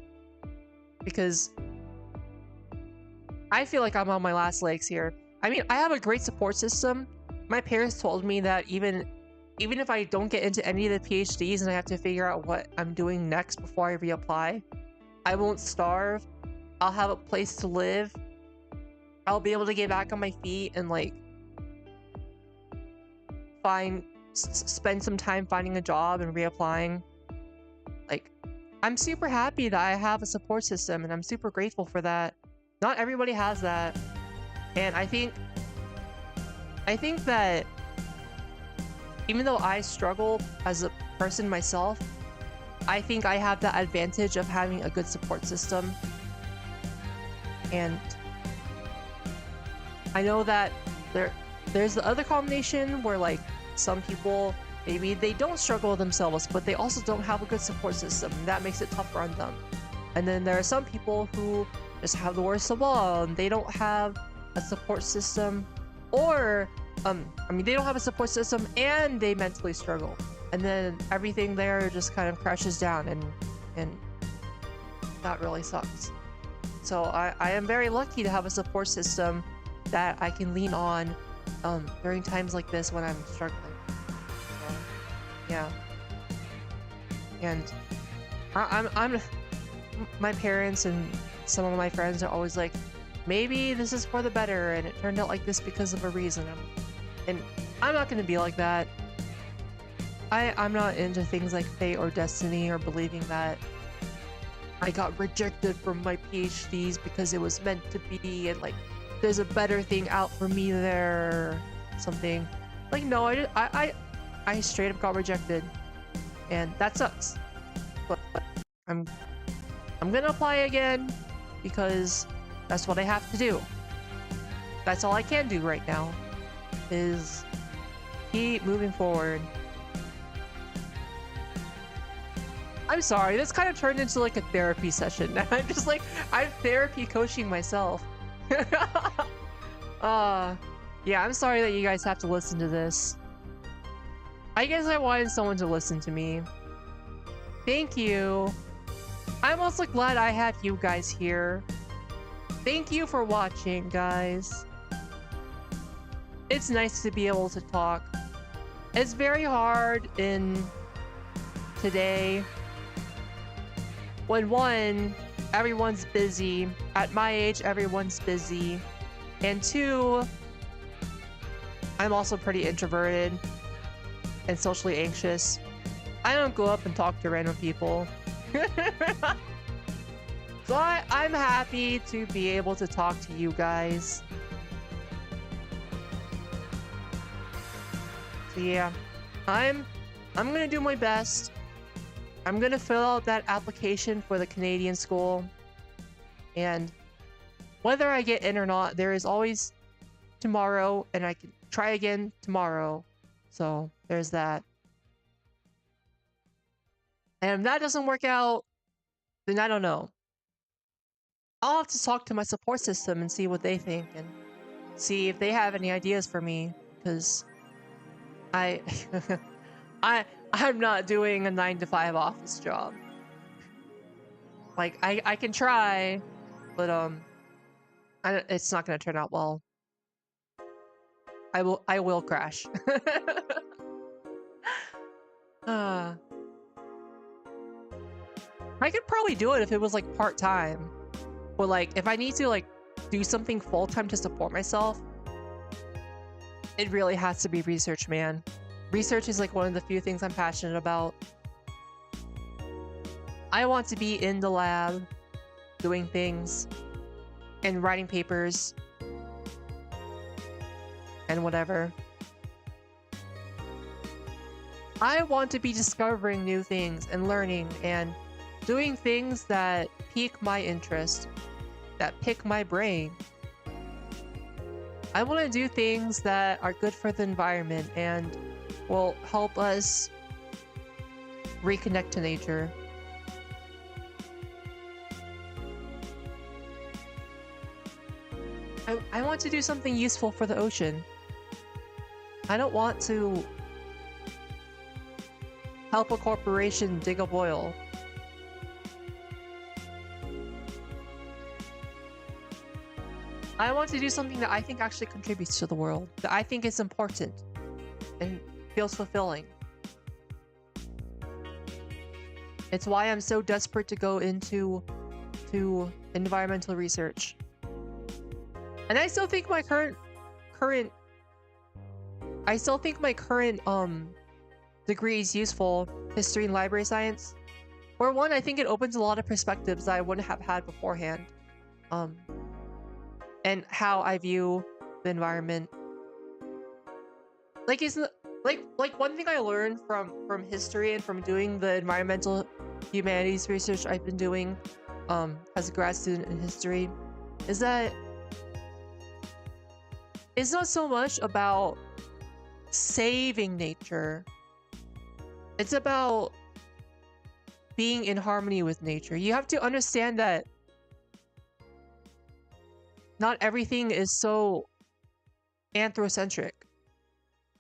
because I feel like I'm on my last legs here. I mean, I have a great support system. My parents told me that even if I don't get into any of the PhDs and I have to figure out what I'm doing next before I reapply, I won't starve. I'll have a place to live. I'll be able to get back on my feet and like spend some time finding a job and reapplying. Like, I'm super happy that I have a support system, and I'm super grateful for that. Not everybody has that. And I think that even though I struggle as a person myself, I think I have that advantage of having a good support system. And I know that there's the other combination where like some people, maybe they don't struggle themselves, but they also don't have a good support system. That makes it tougher on them. And then there are some people who just have the worst of all, and they don't have a support system, or I mean, they don't have a support system and they mentally struggle, and then everything there just kind of crashes down, and that really sucks. So I am very lucky to have a support system that I can lean on during times like this when I'm struggling. So, yeah. And I'm my parents and some of my friends are always like, maybe this is for the better, and it turned out like this because of a reason. And I'm not going to be like that. I'm not into things like fate or destiny, or believing that I got rejected from my PhDs because it was meant to be, and like there's a better thing out for me there, or something. Like, no, I straight up got rejected, and that sucks. But I'm gonna apply again, because that's what I have to do. That's all I can do right now, is keep moving forward. I'm sorry, this kind of turned into like a therapy session. I'm just like, I'm therapy coaching myself. Yeah, I'm sorry that you guys have to listen to this. I guess I wanted someone to listen to me. Thank you. I'm also glad I have you guys here. Thank you for watching, guys. It's nice to be able to talk. It's very hard in today when, one, everyone's busy. At my age, everyone's busy. And two, I'm also pretty introverted and socially anxious. I don't go up and talk to random people. So I'm happy to be able to talk to you guys. So yeah, I'm gonna do my best. I'm gonna fill out that application for the Canadian school, and whether I get in or not, there is always tomorrow, and I can try again tomorrow. So there's that. And if that doesn't work out, then I don't know. I'll have to talk to my support system and see what they think, and see if they have any ideas for me, because I'm not doing a 9-to-5 office job. Like, I can try, but it's not gonna turn out well. I will crash. I could probably do it if it was like part-time, or like if I need to like do something full-time to support myself, it really has to be research, man. Research is like one of the few things I'm passionate about. I want to be in the lab doing things and writing papers and whatever. I want to be discovering new things and learning and doing things that pique my interest, that pick my brain. I want to do things that are good for the environment and will help us reconnect to nature. I want to do something useful for the ocean. I don't want to help a corporation dig up oil. I want to do something that I think actually contributes to the world, that I think is important and feels fulfilling. It's why I'm so desperate to go into environmental research. And I still think my current degree is useful, history and library science. For one, I think it opens a lot of perspectives that I wouldn't have had beforehand. And how I view the environment. Like one thing I learned from history and from doing the environmental humanities research I've been doing as a grad student in history is that it's not so much about saving nature. It's about being in harmony with nature. You have to understand that not everything is so anthrocentric,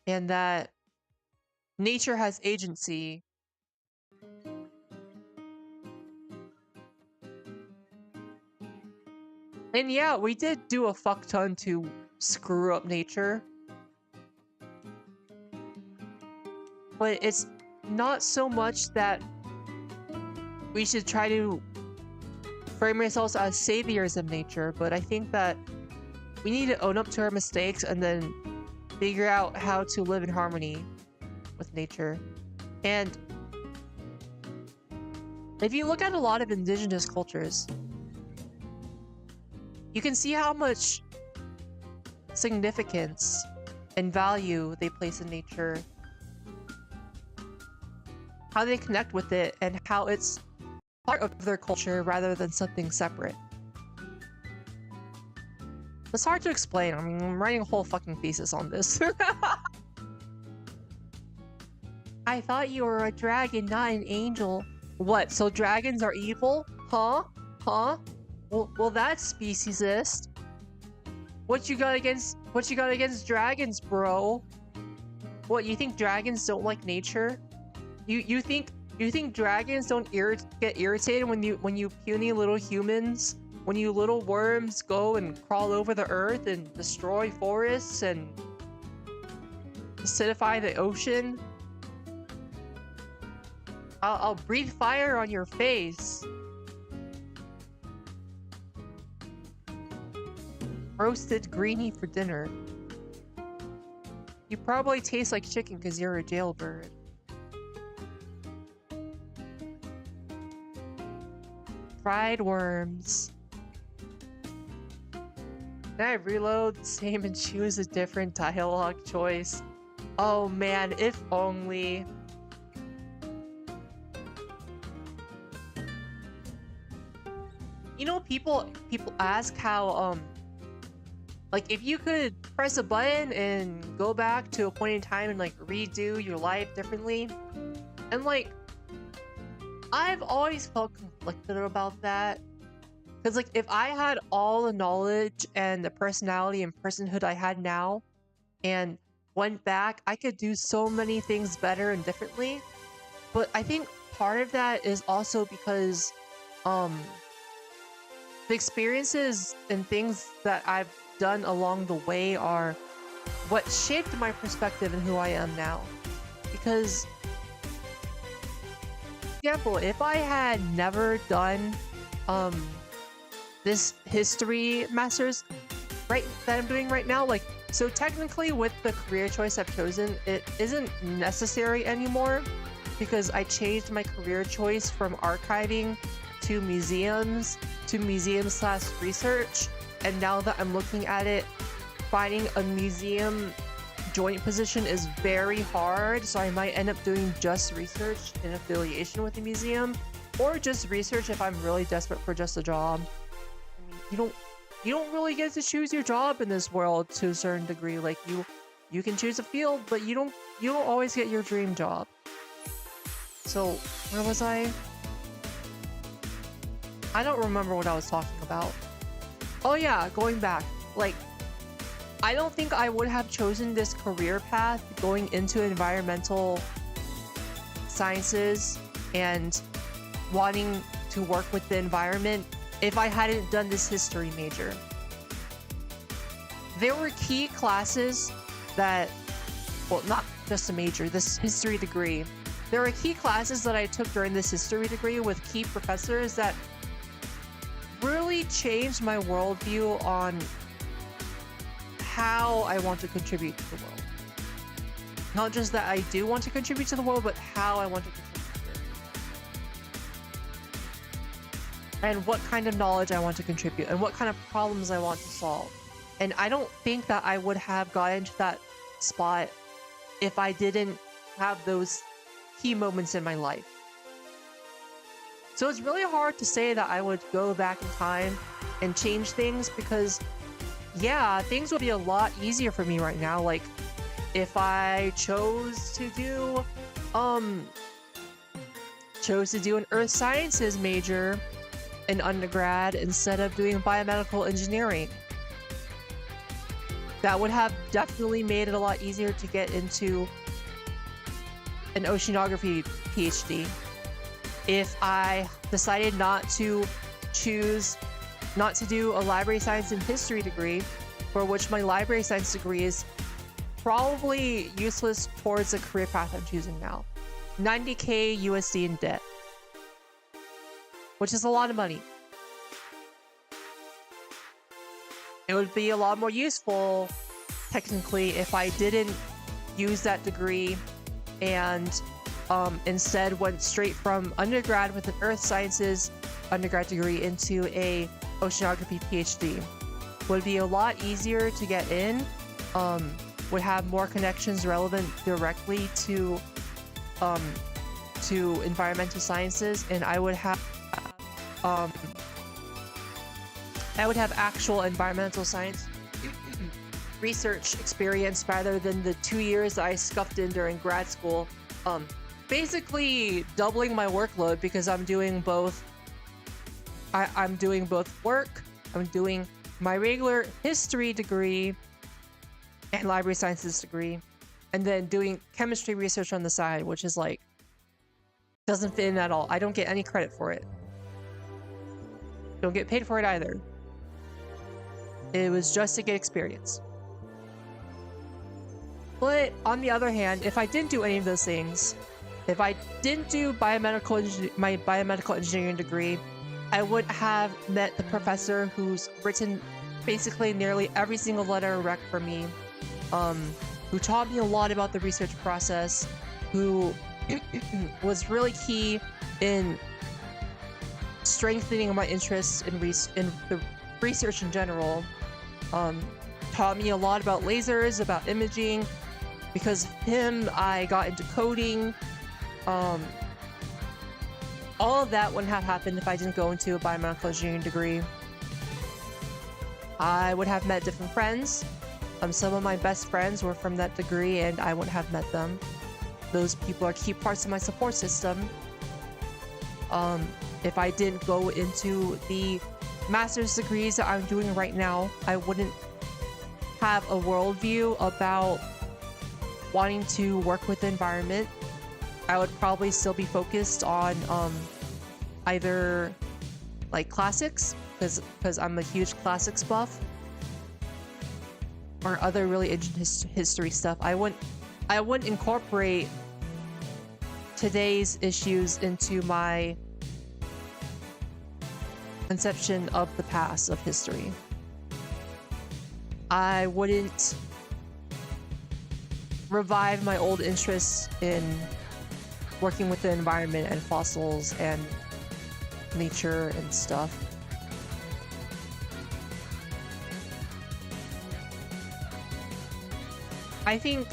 and that nature has agency. And yeah, we did do a fuck ton to screw up nature. But it's not so much that we should try to frame ourselves as saviors of nature, but I think that we need to own up to our mistakes and then figure out how to live in harmony with nature. And if you look at a lot of indigenous cultures, you can see how much significance and value they place in nature, how they connect with it, and how it's part of their culture rather than something separate. It's hard to explain. I mean, I'm writing a whole fucking thesis on this. I thought you were a dragon, not an angel. What, so dragons are evil? Huh? Huh? Well, that's speciesist. What you got against dragons, bro? What, you think dragons don't like nature? You think dragons don't get irritated when you puny little humans, when you little worms go and crawl over the earth and destroy forests and acidify the ocean? I'll breathe fire on your face. Roasted greenie for dinner. You probably taste like chicken because you're a jailbird. Fried worms. Can I reload? Same and choose a different dialogue choice. Oh man, if only. You know, people ask how like if you could press a button and go back to a point in time and like redo your life differently, and like I've always felt conflicted about that, because like if I had all the knowledge and the personality and personhood I had now and went back, I could do so many things better and differently. But I think part of that is also because the experiences and things that I've done along the way are what shaped my perspective and who I am now. Because, for example, if I had never done this history master's that I'm doing right now. Like, so technically with the career choice I've chosen, it isn't necessary anymore because I changed my career choice from archiving to museums / research. And now that I'm looking at it, finding a museum joint position is very hard. So I might end up doing just research in affiliation with the museum, or just research if I'm really desperate for just a job. I mean, you don't really get to choose your job in this world to a certain degree. Like you can choose a field, but you don't always get your dream job. So where was I? I don't remember what I was talking about. Oh yeah, going back. Like, I don't think I would have chosen this career path going into environmental sciences and wanting to work with the environment if I hadn't done this history major. There were key classes that, well, not just a major, this history degree. There were key classes that I took during this history degree with key professors that really changed my worldview on how I want to contribute to the world. Not just that I do want to contribute to the world, but how I want to contribute to it. And what kind of knowledge I want to contribute, and what kind of problems I want to solve. And I don't think that I would have gotten to that spot if I didn't have those key moments in my life. So it's really hard to say that I would go back in time and change things because, yeah, things would be a lot easier for me right now. Like, if I chose to do an earth sciences major in undergrad instead of doing biomedical engineering, that would have definitely made it a lot easier to get into an oceanography PhD. If I decided not to do a library science and history degree, for which my library science degree is probably useless towards the career path I'm choosing now. 90K USD in debt, which is a lot of money. It would be a lot more useful, technically, if I didn't use that degree and instead went straight from undergrad with an earth sciences undergrad degree into a oceanography PhD. Would be a lot easier to get in, would have more connections relevant directly to environmental sciences, and I would have actual environmental science research experience rather than the 2 years that I scuffed in during grad school. Basically doubling my workload because I'm doing both. I'm doing both work. I'm doing my regular history degree and library sciences degree, and then doing chemistry research on the side, which is like, doesn't fit in at all. I don't get any credit for it. Don't get paid for it either. It was just to get experience. But on the other hand, if I didn't do any of those things, if I didn't do my biomedical engineering degree, I would have met the professor who's written basically nearly every single letter rec for me, who taught me a lot about the research process, who was really key in strengthening my interests in the research in general. Taught me a lot about lasers, about imaging. Because of him, I got into coding. All of that wouldn't have happened if I didn't go into a biomedical engineering degree. I would have met different friends. Some of my best friends were from that degree, and I wouldn't have met them. Those people are key parts of my support system. If I didn't go into the master's degrees that I'm doing right now, I wouldn't have a worldview about wanting to work with the environment. I would probably still be focused on either like classics, because I'm a huge classics buff, or other really ancient history stuff. I wouldn't incorporate today's issues into my conception of the past, of history. I wouldn't revive my old interests in working with the environment and fossils and nature and stuff. I think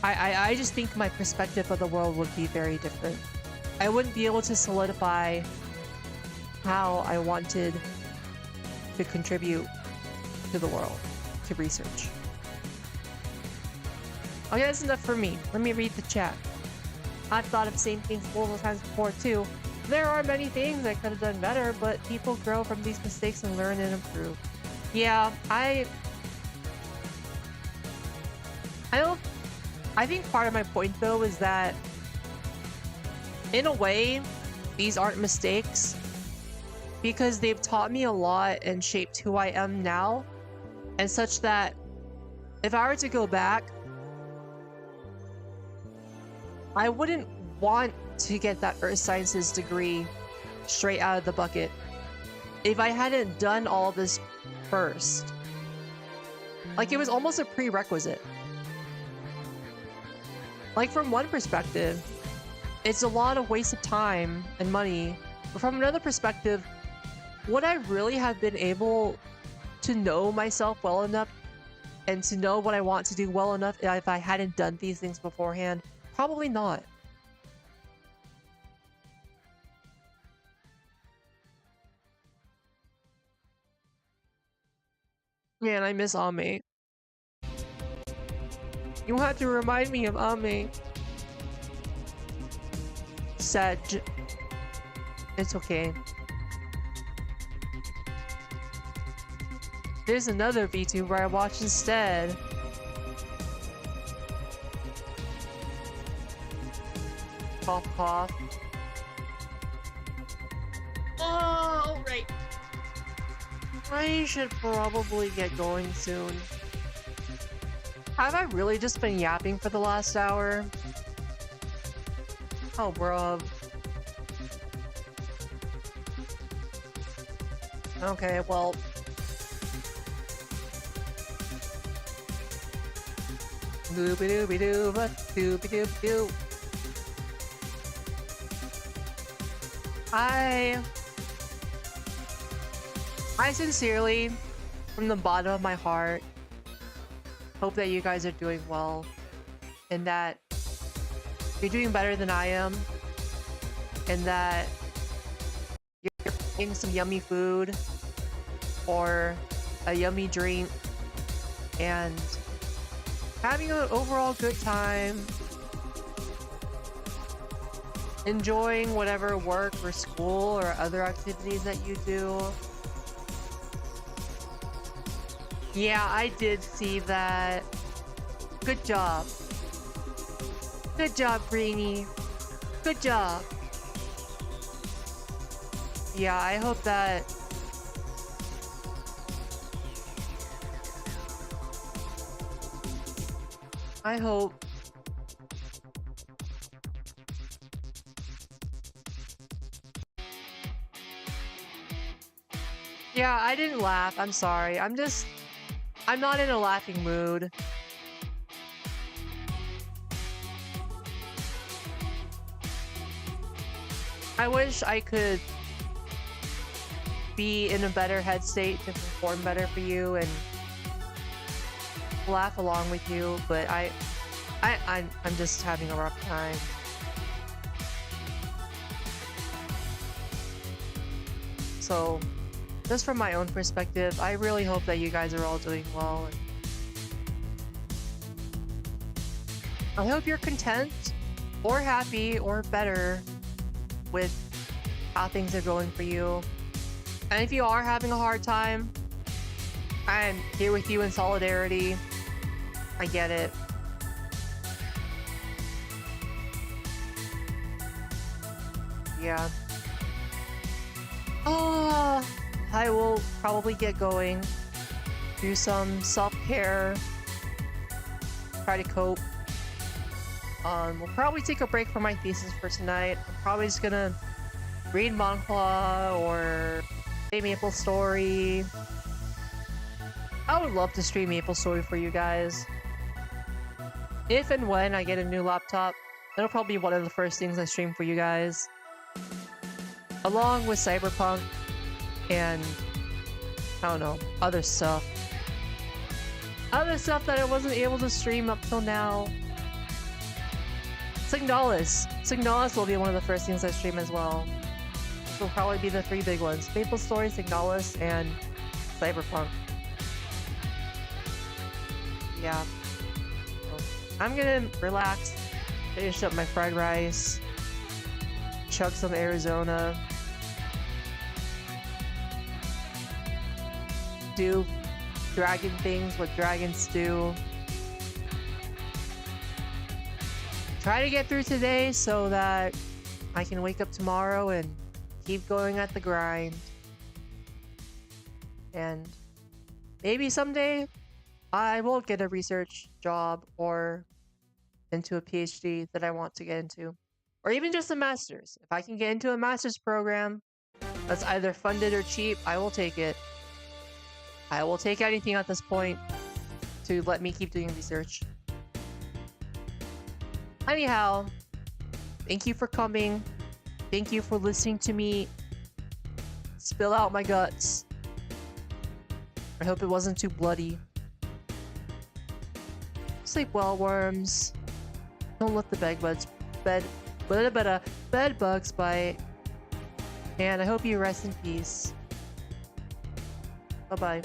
I just think my perspective of the world would be very different. I wouldn't be able to solidify how I wanted to contribute to the world, to research. Okay, that's enough for me. Let me read the chat. I've thought of the same things multiple times before too. There are many things I could have done better, but people grow from these mistakes and learn and improve. Yeah, I think part of my point though is that in a way, these aren't mistakes because they've taught me a lot and shaped who I am now, and such that if I were to go back, I wouldn't want to get that earth sciences degree straight out of the bucket if I hadn't done all this first. Like, it was almost a prerequisite. Like, from one perspective, it's a lot of waste of time and money, but from another perspective, would I really have been able to know myself well enough and to know what I want to do well enough if I hadn't done these things beforehand? Probably not. Man, I miss Ame. You have to remind me of Ame. Sedge. It's okay. There's another VTuber I watch instead. Cough, cough. Oh, right. I should probably get going soon. Have I really just been yapping for the last hour? Oh, bruv. Okay, well. Doobie-doobie-doo, doobie-doobie-doo. I sincerely, from the bottom of my heart, hope that you guys are doing well and that you're doing better than I am and that you're eating some yummy food or a yummy drink and having an overall good time, enjoying whatever work or school or other activities that you do. Yeah, I did see that. Good job. Good job, Greenie. Good job. Yeah, I hope that... I hope... Yeah, I didn't laugh. I'm sorry. I'm not in a laughing mood. I wish I could be in a better head state to perform better for you and laugh along with you, but I'm just having a rough time. So, just from my own perspective, I really hope that you guys are all doing well. I hope you're content, or happy, or better with how things are going for you. And if you are having a hard time, I'm here with you in solidarity. I get it. Yeah. I will probably get going, do some self-care, try to cope. We'll probably take a break from my thesis for tonight. I'm probably just gonna read manhwa or Hey, Maple Story. I would love to stream Maple Story for you guys. If and when I get a new laptop, that'll probably be one of the first things I stream for you guys. Along with Cyberpunk and, I don't know, other stuff. Other stuff that I wasn't able to stream up till now. Signalis. Signalis will be one of the first things I stream as well. This will probably be the 3 big ones. Maple Story, Signalis, and Cyberpunk. Yeah. So, I'm gonna relax, finish up my fried rice, chug some Arizona, do dragon things, what dragons do. Try to get through today so that I can wake up tomorrow and keep going at the grind. And maybe someday I will get a research job or into a PhD that I want to get into. Or even just a master's. If I can get into a master's program that's either funded or cheap, I will take it. I will take anything at this point to let me keep doing research. Anyhow, thank you for coming. Thank you for listening to me spill out my guts. I hope it wasn't too bloody. Sleep well, worms. Don't let the bed bugs bite. And I hope you rest in peace. Bye-bye.